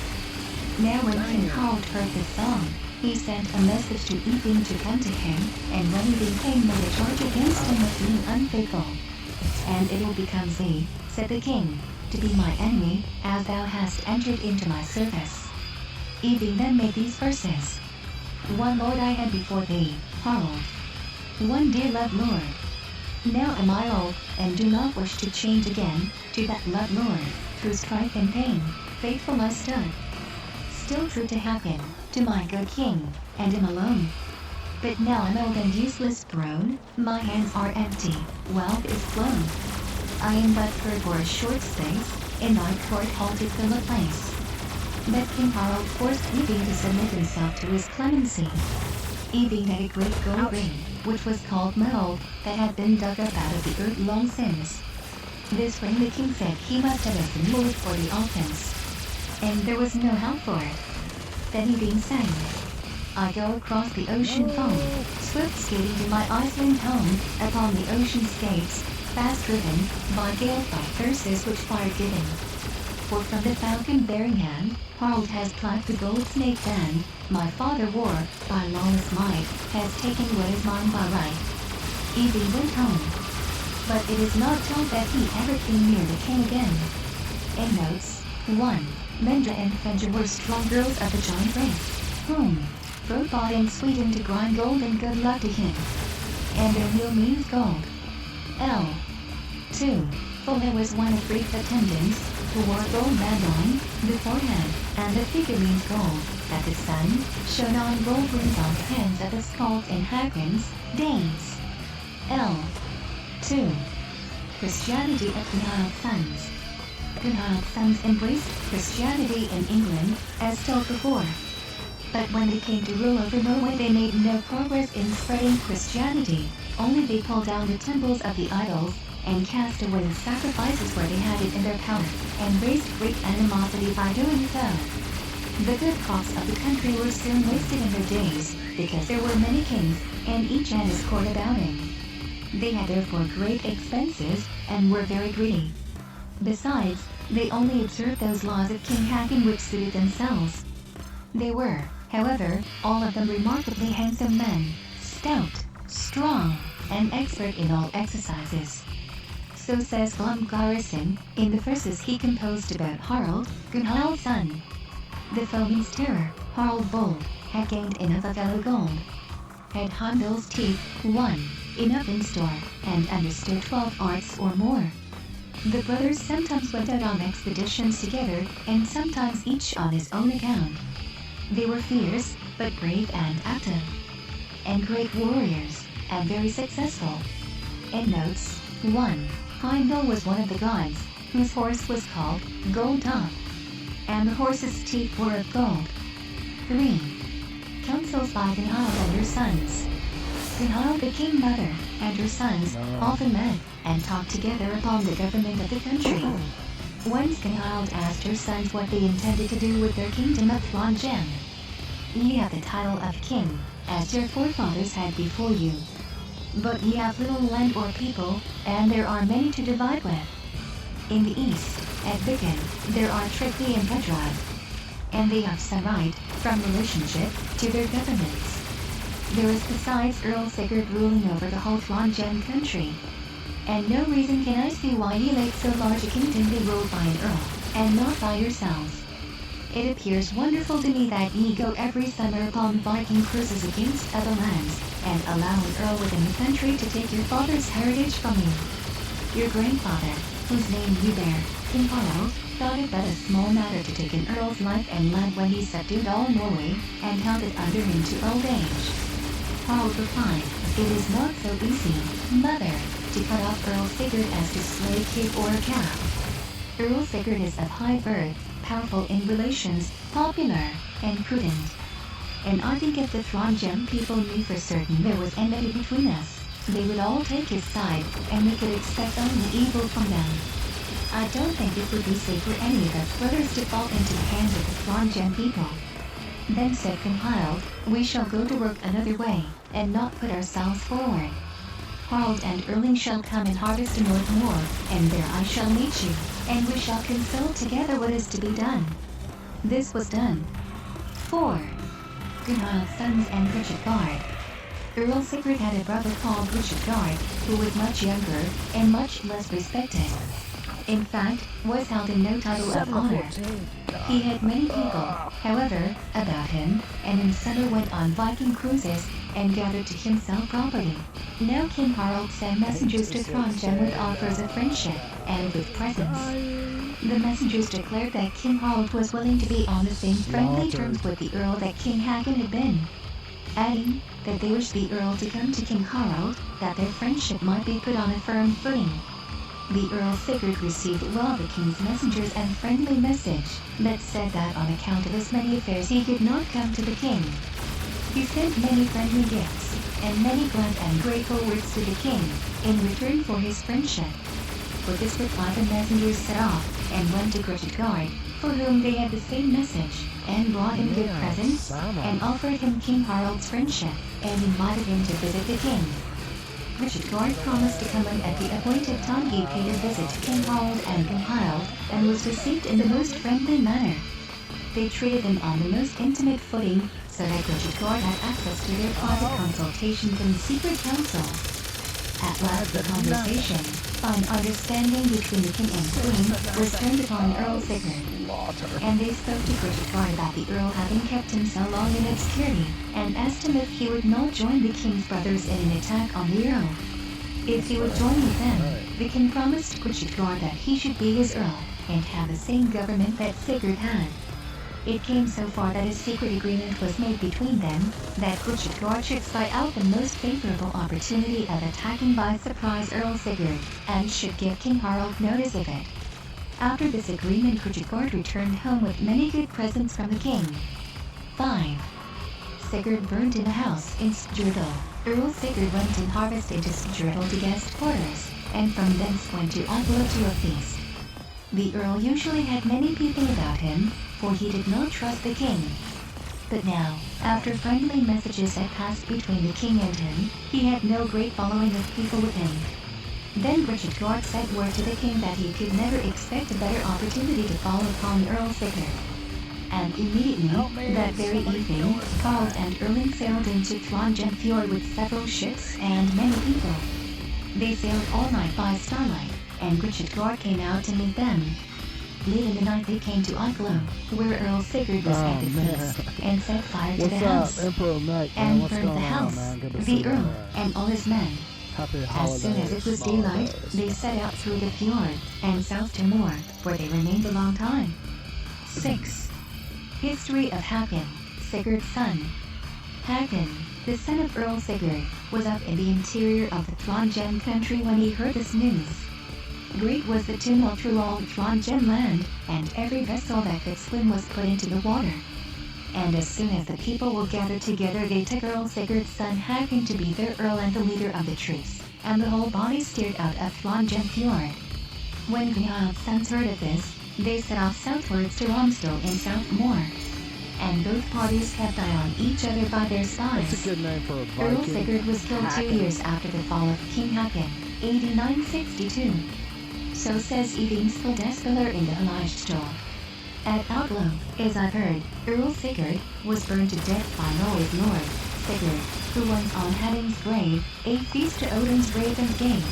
Now when King Harald heard the song, he sent a message to Eving to come to him, and when Eving came made a charge against him of being unfaithful. And it will become thee, said the king, to be my enemy, as thou hast entered into my service. Eving then made these verses. One Lord I had before thee, Harald. One dear loved Lord. Now am I old, and do not wish to change again, to that loved Lord, through strife and pain, faithful I stood. Still true to Hakon, to my good king, and him alone. But now I'm old and useless grown, my hands are empty, wealth is flown. I am but heard for a short space, in thy court halted fill a place. But King Harald forced Eving to submit himself to his clemency. Eving had a great gold ring, which was called Mold, that had been dug up out of the earth long since. This ring the king said he must have as the mold for the offense, and there was no help for it. Then Eving sang, I go across the ocean foam, swift skating to my Iceland home, upon the ocean skates, fast driven, by gales by thyrses which fire given. For from the falcon-bearing hand, Harald has plucked the gold snake band, my father wore, by lawless might, has taken what is mine by right. Eving went home, but it is not told that he ever came near the king again. Endnotes: 1. Mendra and Fenja were strong girls of the giant race, whom Frode bought in Sweden to grind gold and good luck to him. And their meal means gold. L. 2. Fulne was one of Greek attendants, who wore gold band on the forehead, and the figure means gold, that the sun shone on gold rings on the hands of the Skalds in Hakon's days. L. 2. Christianity of Gunhild's sons. Gunhild's sons embraced Christianity in England, as told before. But when they came to rule over Norway they made no progress in spreading Christianity, only they pulled down the temples of the idols, and cast away the sacrifices where they had it in their power, and raised great animosity by doing so. The good crops of the country were soon wasted in their days, because there were many kings, and each had his court about him. They had therefore great expenses, and were very greedy. Besides, they only observed those laws of King Hakon which suited themselves. They were, however, all of them remarkably handsome men, stout, strong, and expert in all exercises. So says Glumgarrison in the verses he composed about Harald, Gunhild's son. The foeman's terror, Harald Bold, had gained enough of fellow gold. Had Heimdall's teeth, won enough in store, and understood 12 arts or more. The brothers sometimes went out on expeditions together, and sometimes each on his own account. They were fierce, but brave and active, and great warriors, and very successful. Endnotes: 1. Heimdall was one of the gods, whose horse was called Gold Top, and the horse's teeth were of gold. 3. Councils by Gunhild and her sons. Gunhild the king mother and her sons often met and talked together upon the government of the country. Once Gunhild asked her sons what they intended to do with their kingdom of Throndheim. Ye have the title of king, as your forefathers had before you. But ye have little land or people, and there are many to divide with. In the east, at Viken, there are Trygve and Gudrod, and they have some right, from relationship, to their governments. There is besides Earl Sigurd ruling over the whole Throndheim country. And no reason can I see why ye let so large a kingdom be ruled by an earl, and not by yourselves. It appears wonderful to me that ye go every summer upon Viking cruises against other lands, and allow an earl within the country to take your father's heritage from you. Your grandfather, whose name you bear, King Harald, thought it but a small matter to take an earl's life and land when he subdued all Norway, and held it under him to old age. Harald replied, "It is not so easy, mother, to cut off Earl Sigurd as to slay a kid or a calf. Earl Sigurd is of high birth, powerful in relations, popular, and prudent. And I think if the Throndheim people knew for certain there was enmity between us, they would all take his side, and we could expect only evil from them. I don't think it would be safe for any of us brothers to fall into the hands of the Throndheim people." Then said Gunhild, "We shall go to work another way, and not put ourselves forward. Harald and Erling shall come and harvest the North Moor, and there I shall meet you, and we shall consult together what is to be done." This was done. 4. Gunhild's sons and Richard. Earl Sigurd had a brother called Richard, who was much younger, and much less respected. In fact, was held in no title of honor. He had many people, however, about him, and in summer went on Viking cruises, and gathered to himself property. Now King Harald sent messengers to Throndheim with offers of friendship, and with presents. The messengers declared that King Harald was willing to be on the same friendly terms with the Earl that King Haakon had been, adding that they wished the Earl to come to King Harald, that their friendship might be put on a firm footing. The Earl Sigurd received well the king's messengers and friendly message, but said that on account of his many affairs he could not come to the king. He sent many friendly gifts, and many glad and grateful words to the king, in return for his friendship. With this reply the messengers set off, and went to Richard, for whom they had the same message, and brought him good presents, and offered him King Harald's friendship, and invited him to visit the king. Richard promised to come in at the appointed time. He paid a visit to King Harald and Gunhild, and was received in the most friendly manner. They treated them on the most intimate footing, so that Richard had access to their private consultations in secret council. At last the conversation, on understanding between the king and queen, was turned upon Earl Sigurd. And they spoke to Richard about the Earl having kept him so long in obscurity, and asked him if he would not join the king's brothers in an attack on the Earl. If he would join with them, the king promised Richard that he should be his Earl, and have the same government that Sigurd had. It came so far that a secret agreement was made between them, that Richard should spy out the most favorable opportunity of attacking by surprise Earl Sigurd, and should give King Harald notice of it. After this agreement Richard returned home with many good presents from the king. 5. Sigurd burned in a house in Stjordal. Earl Sigurd went and harvested to Stjordal to guest quarters, and from thence went to Oslo to a feast. The Earl usually had many people about him, for he did not trust the king. But now, after friendly messages had passed between the king and him, he had no great following of people with him. Then Richard sent word to the king that he could never expect a better opportunity to fall upon Earl Sigurd. And immediately, that very evening, Harald and Erling sailed into Throndheim Fjord with several ships and many people. They sailed all night by starlight, and Gritchitgard came out to meet them. Late in the night they came to Arklow, where Earl Sigurd was at the feast, and set fire to the house, Emperor Knight, and what's burned the going on, house, man? Good to see the you, Earl, man. and all his men. Happy As soon as it was daylight, they set out through the fjord, and south to Moor, where they remained a long time. 6. History of Hakon, Sigurd's son. Hakon, the son of Earl Sigurd, was up in the interior of the Trondheim country when he heard this news. Great was the tumult through all the Trondheim land, and every vessel that could swim was put into the water. And as soon as the people were gathered together, they took Earl Sigurd's son Hakon to be their earl and the leader of the troops, and the whole body steered out of Trondheim fjord. When Gunhild's sons heard of this, they set off southwards to Romsdal in South Moor, and both parties kept eye on each other by their spies. That's a good name for a Viking. Earl Sigurd was killed 2 years after the fall of King Hakon, 8962. So says Evingsfjord in the Halagsdal. At Outlaw, as I've heard, Earl Sigurd was burned to death by Norway's lord, Sigurd, who once on Hadding's grave ate feast to Odin's raven's game.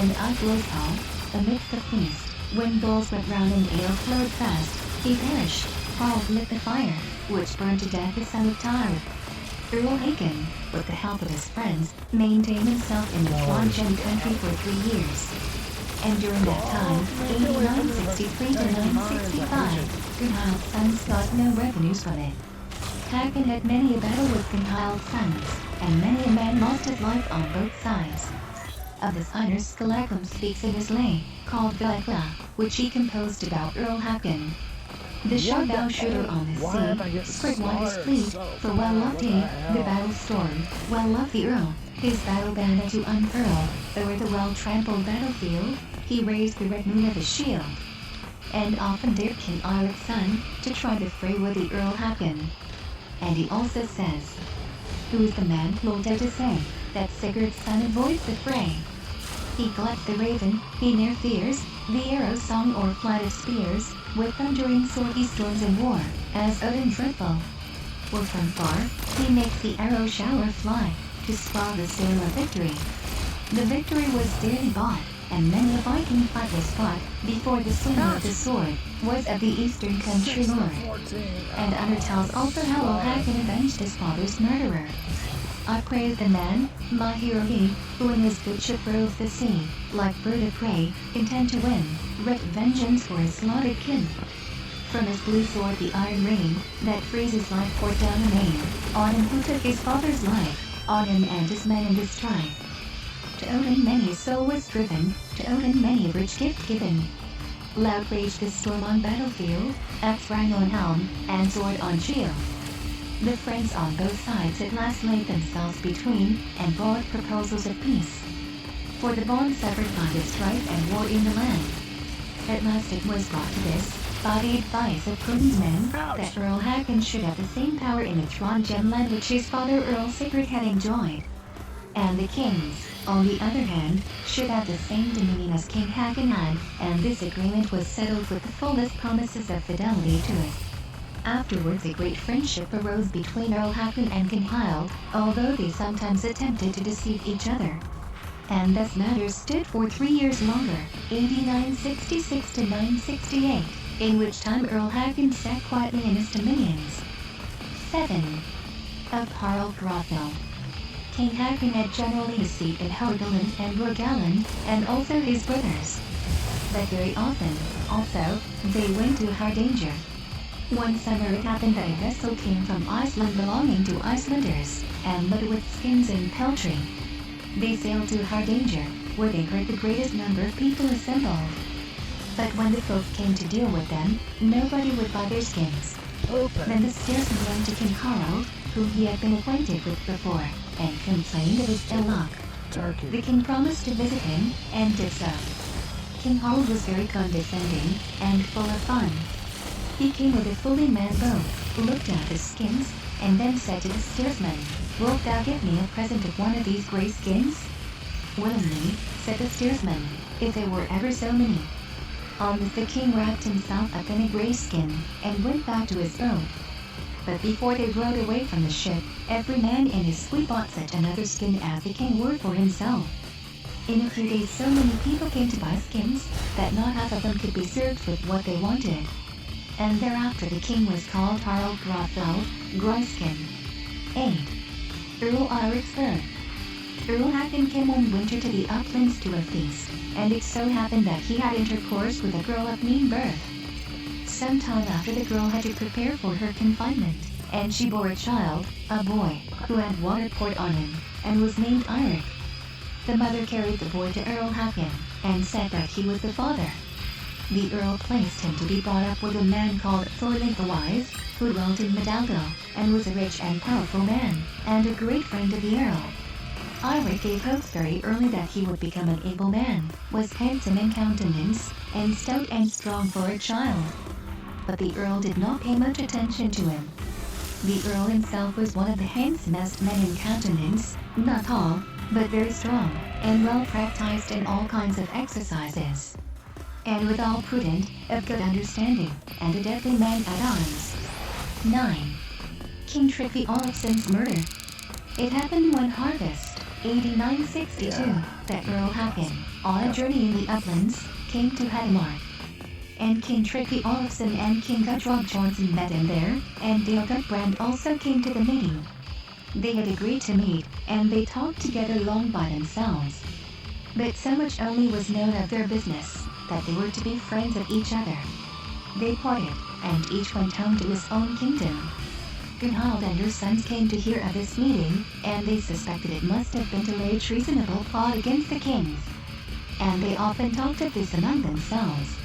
In Outlaw's hall, amidst the feast, when bowls went round and ale flowed fast, he perished. Harald lit the fire, which burned to death the son of Tyr. Earl Hakon, with the help of his friends, maintained himself in the Trondheim country for 3 years. And during that time, 8963 to 965, Gunhild's sons got no revenues from it. Hakon had many a battle with Gunhild's sons, and many a man lost his life on both sides. Of this Einar Skallagrim speaks in his lay, called Valhalla, which he composed about Earl Hakon. The sharp bow shooter on the sea, spread wide his fleet, for well loved he, the battle stormed, well loved the Earl, his battle banner to unfurl, o'er the well-trampled battlefield, he raised the red moon of his shield. And often dared King Eirik's son, to try the fray with the Earl Hakon. And he also says, who is the man who'll dare to say, that Sigurd's son avoids the fray? He gluts the raven, he ne'er fears, the arrow song or flight of spears, with thundering sword he storms in war, as Odin's rifle. Or from far, he makes the arrow shower fly, to swell the sail of victory. The victory was dearly bought, and many a Viking fight was fought, before the swinger of the sword was of the eastern country lord. And Unner tells also how Earl Hakon avenged his father's murderer. I praise the man, my hero he, who in his good ship roves the sea, like bird of prey, intent to win, wreak vengeance for his slaughtered kin. From his blue sword the iron ring, that frees his life poured down amain, on him who took his father's life, on him and his men in this strife. To Odin many a soul was driven, to Odin many a rich gift given. Loud raged the storm on battlefield, axe rang on helm, and sword on shield. The friends on both sides at last laid themselves between, and brought proposals of peace. For the bond severed by the strife and war in the land. At last it was brought to this, by the advice of prudent men, that Earl Hakon should have the same power in the Trondheim land which his father Earl Sigurd had enjoyed. And the kings, on the other hand, should have the same dominion as King Hakon had, and this agreement was settled with the fullest promises of fidelity to it. Afterwards a great friendship arose between Earl Hakon and Gunhild, although they sometimes attempted to deceive each other. And thus matters stood for 3 years longer, 8966 to 968, in which time Earl Hakon sat quietly in his dominions. 7. Of Harald Graafeld. King Hakon had generally his seat in Helgeland and Rogaland, and also his brothers. But very often, also, they went to Hardanger. One summer it happened that a vessel came from Iceland belonging to Icelanders, and loaded with skins and peltry. They sailed to Hardanger, where they heard the greatest number of people assembled. But when the folk came to deal with them, nobody would buy their skins. Then the steersman went to King Harald, whom he had been acquainted with before, and complained of his ill luck. The king promised to visit him, and did so. King Harald was very condescending, and full of fun. He came with a fully manned boat, looked at the skins, and then said to the steersman, "Wilt thou give me a present of one of these grey skins?" "Willingly," said the steersman, "if there were ever so many." On this the king wrapped himself up in a grey skin, and went back to his boat. But before they rowed away from the ship, every man in his suite bought such another skin as the king wore for himself. In a few days, so many people came to buy skins that not half of them could be served with what they wanted. And thereafter the king was called Harald Graafeld Griskin. 8. Earl Irik's birth. Earl Hakon came one winter to the uplands to a feast, and it so happened that he had intercourse with a girl of mean birth. Some time after, the girl had to prepare for her confinement, and she bore a child, a boy, who had water poured on him, and was named Eirik. The mother carried the boy to Earl Hakon, and said that he was the father. The Earl placed him to be brought up with a man called Thorlink the Wise, who dwelt in Medalgo, and was a rich and powerful man, and a great friend of the Earl. Eirik gave hopes very early that he would become an able man, was handsome in countenance, and stout and strong for a child. But the Earl did not pay much attention to him. The Earl himself was one of the handsomest men in countenance, not tall, but very strong, and well practiced in all kinds of exercises. And withal prudent, of good understanding, and a deadly man at arms. 9. King Tryggvi Olafsson's murder. It happened one harvest, AD 962, that Earl Hakon, on a journey in the uplands, came to Hedmark. And King Tryggvi Olafsson and King Gudrod Johnson met him there, and Dale Gudbrand also came to the meeting. They had agreed to meet, and they talked together long by themselves. But so much only was known of their business, that they were to be friends of each other. They parted, and each went home to his own kingdom. Gunhild and her sons came to hear of this meeting, and they suspected it must have been to lay a treasonable plot against the kings. And they often talked of this among themselves.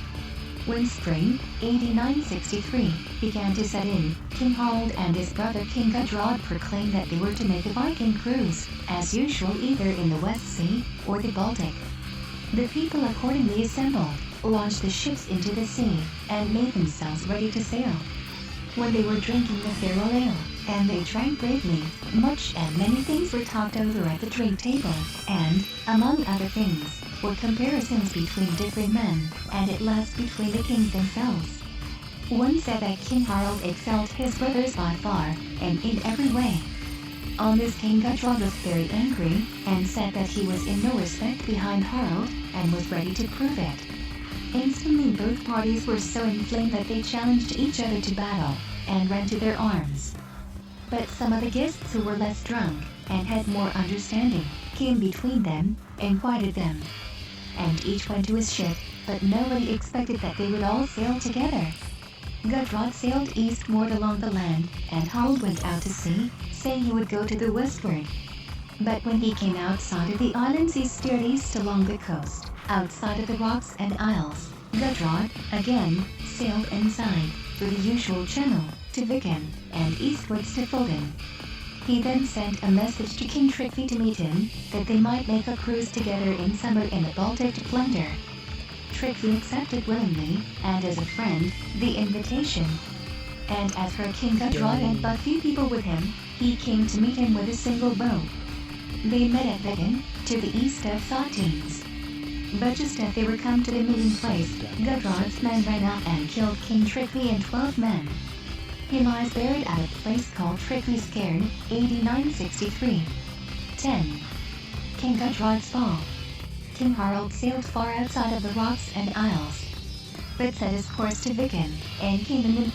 When spring, AD 963, began to set in, King Harald and his brother King Gudrod proclaimed that they were to make a Viking cruise, as usual either in the West Sea or the Baltic. The people accordingly assembled, launched the ships into the sea, and made themselves ready to sail. When they were drinking the farewell ale, and they drank bravely, much and many things were talked over at the drink table, and, among other things, were comparisons between different men, and at last between the kings themselves. One said that King Harald excelled his brothers by far, and in every way. On this King Gudrod was very angry, and said that he was in no respect behind Harald, and was ready to prove it. Instantly both parties were so inflamed that they challenged each other to battle, and ran to their arms. But some of the guests who were less drunk, and had more understanding, came between them, and quieted them. And each went to his ship, but nobody expected that they would all sail together. Gudrod sailed eastward along the land, and Harald went out to sea, saying he would go to the westward. But when he came outside of the islands, he steered east along the coast, outside of the rocks and isles. Gudrod, again, sailed inside, through the usual channel, to Viken, and eastwards to Foden. He then sent a message to King Tryggvi to meet him, that they might make a cruise together in summer in the Baltic to plunder. Tryggvi accepted willingly, and as a friend, the invitation. And as for King Gudrod and but few people with him, he came to meet him with a single boat. They met at Viken, to the east of Thotines. But just as they were come to the meeting place, Gudrod's men ran up and killed King Tryggvi and 12 men. He lies buried at a place called Tryggvi's Cairn, AD 963. 10. King Gudrod's fall. King Harald sailed far outside of the rocks and isles, but set his course to Viken, and came in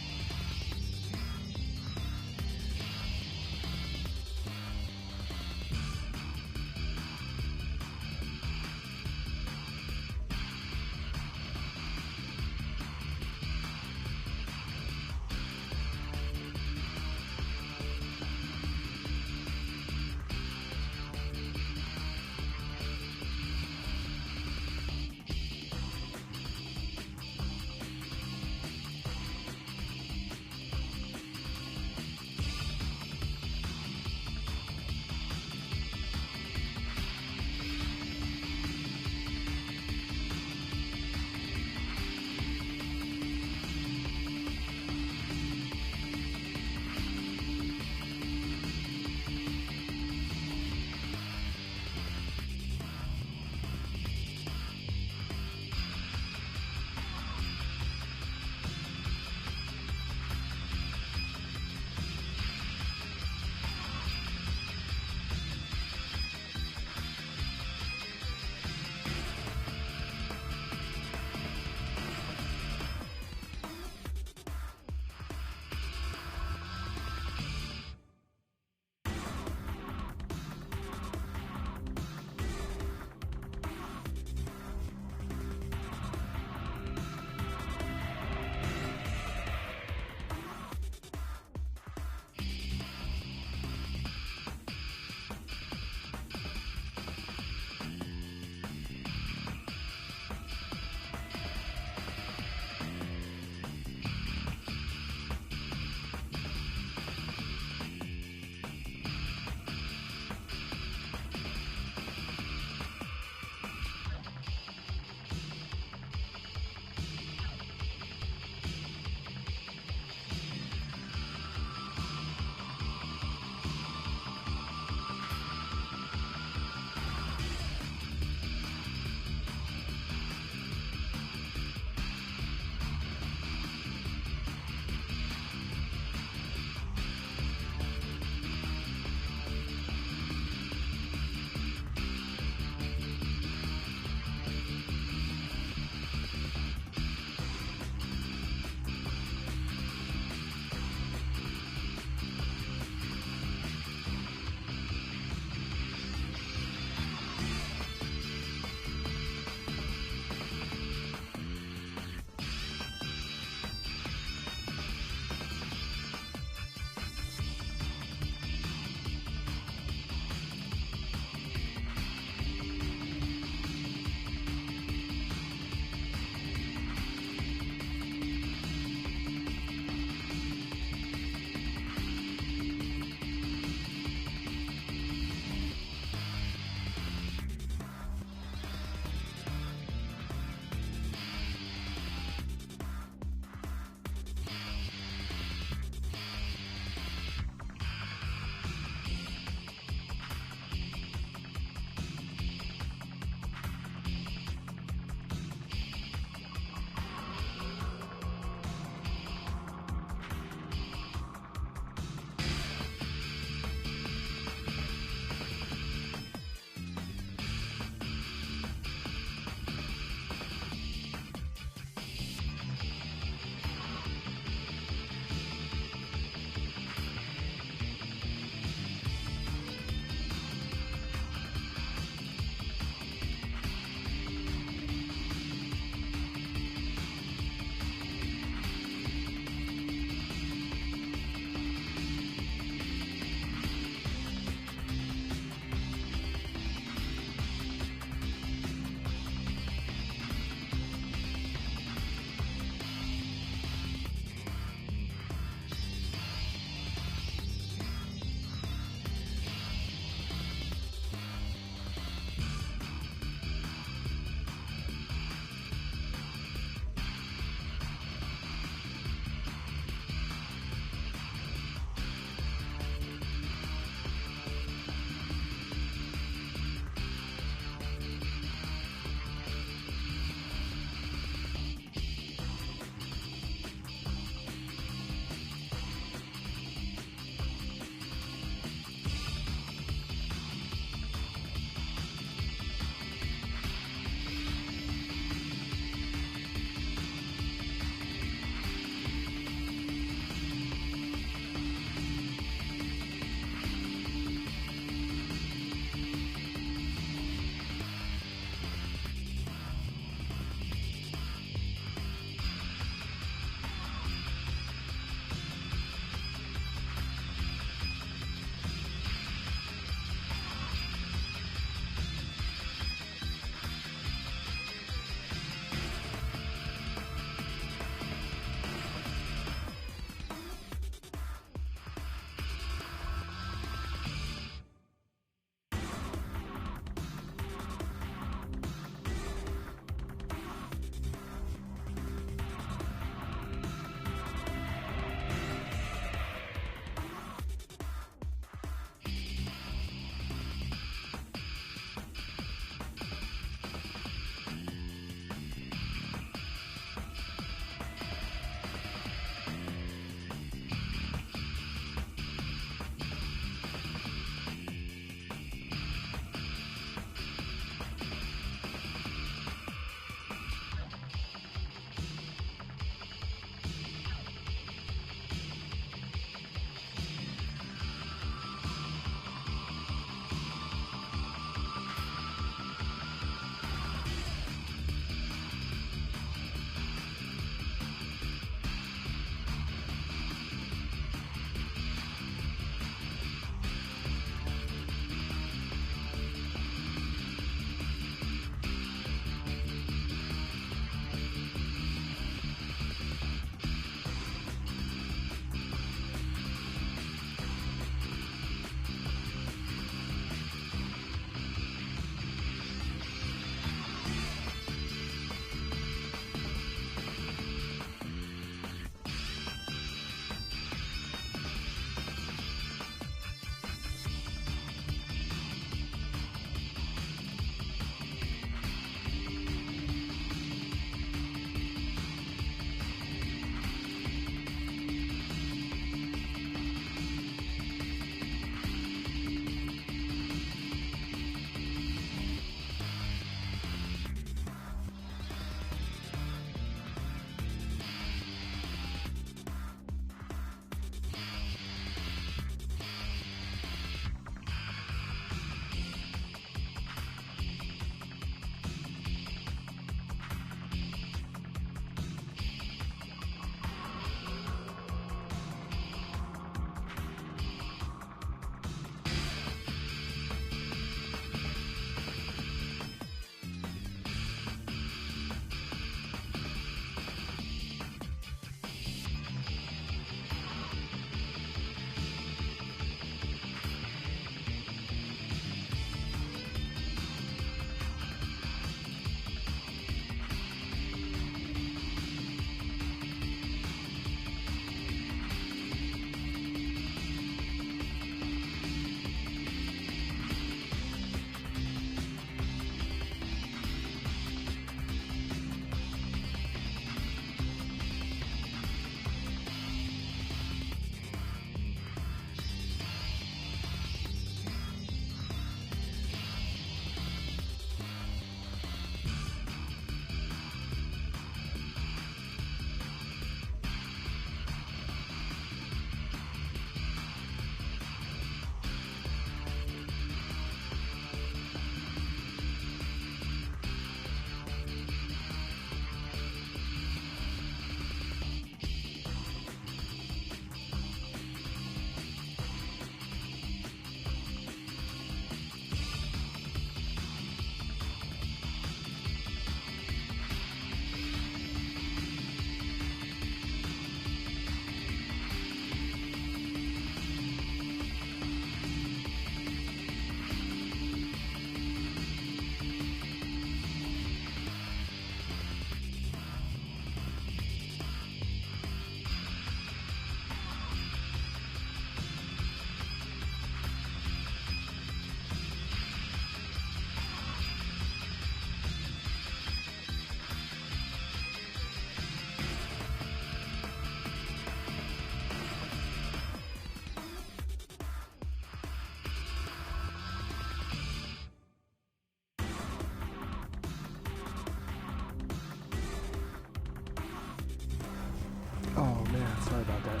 Oh man, sorry about that.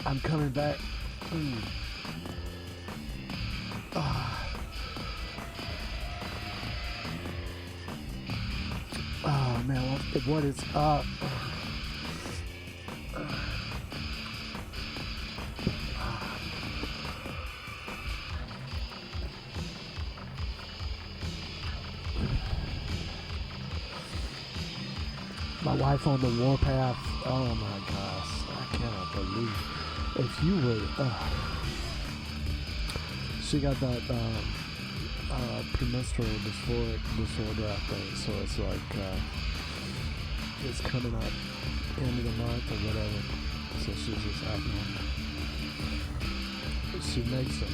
I'm coming back. Oh man, what is up? My wife on the warpath. Oh my gosh, I cannot believe. If you would, she got that premenstrual disorder, I think. So it's like it's coming up end of the month or whatever. So she's just abnormal. She makes it.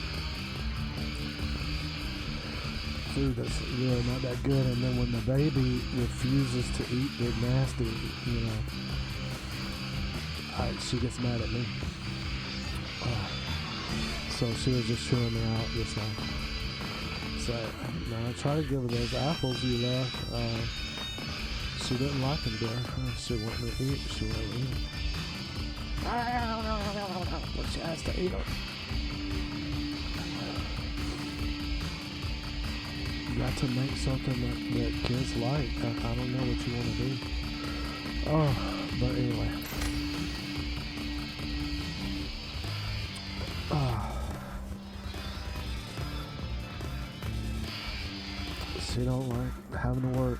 Food that's really not that good, and then when the baby refuses to eat the nasty, you know, she gets mad at me. So she was just chewing me out this time. So I tried to give her those apples you left. She didn't like them there. She wouldn't eat. She wouldn't eat them. But she has to eat them. You got to make something that kids like. I don't know what you want to do. Oh, but anyway. She don't like having to work.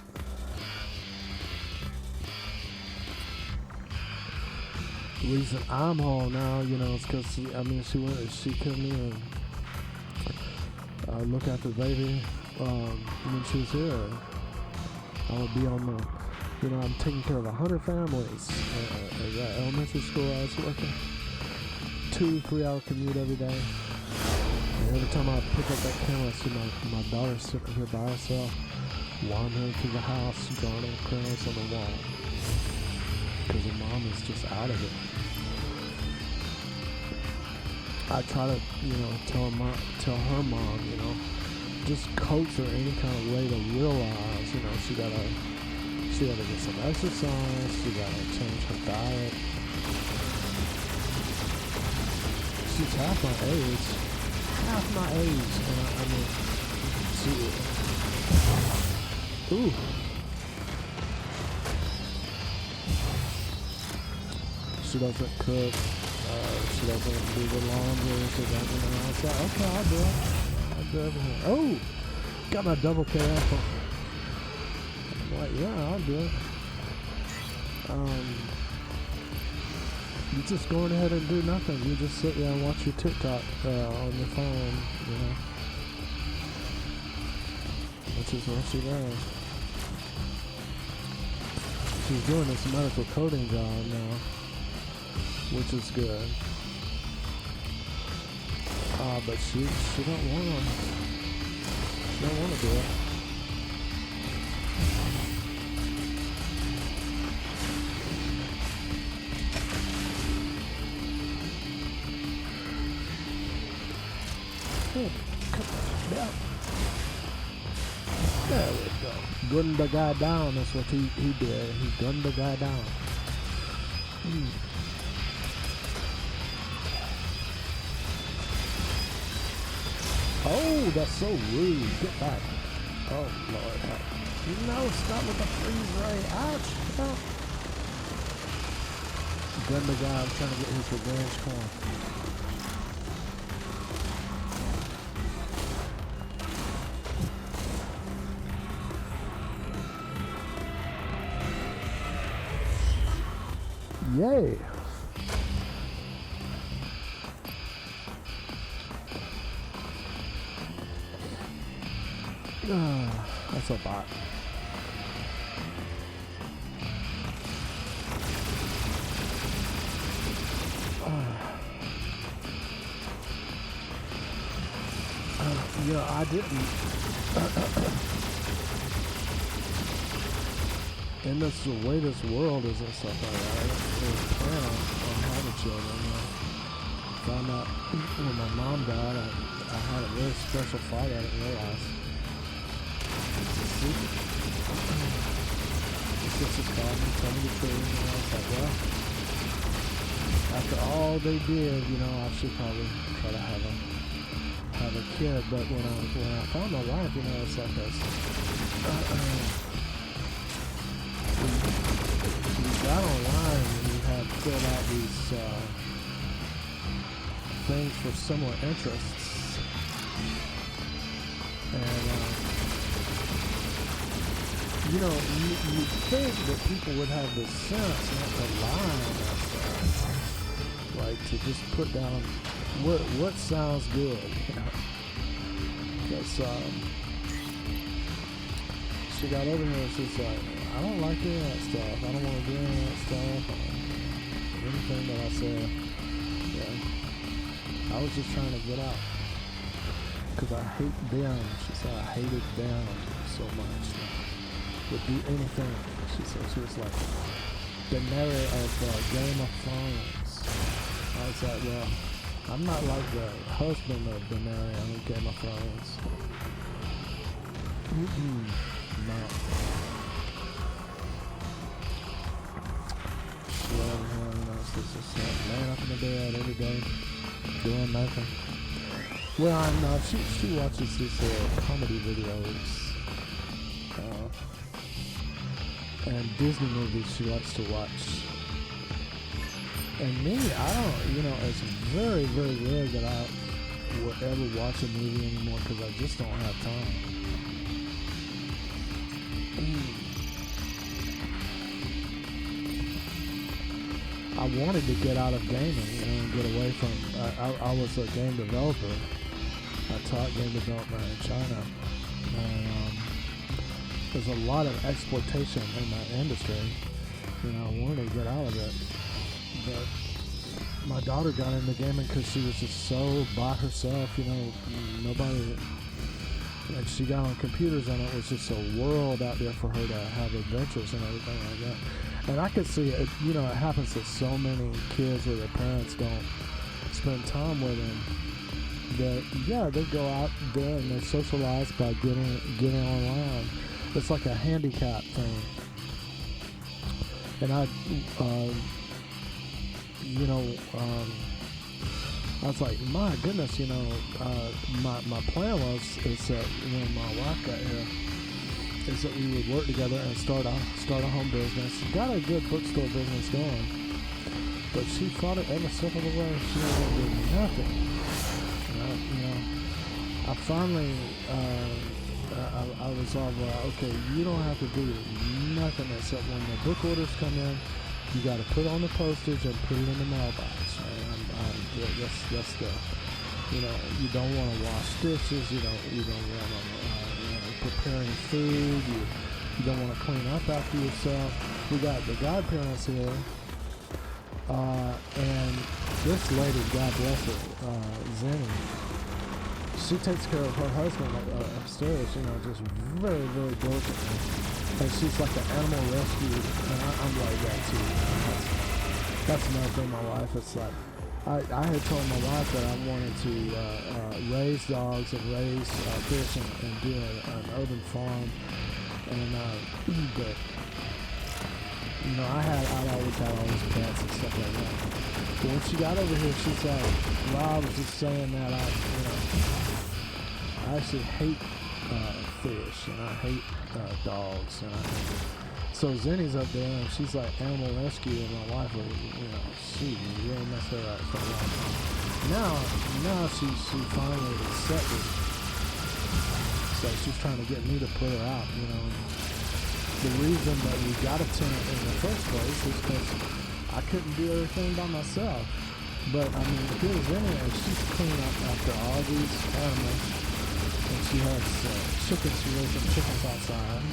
The reason I'm home now, you know, is because she couldn't even look after the baby when she was here. I would be on the, you know, I'm taking care of 100 families at that elementary school I was working. 2-3 hour commute every day. And every time I pick up that camera, I see my daughter sitting here by herself, wandering through the house, drawing her crayons on the wall. Because her mom is just out of it. I try to, you know, tell her mom, you know, just coach her any kind of way to realize, you know, she gotta get some exercise, she gotta change her diet. She's half my age. And I mean, ooh. She doesn't cook. She doesn't do the laundry. She doesn't know. I said, okay, I'll do it. I'll do everything. Oh, got my double K apple. I'm like, yeah, I'll do it. You just going ahead and do nothing. You just sit there and watch your TikTok on your phone, you know. Which is what she does. She's doing this medical coding job now, which is good. But she don't wanna do it. Yeah. There we go. Gunned the guy down. That's what he did. He gunned the guy down. Oh, that's so rude. Get back. Oh, Lord. No, stop with the freeze ray. Ouch. No. Gunned the guy. I'm trying to get his revenge coin. Yay! That's a bot. Yeah, I didn't. And that's the way this world is and stuff like that. I didn't plan on having children. Found out when my mom died, I had a very special fight I didn't realize. It's a secret. The sisters called me, told me the truth, and I was like, well, after all they did, I should probably try to have a kid. But when I found my wife, it's like this. You got online and you had filled out these things for similar interests, and you think that people would have the sense not to lie on that stuff, like to just put down what sounds good, because she got over here and she's like, I don't like any of that stuff. I don't want to do any of that stuff. Anything that I said, I was just trying to get out. Because I hate them. She said I hated them so much. Would do anything. She said she was like Daenerys of Game of Thrones. I was like, well, I'm not like the husband of Daenerys on Game of Thrones. No. Just laying up in the bed every day, doing nothing. Well, no, she watches these comedy videos and Disney movies she likes to watch. And me, I don't, it's very, very rare that I will ever watch a movie anymore because I just don't have time. I wanted to get out of gaming, and get away from. I was a game developer. I taught game development in China, and there's a lot of exploitation in that industry. I wanted to get out of it, but my daughter got into gaming because she was just so by herself. Nobody. And she got on computers, and it was just a world out there for her to have adventures and everything like that. And I could see it, it happens to so many kids where their parents don't spend time with them. That, they go out there and they socialize by getting online. It's like a handicap thing. And I was like, my goodness, my plan is that when my wife got here, is that we would work together and start a home business. Got a good bookstore business going, but she fought it every step of the way. She didn't do nothing. I finally, I resolved, okay, you don't have to do nothing except when the book orders come in, you got to put on the postage and put it in the mailbox. That's the, you don't want to wash dishes. You don't want to. Preparing food, you don't want to clean up after yourself. We got the godparents here, and this lady, God bless her, Zenny, she takes care of her husband upstairs, just very, very diligently. And she's like an animal rescue, and I'm like that too. That's another thing, my wife. It's like, I had told my wife that I wanted to raise dogs and raise fish and do an urban farm, and but I'd always had all these pets and stuff like that. But when she got over here, she said, "Well, I was just saying that I actually hate fish and I hate dogs and So Zenny's up there, and she's like animal rescue, and my wife was, she really messed her up for a long time. Now she finally accepted. So she's trying to get me to put her out, The reason that we got a tenant in the first place is because I couldn't do everything by myself. But here's Zenny, and she's cleaning up after all these animals, and she has chickens. She raised some chickens outside.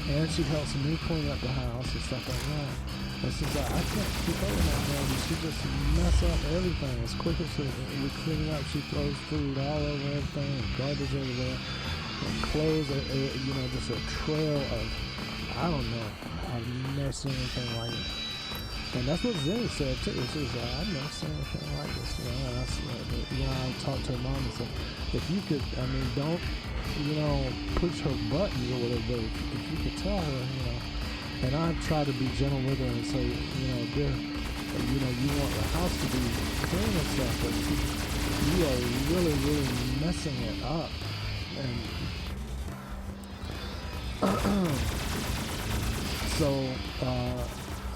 And she helps me clean up the house and stuff like that. And she's like, I can't keep up with that, man. She just mess up everything. As quick as we clean it up, she throws food all over everything, and garbage everywhere, and clothes, just a trail of, I don't know. I've never seen anything like it. And that's what Zinni said too. She was like, I've never seen anything like this, you know. And I talked to her mom and said, if you could, I mean, don't, you know, push her buttons or whatever, but if you could tell her, you know. And I try to be gentle with her and say, you know, dear, you know, you want the house to be clean and stuff, but you are really, really messing it up. And so,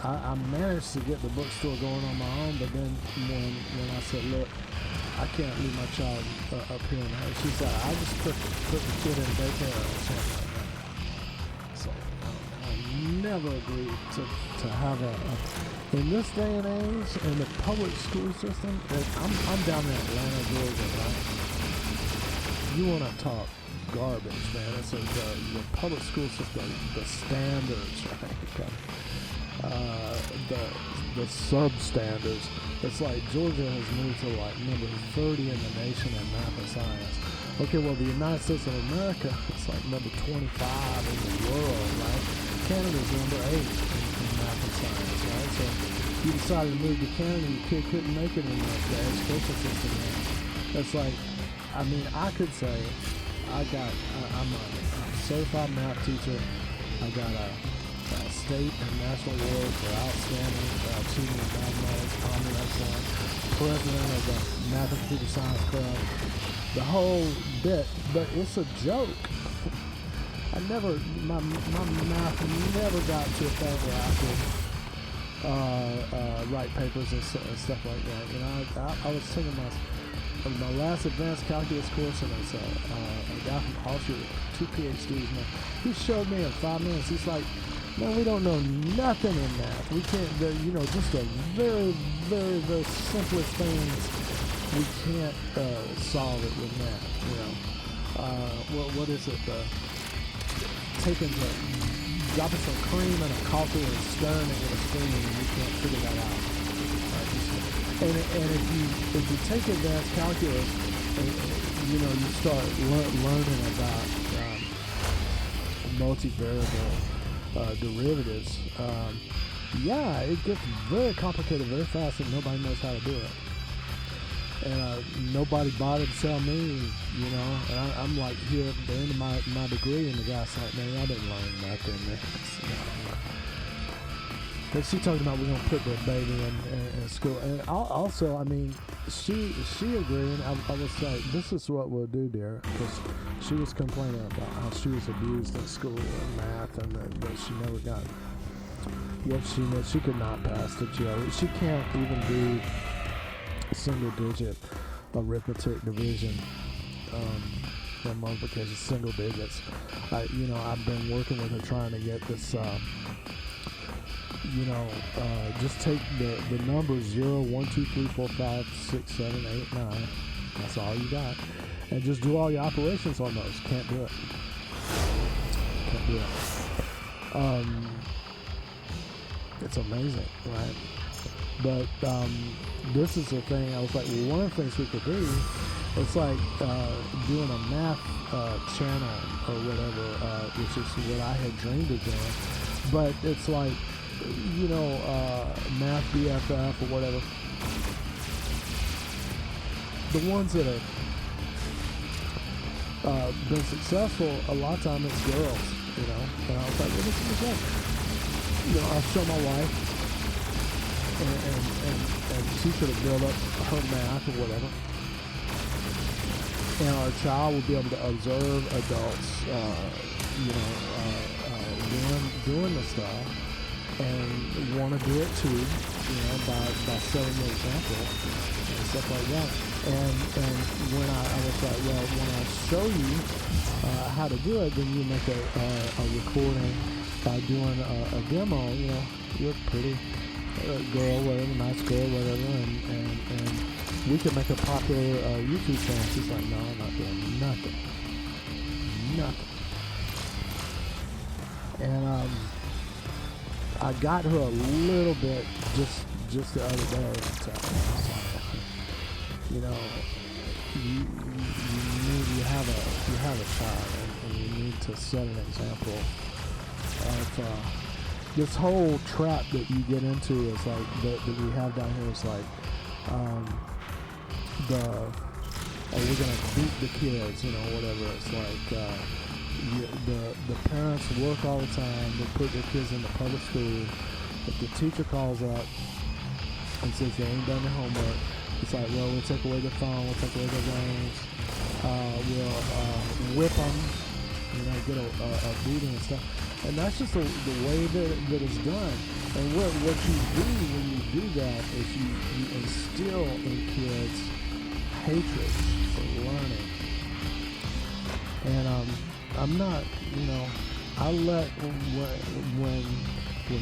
I managed to get the bookstore going on my own, but then when I said, look, I can't leave my child up here in the house, she said, I just put the kid in daycare or something like that. So I never agreed to have in this day and age, in the public school system, I'm down in Atlanta, Georgia, right? You want to talk garbage, man. It's like the public school system, the standards, right? The substandards. It's like Georgia has moved to like number 30 in the nation in math and science. Okay, well, the United States of America is like number 25 in the world, right? Canada's number 8 in math and science, right? So you decided to move to Canada, your kid couldn't make it in the education system, man. It's like, I mean, I could say, I'm a certified math teacher. I got a state and national award for outstanding achievement in mathematics, common excellence, president of the Math and Computer Science Club, the whole bit, but it's a joke. My math never got to a point where I could write papers and stuff like that. You know, I was taking my last advanced calculus course, and it's a guy from Austria with 2 PhDs, man. He showed me in 5 minutes. He's like, man, we don't know nothing in math. We can't, you know, just the very, very, very simplest things, we can't solve it with math, you know. What is it? Dropping some cream in a coffee and stirring it with a spoon, and you can't figure that out. And if you take advanced calculus, you know, you start learning about multivariable derivatives. Yeah, it gets very complicated very fast, and nobody knows how to do it. And nobody bothered to tell me, you know. And I'm like here at the end of my degree, and the guy's like, man, I didn't learn nothing. But she talking about we're gonna put the baby in school, and also, I mean, she agreed. I was like, this is what we'll do, dear, because she was complaining about how she was abused in school and math, and that she never got what she knew. She could not pass the GRE. She can't even do single-digit arithmetic, division, and multiplication, single digits. I've been working with her trying to get this. Just take the numbers 0, 1, 2, 3, 4, 5, 6, 7, 8, 9. That's all you got. And just do all your operations on those. Can't do it. Can't do it. It's amazing, right? But this is the thing. I was like, well, one of the things we could do, it's like doing a math channel or whatever, which is what I had dreamed of doing. But it's like, Math BFF or whatever. The ones that have been successful, a lot of times it's girls, you know. And I was like, well, this is the thing. I'll show my wife, and she sort of build up her math or whatever. And our child will be able to observe adults, doing the stuff. And want to do it too, by setting the example and stuff like that. And when I was like, well, when I show you how to do it, then you make a recording by doing a demo. You're a pretty girl, whatever, nice girl, whatever, and we can make a popular YouTube channel. She's like, no, I'm not doing nothing. And I got her a little bit just the other day. You have a child, and you need to set an example this whole trap that you get into is like that we have down here is like we're gonna beat the kids, whatever. It's like the parents work all the time. They put their kids in the public school. If the teacher calls up and says they ain't done their homework, it's like, well, we'll take away their phone, we'll take away their games, we'll whip them, get a beating and stuff. And that's just the way that it's done. And what you do when you do that is you instill in kids hatred for learning. And I'm not, I let when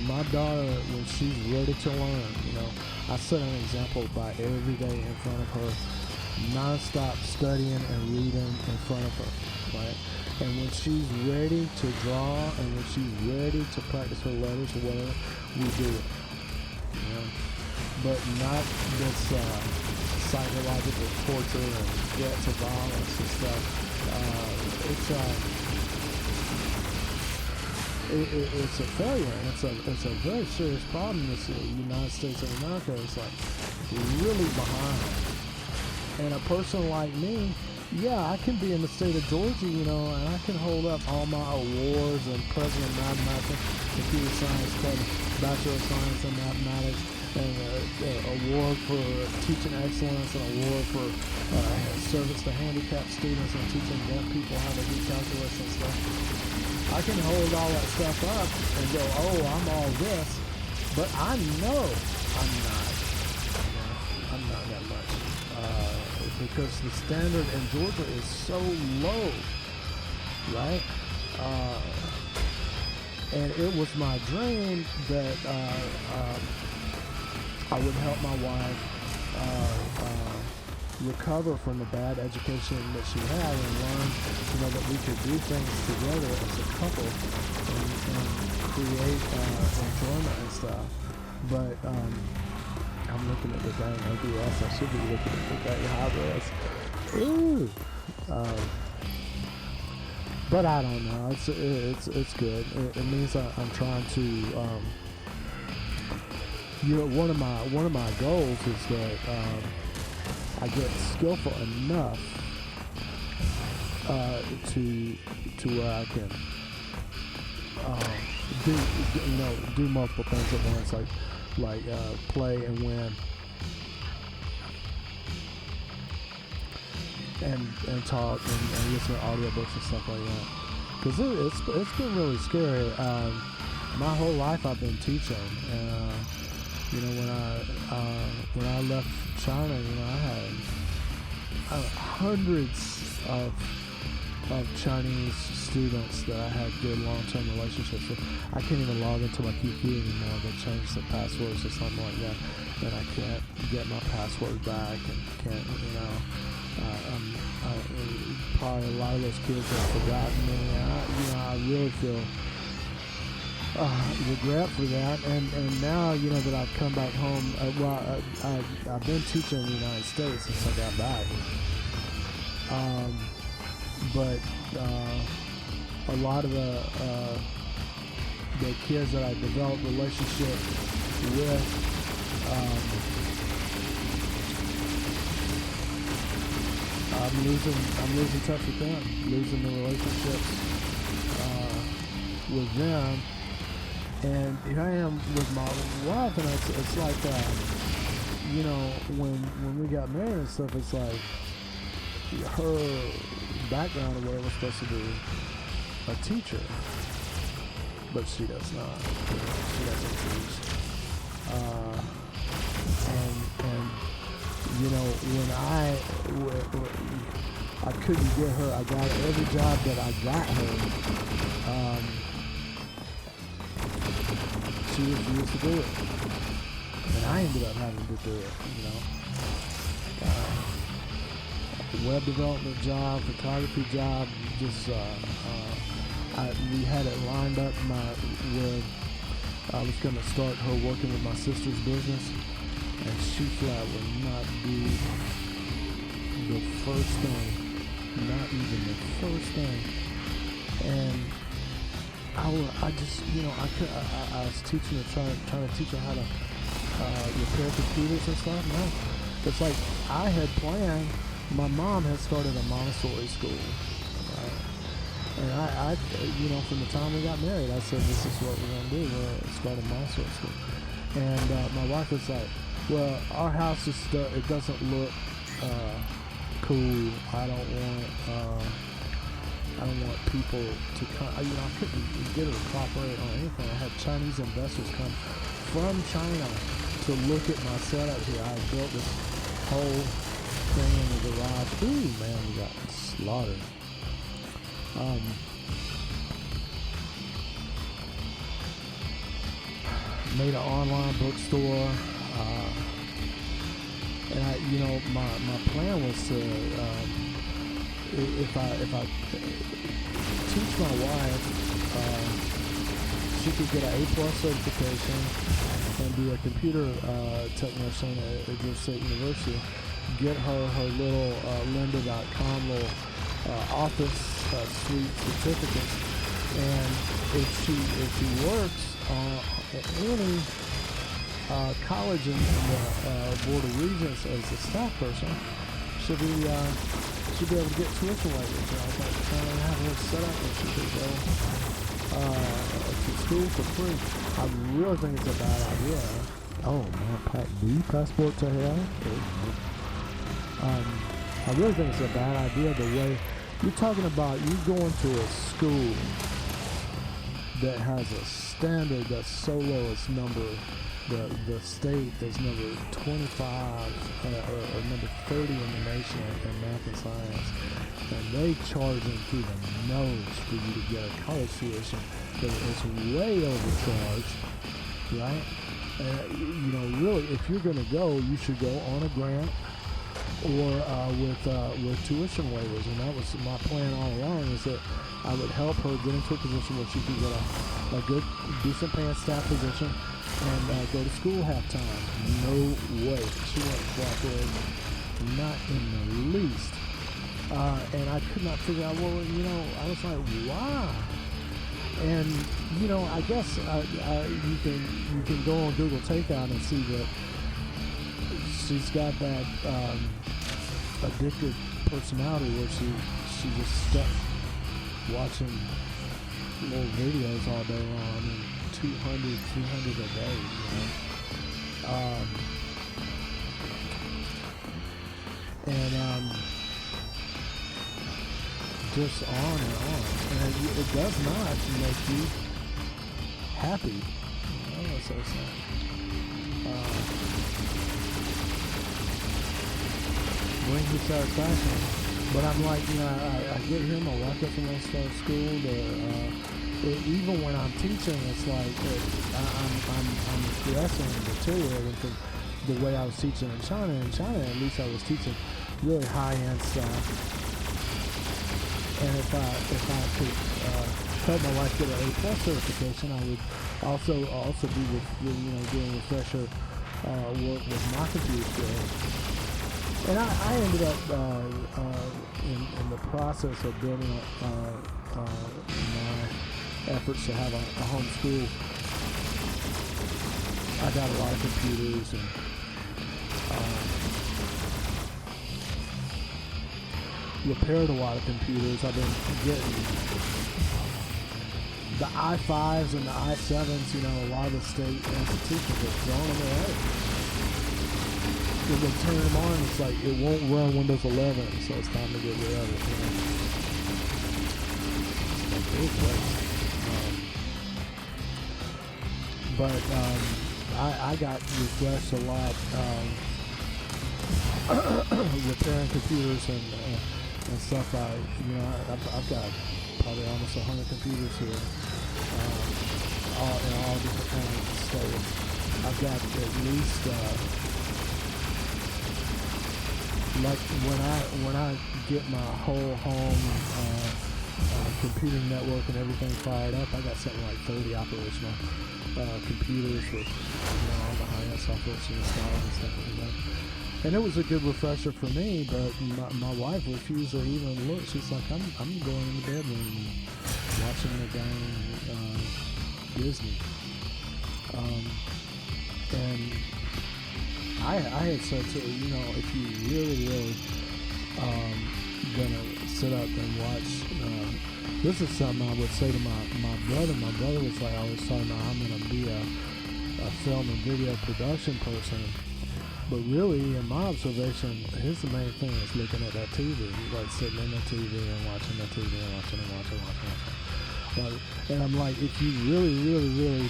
my daughter, when she's ready to learn, I set an example by every day in front of her, non-stop studying and reading in front of her, right? And when she's ready to draw and when she's ready to practice her letters or whatever, we do it. But not this psychological torture and threats of violence and stuff. It's a failure, and it's a very serious problem in the United States of America. It's like really behind. And a person like me, yeah, I can be in the state of Georgia, and I can hold up all my awards and President of Mathematics, Computer Science, Bachelor of Science in Mathematics, and award for teaching excellence, and award for service to handicapped students and teaching deaf people how to do calculus and stuff. I can hold all that stuff up and go, oh, I'm all this, but I know I'm not that much. Because the standard in Georgia is so low, right? And it was my dream that I would help my wife recover from the bad education that she had and learn, that we could do things together as a couple and create enjoyment and stuff. But I'm looking at the dang OBS. I should be looking at the dang high-res. Ooh. But I don't know. It's good. It means I'm trying to. One of my goals is that I get skillful enough to where I can do multiple things at once, like play and win, and talk and listen to audiobooks and stuff like that. Because it's been really scary. My whole life I've been teaching, and when I left China, I had hundreds of Chinese students that I had good long-term relationships with. I can't even log into my QQ anymore. They changed the passwords or something like that, and I can't get my password back, and can't, probably a lot of those kids have forgotten me. I really feel regret for that, and now that I've come back home. I've been teaching in the United States since I got back, but a lot of the kids that I developed relationship with, I'm losing touch with them, losing the relationships with them. And here I am with my wife, and it's like, when we got married and stuff, it's like her background or whatever was supposed to be a teacher, but she does not. She doesn't teach. When I couldn't get her, I got every job that I got her. She refused to do it, and I ended up having to do it. Web development job, photography job. Just we had it lined up where I was going to start her working with my sister's business, and she flat would not do the first thing, not even the first thing. And I just, I was teaching her, trying to teach her how to repair computers and stuff. No, it's like I had planned. My mom had started a Montessori school, right? And I, from the time we got married, I said, this is what we're gonna do. We're start a Montessori school. And my wife was like, well, our house is it doesn't look cool. I don't want people to come. I couldn't get her to cooperate on anything. I had Chinese investors come from China to look at my setup here. I built this whole thing in the garage. Ooh, man, we got slaughtered. Made an online bookstore. And my plan was to, if I teach my wife, she could get an A+ certification and be a computer technician at Georgia State University. Get her little lynda.com little office suite certificates, and if she works at any college in the Board of Regents as a staff person, she'll be able to get tuition waivers. And I was like trying to have her set up and she could go to school for free. I really think it's a bad idea. Oh man, Pat D passport to hell. I really think it's a bad idea the way you're talking about. You going to a school that has a standard that's so low, it's number. The state is number 25 or number 30 in the nation in math and science, and they charging through the nose for you to get a college tuition that is way overcharged, right? Really, if you're going to go, you should go on a grant or with tuition waivers, and that was my plan all along. Is that I would help her get into a position where she could get a good, decent paying staff position and go to school half-time. No way. She wouldn't cooperate. Not in the least. And I could not figure out, I was like, why? And, I guess you can go on Google Takeout and see that she's got that addicted personality where she just stuck watching little videos all day long. I mean, 200, 300 a day, just on and on. And it does not make you happy. That's so sad. Brings you satisfaction. But I'm like, I get here, my wife doesn't want to start school. Even when I'm teaching, it's like I'm progressing and deteriorating from the way I was teaching in China. In China, at least I was teaching really high-end stuff. And if I could help my wife get an A+ certification, I would also be doing refresher work with my computer skills. And I ended up in the process of building my efforts to have a home school. I got a lot of computers and repaired a lot of computers. I've been getting the i5s and the i7s, a lot of the state institutions have thrown them away. When they turn them on, it's like it won't run Windows 11, so it's time to get rid of it. But I got refreshed a lot, repairing computers and stuff. I've got probably almost 100 computers here, all in all different kinds of states. I've got at least like when I get my whole home computer network and everything fired up, I got something like 30 operational computers with all the high-end software to install and stuff like that. And it was a good refresher for me, but my wife refused to even look. She's like, I'm going in the bedroom and watching the dang Disney. And I had said to you know, if you really gonna sit up and watch, this is something I would say to my brother. My brother was like, I was talking about I'm gonna be a film and video production person. But really, in my observation, his main thing is looking at that TV. He's like sitting in the TV and watching the TV and watching. Like, and I'm like, if you really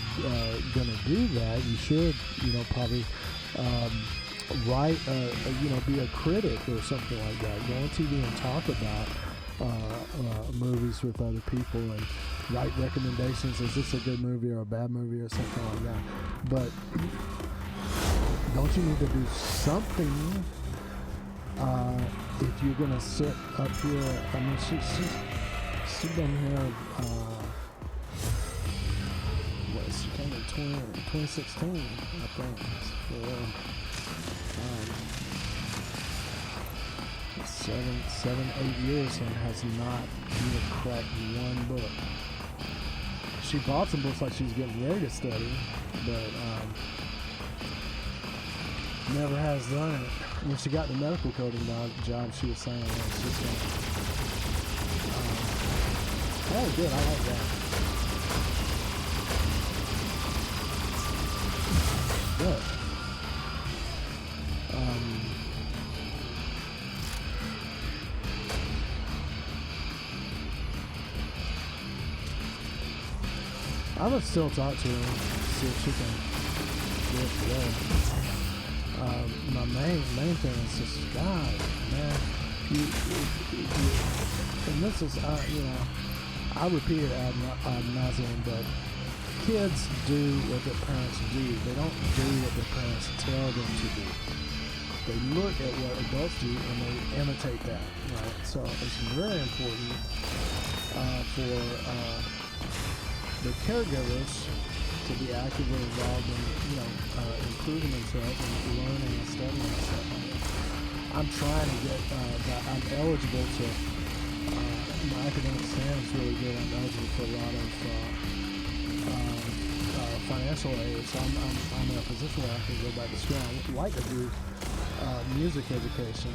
gonna do that, you should, you know, probably write, you know, be a critic or something like that. Go on TV and talk about movies with other people and write recommendations. Is this a good movie or a bad movie or something like that? But don't you need to do something if you're gonna sit up here? I mean, she's been here. She came in 2016, I think. For 7, 8 years and has not even cracked one book. She bought some books like she was getting ready to study, but never has done it. When she got the medical coding job, she was saying that she's going oh, good, I like that. Good. I would still talk to her, see if she can do it today. My main thing is just, God, man, you and this is, you know, I repeat it ad nauseum, but kids do what their parents do. They don't do what their parents tell them to do. They look at what adults do and they imitate that, right? So it's very important for the caregivers to be actively involved in, you know, improving themselves and learning and studying and stuff like that. I'm trying to get that. I'm eligible to, my academic standing is really good. I'm eligible for a lot of financial aid, so I'm in a position where I can go back to school. I would like to do music education.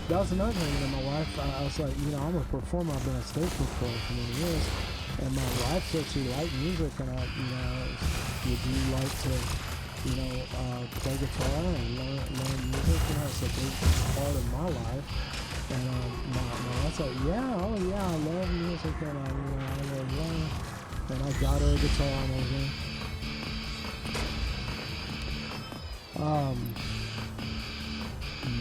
That was another thing that my wife, I was like, you know, I'm a performer. I've been a stage performer for many years. And my wife said she liked music, and I, you know, would you like to, you know, play guitar and learn music? You know, it's a big part of my life. And my wife's like, yeah, oh yeah, I love music, and I love learning. And I got her a guitar and everything.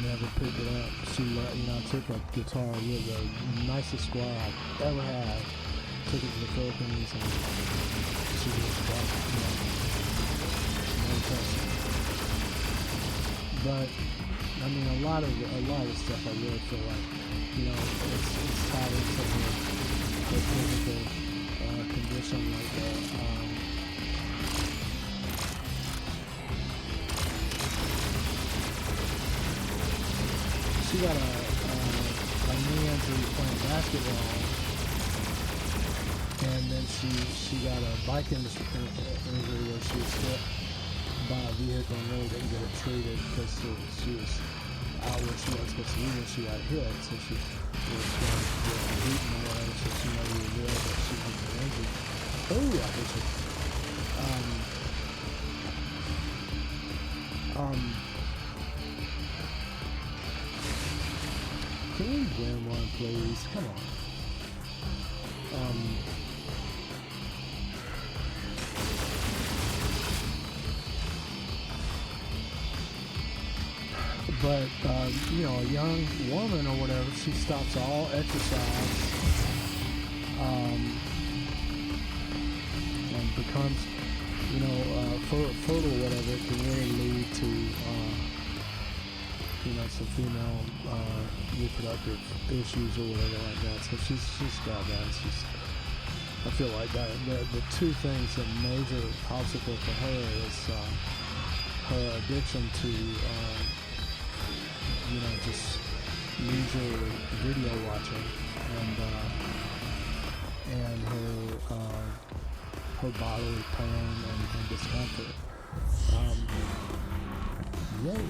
Never picked it up. She, you know, I took a guitar with the nicest squire I've ever had. Took it to the Philippines and she was back, you know, no touch. But I mean, a lot of stuff I really feel like, you know, it's tied into her physical condition, like she got a knee injury playing basketball. And then she got a bike injury where she was hit by a vehicle and really didn't get it treated because she was out where she wasn't supposed to be when she got hit. So she was going to get beaten or whatever, so she never realized that she was injured. Oh, I hit you. Can we win one, please? Come on. But, you know, a young woman or whatever, she stops all exercise and becomes, you know, fertile or whatever. It can really lead to, you know, some female reproductive issues or whatever like that. So she's got that. I feel like that. The two things, the major obstacle for her is her addiction to, you know, just leisure video watching, and her her bodily pain and discomfort. Yay.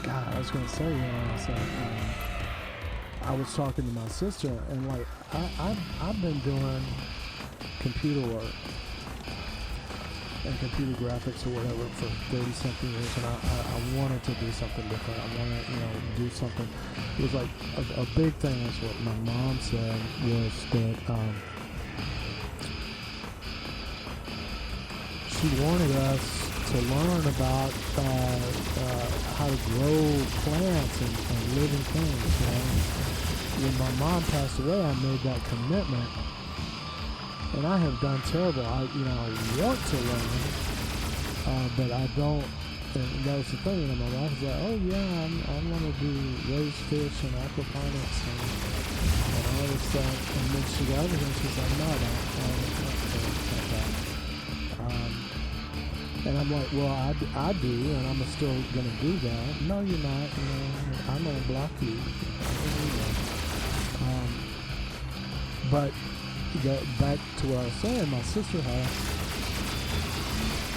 God, I was gonna say, I was talking to my sister, and like I've been doing computer work and computer graphics or whatever for 30-something years, and I wanted to do something different. I wanted, do something. It was like a big thing is what my mom said was that she wanted us to learn about how to grow plants and living things. When my mom passed away, I made that commitment. And I have done terrible. I want to learn, but I don't. And that was the thing. My wife was like, "Oh yeah, I want to do raise fish and aquaponics and all this stuff." And then she got everything. She's like, "No, not that." And I'm like, "Well, I do, and I'm still gonna do that." No, you're not. I'm gonna block you. But back to what I was saying, my sister had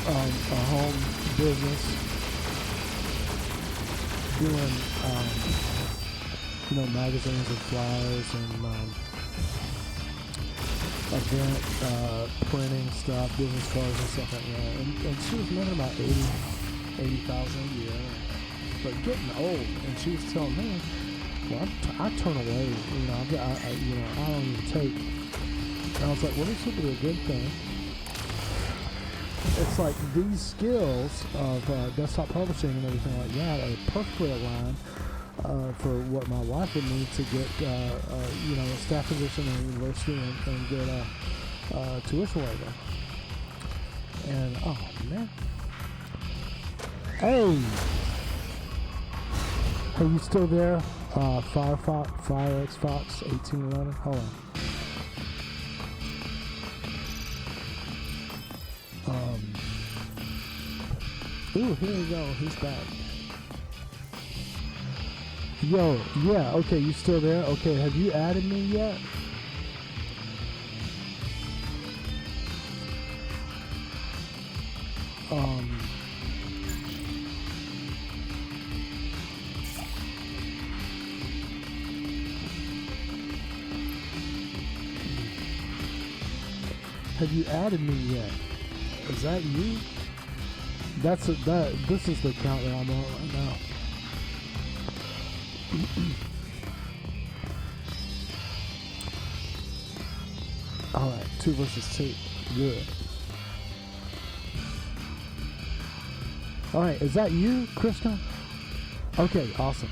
a home business doing, magazines and flyers and event printing stuff, business cards and stuff like that. And she was making about $80,000 a year, but getting old. And she was telling me, well, I turn away. I don't even take. And I was like, well, this would be a good thing. It's like these skills of desktop publishing and everything like that are perfectly aligned for what my wife would need to get, a staff position in a university and get a tuition waiver. And, oh, man. Hey! Hey, you still there? Firex Fox 1811. Hold on. Ooh, here we go. He's back. Yo, yeah, okay, you still there? Okay, have you added me yet? Have you added me yet? Is that you? This is the account that I'm on right now. Alright, 2 versus 2. Good. Alright, is that you, Krista? Okay, awesome.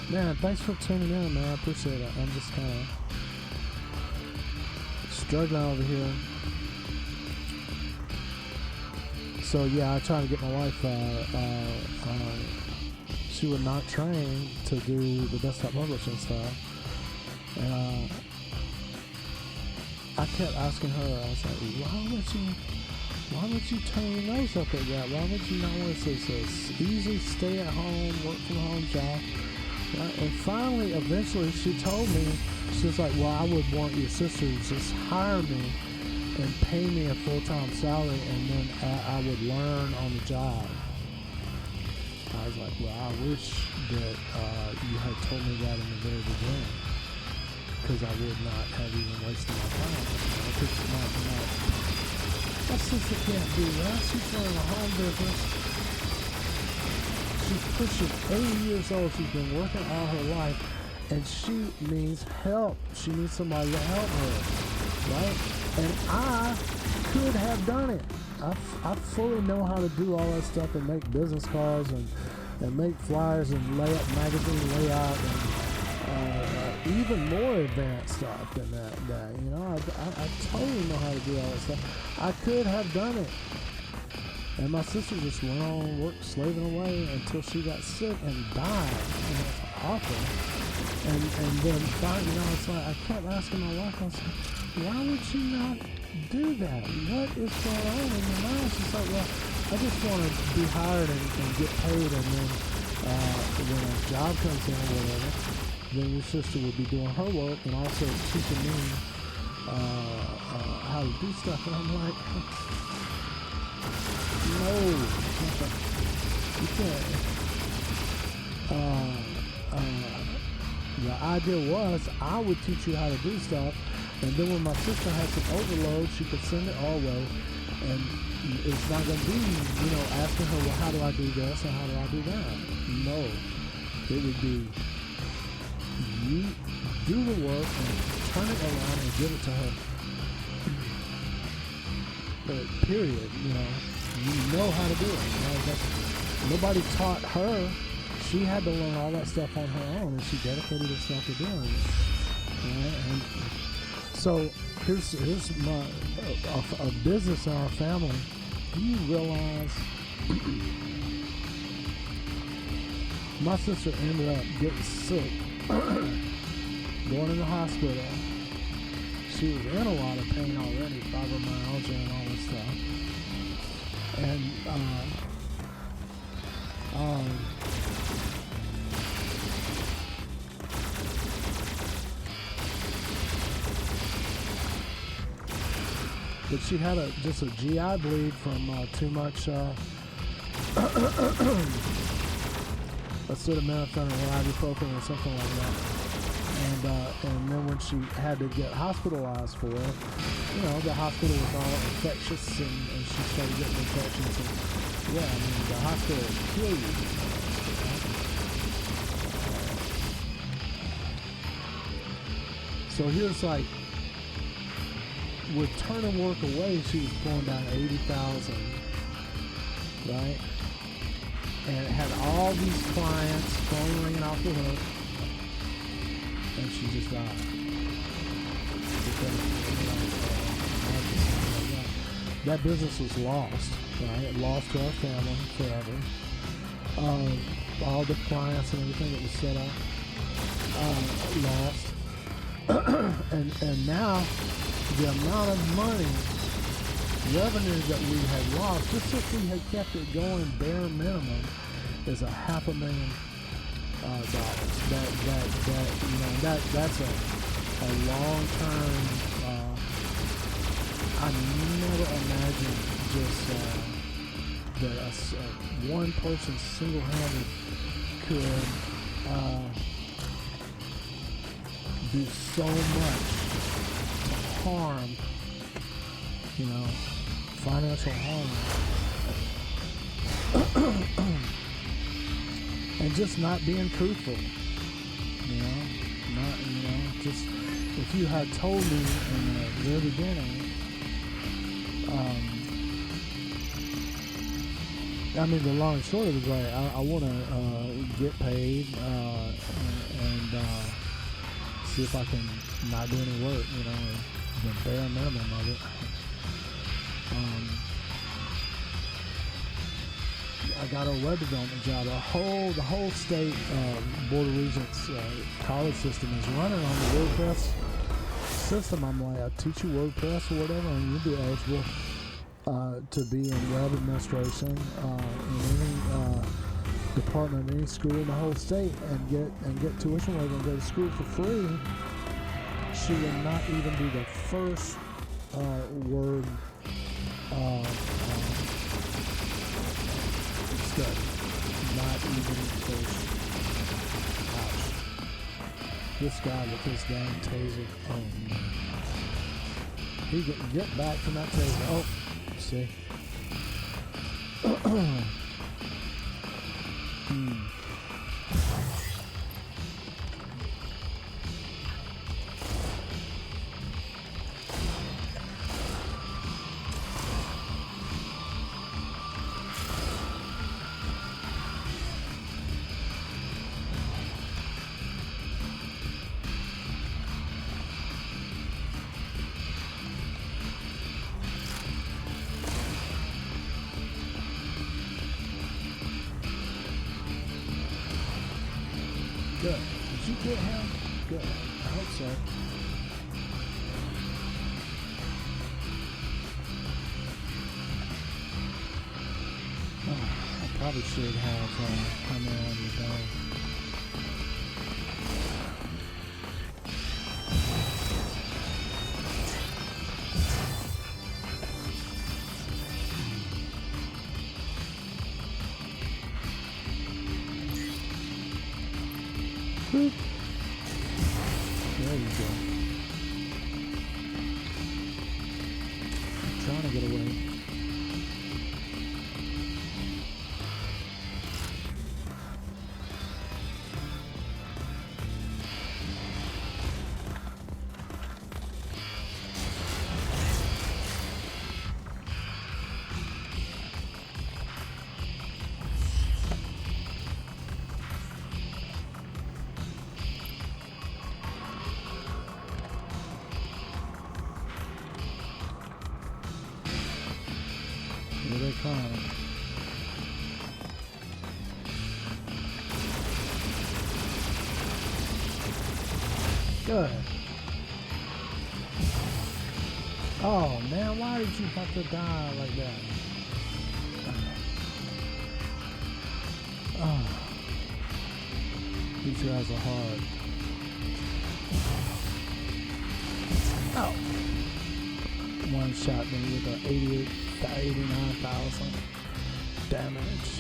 Man, thanks for tuning in, man. I appreciate it. I'm just kind of struggling over here. So yeah, I tried to get my wife, she would not train to do the desktop publishing stuff. And I kept asking her, I was like, why would you turn your nose up at that? Why would you not want to say easy stay at home, work from home job? Right? And finally, eventually she told me, she was like, well, I would want your sister to just hire me and pay me a full-time salary, and then I would learn on the job. I was like, well, I wish that you had told me that in the very beginning, because I would not have even wasted my time. Because my sister can't do that. She's running a home business. She's pushing 80 years old. She's been working all her life, and she needs help. She needs somebody to help her, right? And I could have done it. I fully know how to do all that stuff and make business cards and make flyers and lay up magazine layout and even more advanced stuff than that. I totally know how to do all that stuff. I could have done it. And my sister just went on work slaving away until she got sick and died. It's awful. And then finally, it's like I kept asking my wife, I was like, why would you not do that? What is going on in your mind? She's like, well, I just want to be hired and get paid, and then when a job comes in or whatever, then your sister would be doing her work and also teaching me how to do stuff. And I'm like, no, you can't. The idea was I would teach you how to do stuff, and then when my sister had some overload, she could send it our way, and it's not going to be, asking her, well, how do I do this and how do I do that? No, it would be you do the work and turn it around and give it to her. But period, you know how to do it. Nobody taught her. She had to learn all that stuff on her own, and she dedicated herself to doing it. Right? And so here's a business in our family. Do you realize my sister ended up getting sick, going in the hospital. She was in a lot of pain already, fibromyalgia and all this stuff. And but she had just a GI bleed from too much acetaminophen or ibuprofen or something like that. And then when she had to get hospitalized for it, the hospital was all infectious and she started getting infections. And the hospital will kill you. So here's like, with turning work away, she was pulling down $80,000, right? And had all these clients, phone ringing off the hook, and she just died. Because, that business was lost, right? Lost to our family forever. All the clients and everything that was set up, lost. and now, the amount of money, revenue that we had lost, just if we had kept it going bare minimum, is $500,000. That's a long-term. I never imagined just that one person single-handed could do so much harm, financial harm, and just not being truthful, just if you had told me in the very beginning, the long and short of it is like, I want to get paid and see if I can not do any work, the bare minimum of it. I got a web development job. The whole state Board of Regents college system is running on the WordPress system. I'm like, I'll teach you WordPress or whatever, and you'll be eligible to be in web administration in any department of any school in the whole state and get tuition waiver and go to school for free. She will not even do the first word study. Not even the first. Ouch. This guy with his dang taser. Oh man. He get back from that taser. Oh, see. Good. Did you get him? Good. I hope so. Oh, I probably should have come in on the There you go. I'm trying to get away. Here they come. Good. Oh man, why did you have to die like that? Oh. These guys are hard. Oh. One shot me with an 89,000 damage.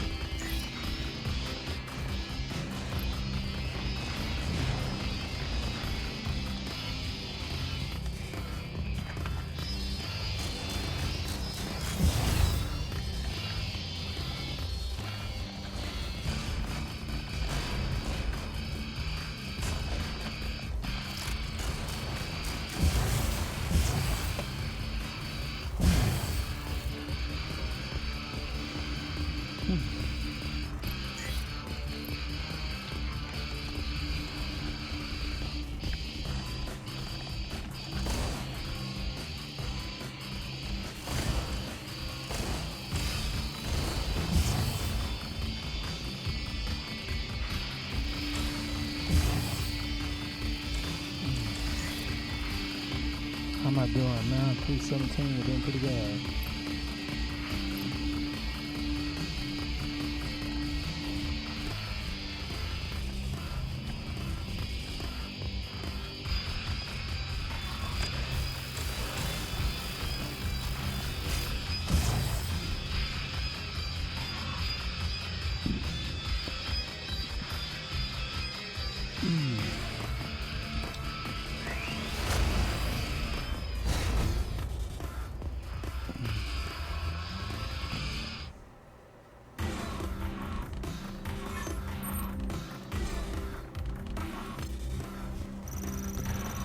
How am I doing now? 317, we're doing pretty good.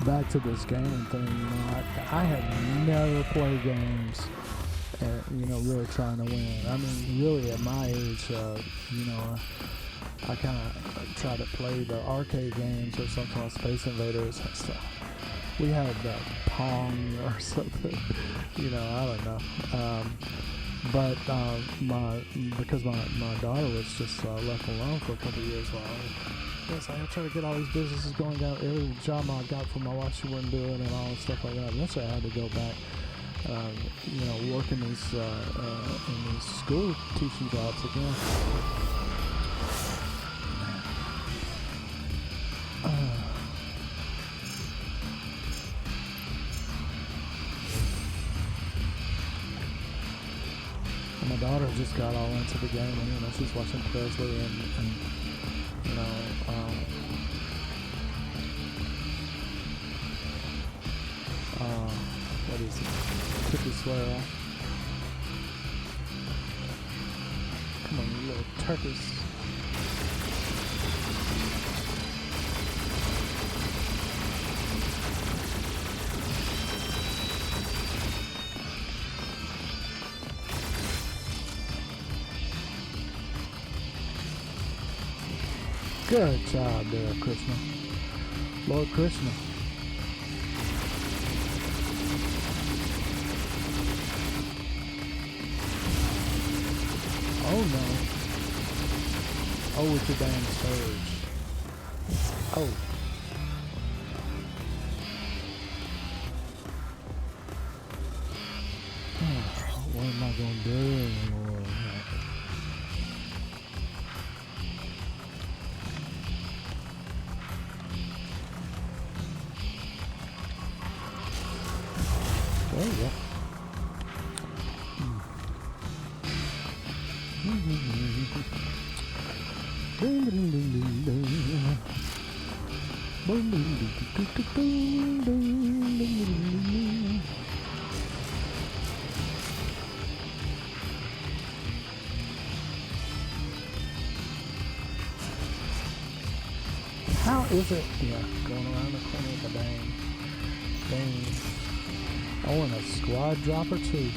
Back to this gaming thing, you know, I have never played games, you know, really trying to win. I mean, really at my age, you know, I kind of try to play the arcade games or something like Space Invaders and stuff. We had Pong or something, you know, I don't know. But because my daughter was just left alone for a couple of years while yes, I tried to get all these businesses going out. Every job I got for my wife, she wouldn't do it, and all that stuff like that. Eventually, I had to go back, you know, work in these school teaching jobs again. My daughter just got all into the game, and you know, she's watching Presley and you know, what is it? Cookie swear off. Come on, you little turkeys. Good job there, Krishna. Lord Krishna. Oh no. Oh, it's a damn surge. Oh. What am I gonna do anymore? There you go. Ding, ding, ding, ding, ding. How is it? Yeah, going around the corner of the dang. I want a squad dropper too.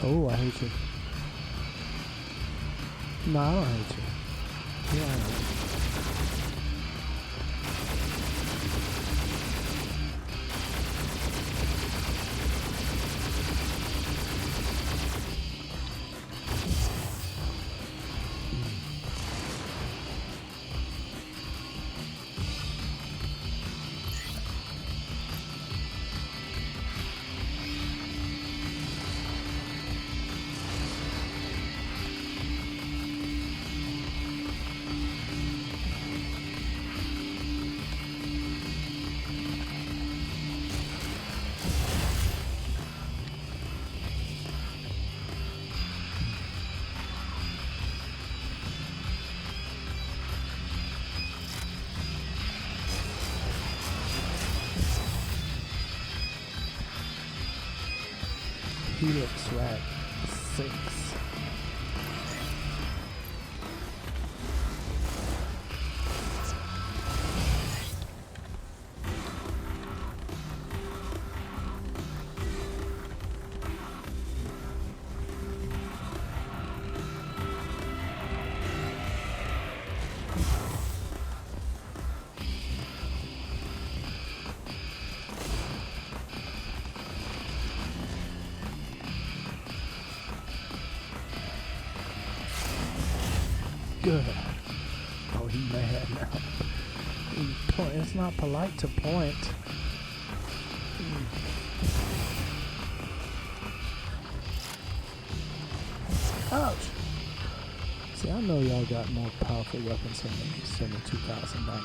Oh, I hate you. No, I don't hate you. Yeah, I know. Helix Rack 6. Good. Oh, he's mad now. It's not polite to point. Ouch! See, I know y'all got more powerful weapons than me, 72,000 damage.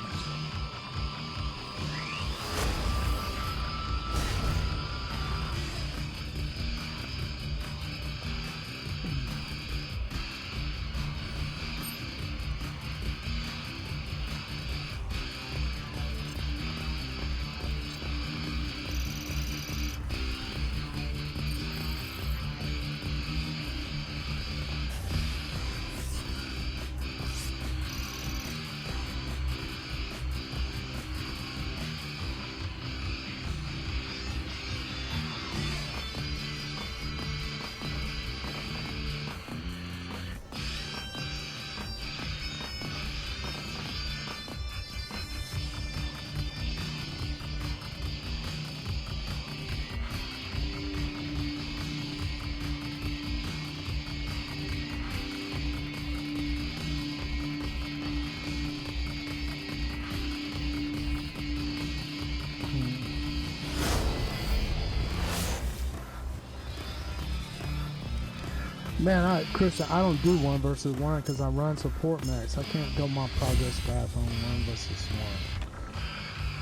Man, Christian, I don't do 1 versus 1 because I run support max. I can't go my progress path on 1 versus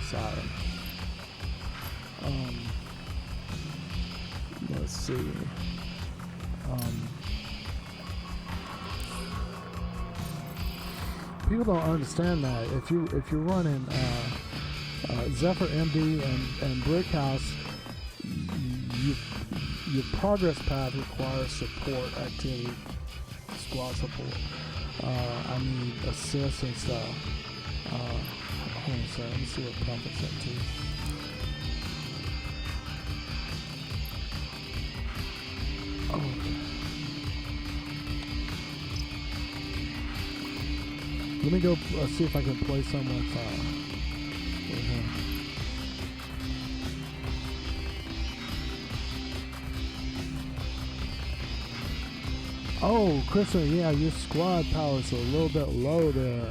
1. Sorry. Let's see. People don't understand that if you're running Zephyr MD and Brickhouse, your progress path requires support activity, squad support. I need assists and stuff. Hold on a second, let me see what Prophet's up to. Oh. Let me go see if I can play some with him. Oh, Christian, yeah, your squad power is a little bit low there.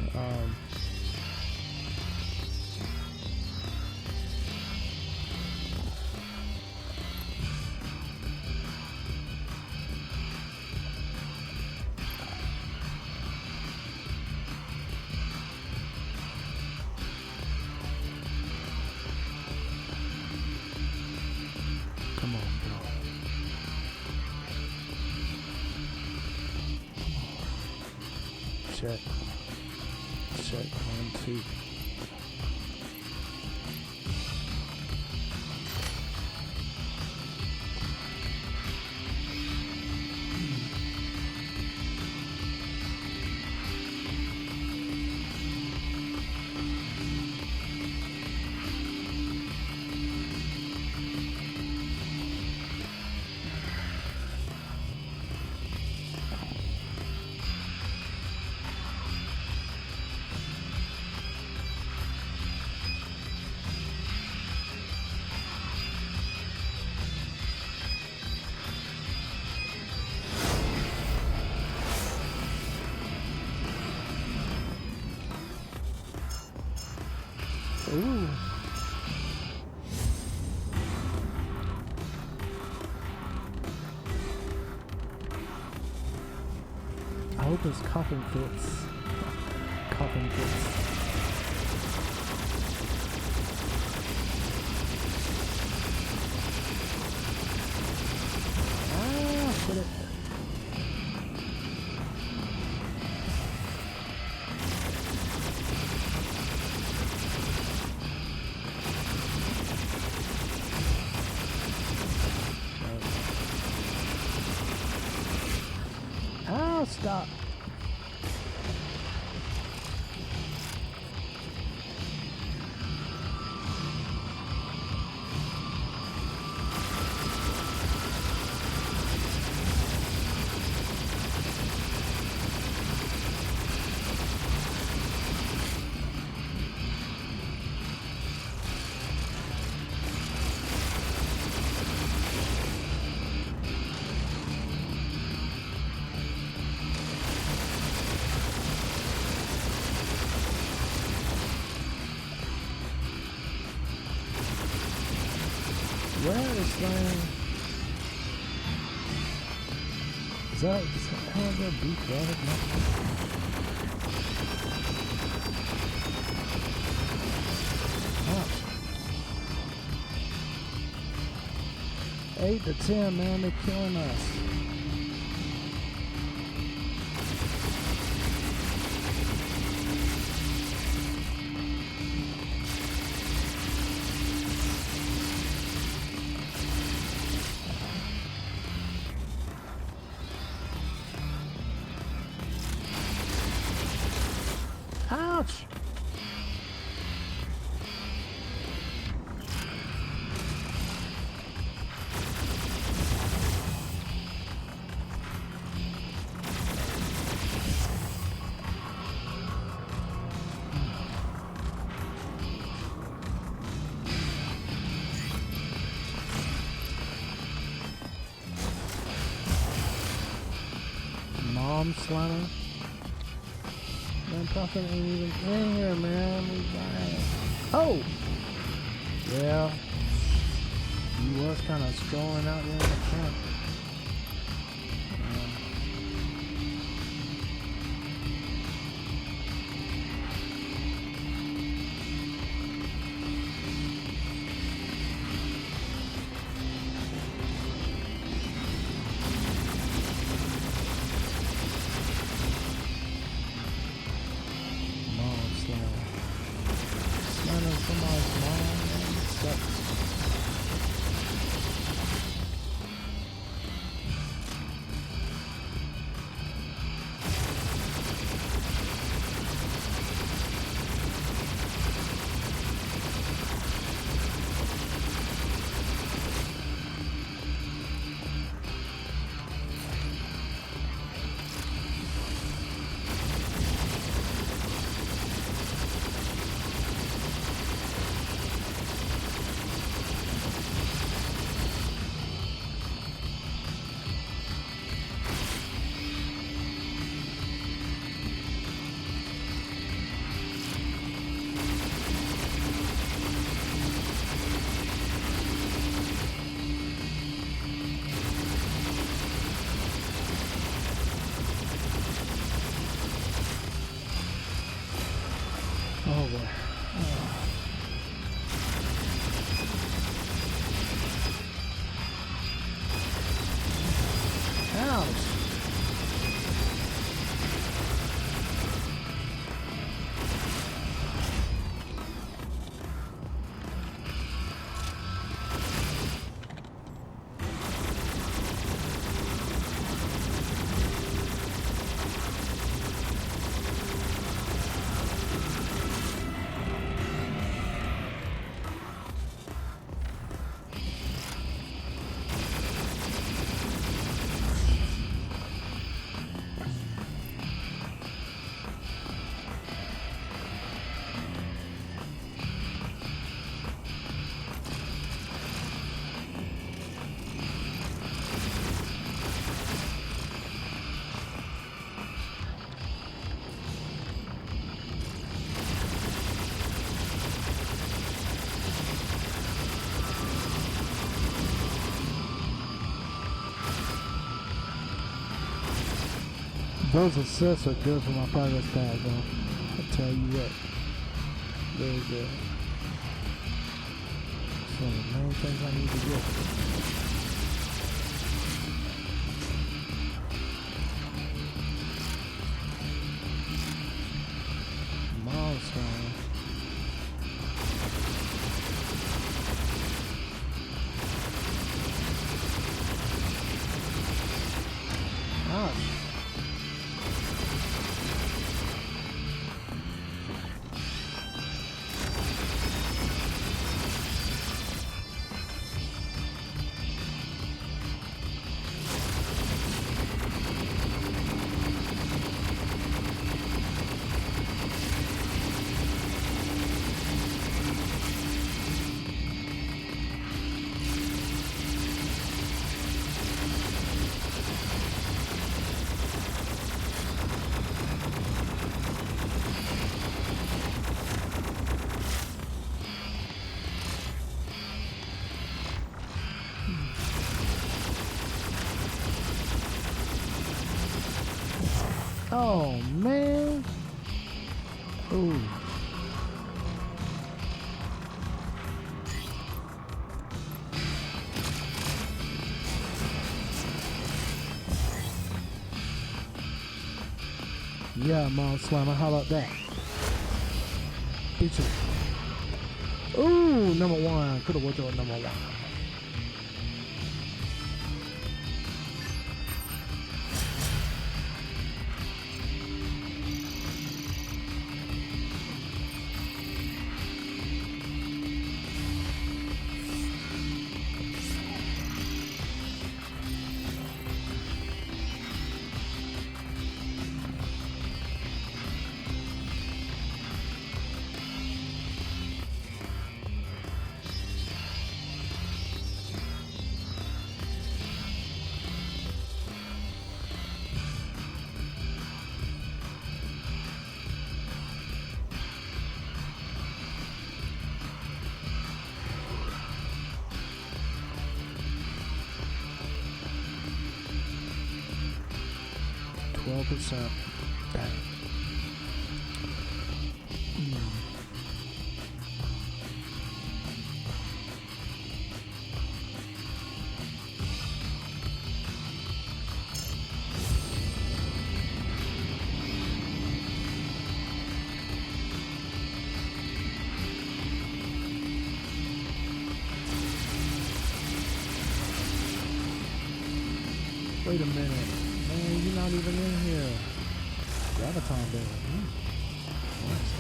check. Check 1, 2. Ooh. I hope his coffin fits. Coffin fits. Ah, get it. Ah, stop. Where is like... Is that how I got beat rabbit? Oh. 8 to 10, man, they're killing us. Ouch! Mom Slammer. Man, Prophet ain't even in here, man. We dying. Oh! Yeah. He was kind of strolling out there in the camp. Somebody's mom, man. It sucks. Those assists are good for my progress pad, though. I tell you what. Very good. So the main things I need to get. Milestone. Ah. Oh man. Ooh. Yeah, Mom Slammer, how about that? Beat you. Ooh, number one. Could have worked on number one. %. Dang. Wait a minute. Man, you're not even in here. Graviton there. Nice.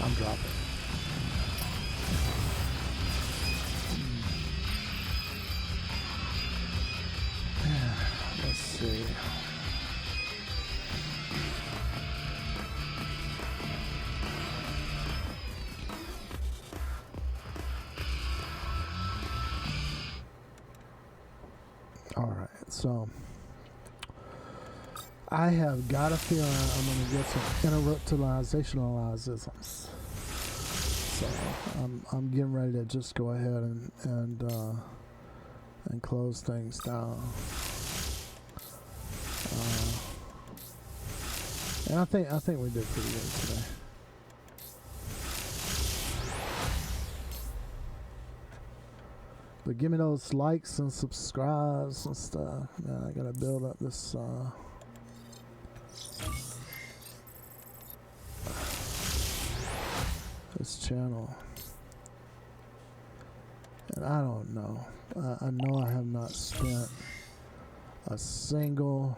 I'm dropping. Let's see. All right, so I have got a feeling I'm going to get some interruptualizationalisms. So I'm getting ready to just go ahead and close things down. And I think we did pretty good today. But give me those likes and subscribes and stuff. Man, I gotta build up this this channel. And I don't know. I know I have not spent a single.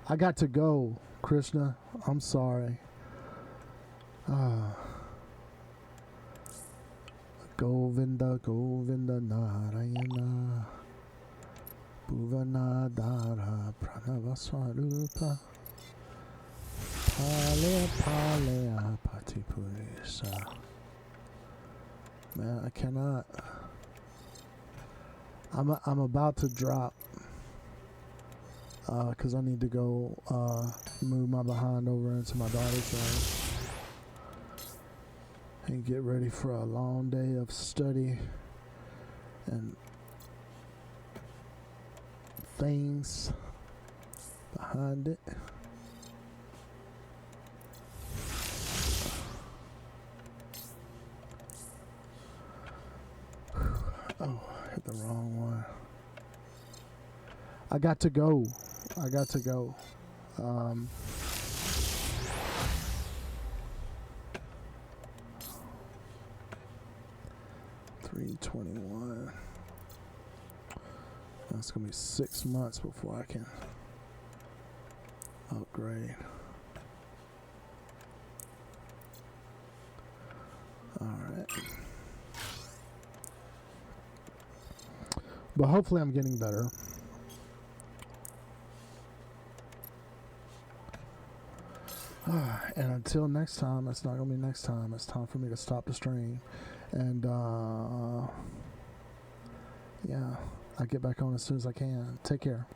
I got to go, Krishna. I'm sorry. Govinda, Govinda, Narayana, Bhuvanadhara, Pranavaswarupa, Palaya, Palaya, Patipurisa. Man, I cannot. I'm about to drop, because I need to go move my behind over into my daughter's room and get ready for a long day of study and things. behind it. Oh, hit the wrong one. I got to go. 321. That's gonna be 6 months before I can upgrade. Alright. But hopefully I'm getting better. And until next time, it's not going to be next time. It's time for me to stop the stream. And, yeah, I'll get back on as soon as I can. Take care.